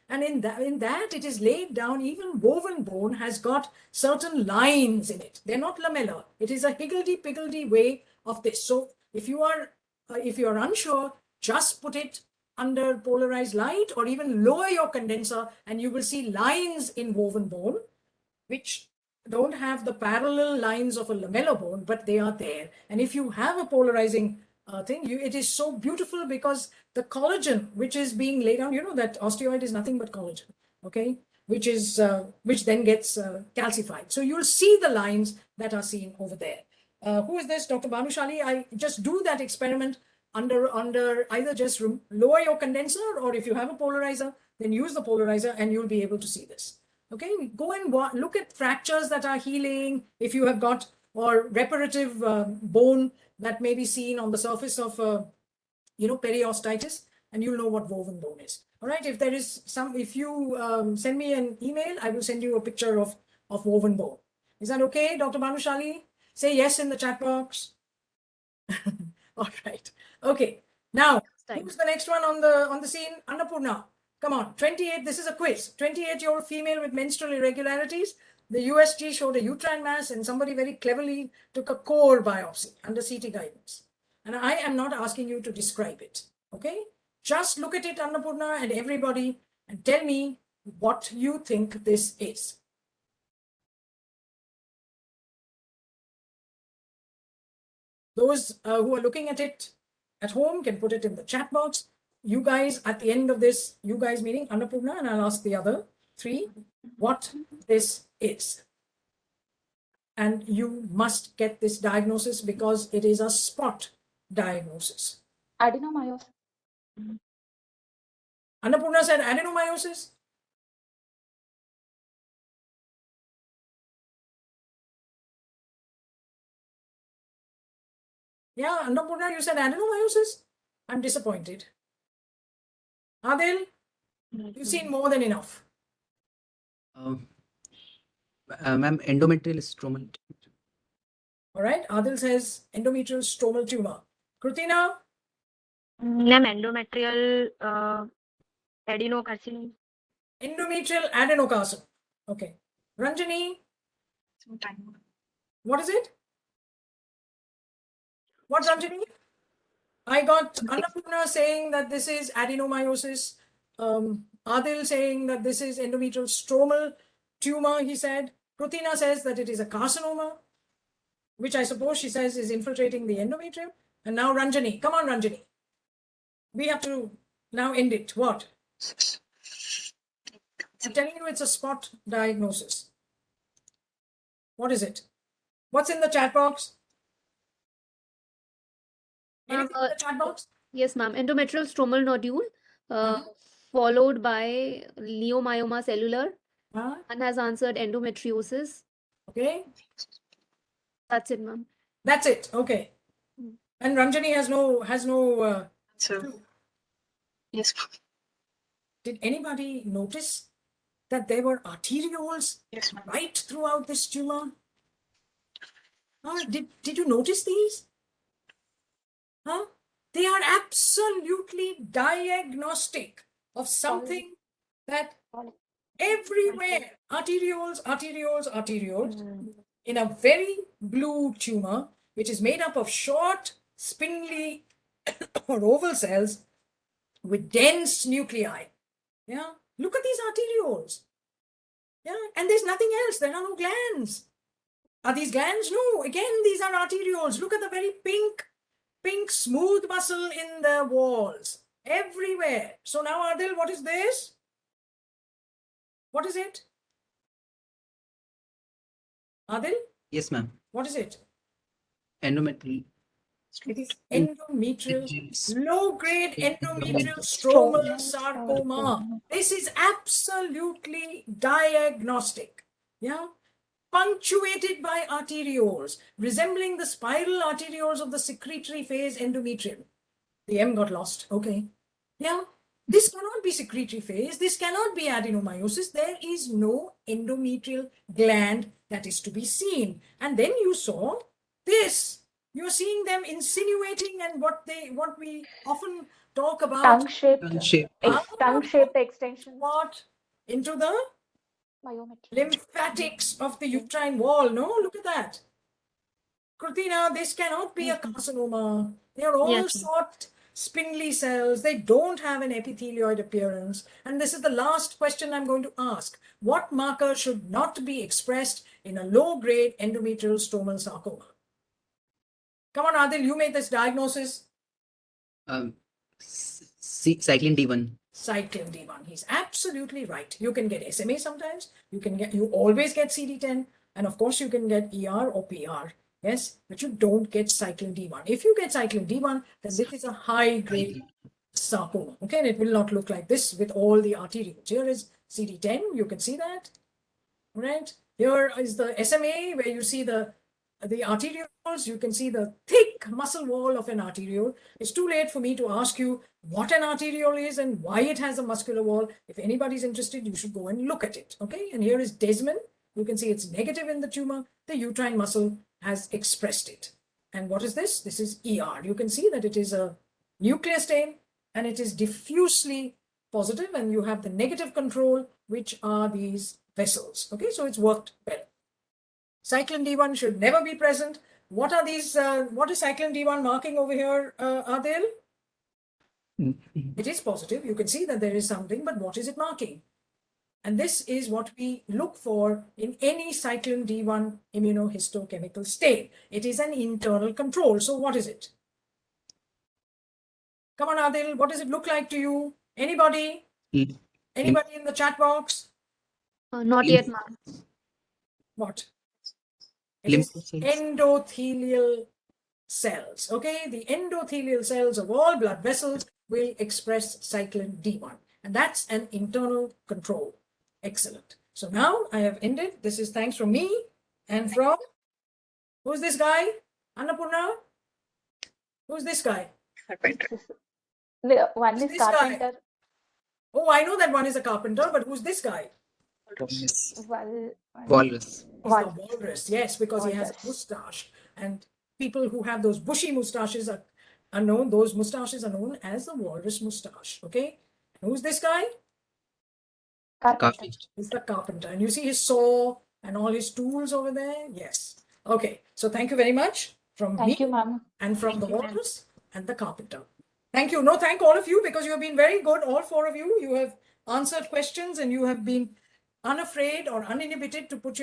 And in that it is laid down. Even woven bone has got certain lines in it. They're not lamellar. It is a higgledy-piggledy way of this. So if you are unsure, just put it under polarized light or even lower your condenser and you will see lines in woven bone which don't have the parallel lines of a lamellar bone, but they are there. And if you have a polarizing thing, it is so beautiful because the collagen which is being laid down, you know that osteoid is nothing but collagen, okay, which then gets calcified. So you'll see the lines that are seen over there. Who is this? Dr. Bhanushali? I just do that experiment under either just lower your condenser, or if you have a polarizer, then use the polarizer and you'll be able to see this. Okay, go and look at fractures that are healing, if you have got, or reparative bone that may be seen on the surface of, periostitis, and you'll know what woven bone is. All right, if there is if you send me an email, I will send you a picture of woven bone. Is that okay, Dr. Bhanushali? Say yes in the chat box. All right. Okay. Now, Time. who's the next one on the scene? Annapurna. Come on. 28. This is a quiz. 28-year-old female with menstrual irregularities. The USG showed a uterine mass, and somebody very cleverly took a core biopsy under CT guidance. And I am not asking you to describe it. Okay? Just look at it, Annapurna, and everybody, and tell me what you think this is. Those who are looking at it at home can put it in the chat box. You guys, at the end of this, you guys meaning Annapurna, and I'll ask the other three what this is. And you must get this diagnosis because it is a spot diagnosis. Adenomyosis. Annapurna said adenomyosis. Yeah, Annapurna, you said adenomyosis? I'm disappointed. Adil, you've seen more than enough. Ma'am, endometrial stromal. All right, Adil says endometrial stromal tumor. Krutina, Ma'am, endometrial adenocarcinoma. endometrial adenocarcinoma. Okay. Ranjani, what is it? What, Ranjani? I got Annapurna saying that this is adenomyosis. Adil saying that this is endometrial stromal tumor, he said. Krutina says that it is a carcinoma, which I suppose she says is infiltrating the endometrium. And now Ranjani. Come on, Ranjani. We have to now end it. What? I'm telling you it's a spot diagnosis. What is it? What's in the chat box? Anything in the chat box? Yes, ma'am. Endometrial stromal nodule, followed by leiomyoma cellular. And has answered endometriosis. Okay. That's it, ma'am. That's it. Okay. And Ranjani has no clue. Yes. Did anybody notice that there were arterioles Yes, ma'am. right throughout this tumor? Did you notice these? Huh? They are absolutely diagnostic of something that everywhere, arterioles, in a very blue tumor, which is made up of short, spindly or oval cells with dense nuclei. Yeah, look at these arterioles. Yeah, and there's nothing else. There are no glands. Are these glands? No, again, these are arterioles. Look at the very pink, smooth muscle in the walls. Everywhere. So now, Adil, what is this? What is it? Adil? Yes, ma'am. What is it? Endometrial. It is endometrial, low-grade endometrial stromal sarcoma. This is absolutely diagnostic. Yeah? Punctuated by arterioles, resembling the spiral arterioles of the secretory phase endometrium. The M got lost. Okay. Yeah. This cannot be secretory phase. This cannot be adenomyosis. There is no endometrial gland that is to be seen. And then you saw this. You're seeing them insinuating and what we often talk about. Tongue-shaped extension. What? Into the Myometry. lymphatics of the uterine wall. No, look at that. Krutina, this cannot be a carcinoma. They are all short, spindly cells. They don't have an epithelioid appearance. And this is the last question I'm going to ask. What marker should not be expressed in a low-grade endometrial stromal sarcoma? Come on, Adil, you made this diagnosis. Cyclin D1. Cyclin D1. He's absolutely right. You can get SMA sometimes. You always get CD10. And of course, you can get ER or PR. Yes, but you don't get cyclin D1. If you get cyclin D1, then this is a high-grade sarcoma. Okay, and it will not look like this with all the arterioles. Here is CD10. You can see that. Right? Here is the SMA where you see the arterioles. You can see the thick muscle wall of an arteriole. It's too late for me to ask you what an arteriole is and why it has a muscular wall. If anybody's interested, you should go and look at it. Okay, and here is Desmond. You can see it's negative in the tumor. The uterine muscle has expressed it. And what is this? This is ER. You can see that it is a nuclear stain and it is diffusely positive, and you have the negative control, which are these vessels. Okay, so it's worked well. Cyclin D1 should never be present. What are these? What is cyclin D1 marking over here, Adil? It is positive. You can see that there is something, but what is it marking? And this is what we look for in any cyclin D1 immunohistochemical stain. It is an internal control. So what is it? Come on, Adil, what does it look like to you? Anybody? Anybody in the chat box? Not yet, ma'am. What? It is Lymphocytes. endothelial cells. Okay, the endothelial cells of all blood vessels will express cyclin D1, and that's an internal control. Excellent. So now I have ended. This is thanks from me and from, who's this guy? Annapurna? Who's this guy? One Who's is this guy? carpenter. Oh, I know that one is a carpenter, but who's this guy? Walrus. He's the walrus, yes, because he has a Walrus. mustache. And people who have those bushy mustaches are known, those mustaches are known as the walrus mustache. Okay? Who's this guy? Carpenter. He's the carpenter. And you see his saw and all his tools over there? Yes. Okay. So thank you very much from me Thank you, ma'am. and from the walrus and the carpenter. Thank you. No, thank all of you, because you have been very good, all four of you. You have answered questions and you have been unafraid or uninhibited to put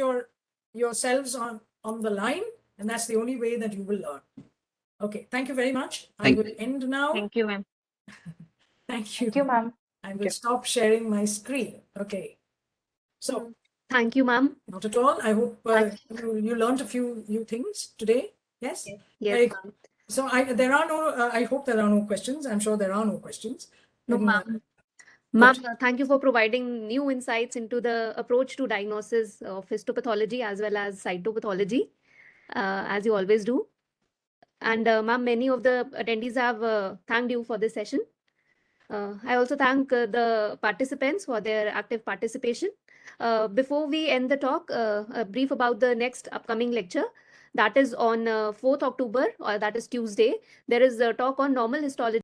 yourselves on the line, and that's the only way that you will learn. Okay, thank you very much. I will end now. Thank you, ma'am. Thank you. Thank you, ma'am. I will stop sharing my screen. Okay. So, Thank you, ma'am. not at all. I hope you learned a few new things today. Yes? Yes, Very ma'am. good. So I hope there are no questions. I'm sure there are no questions. No, And, ma'am. Ma'am, thank you for providing new insights into the approach to diagnosis of histopathology as well as cytopathology, as you always do. And ma'am, many of the attendees have thanked you for this session. I also thank the participants for their active participation. Before we end the talk, a brief about the next upcoming lecture. That is on 4th October, or that is Tuesday. There is a talk on normal histology.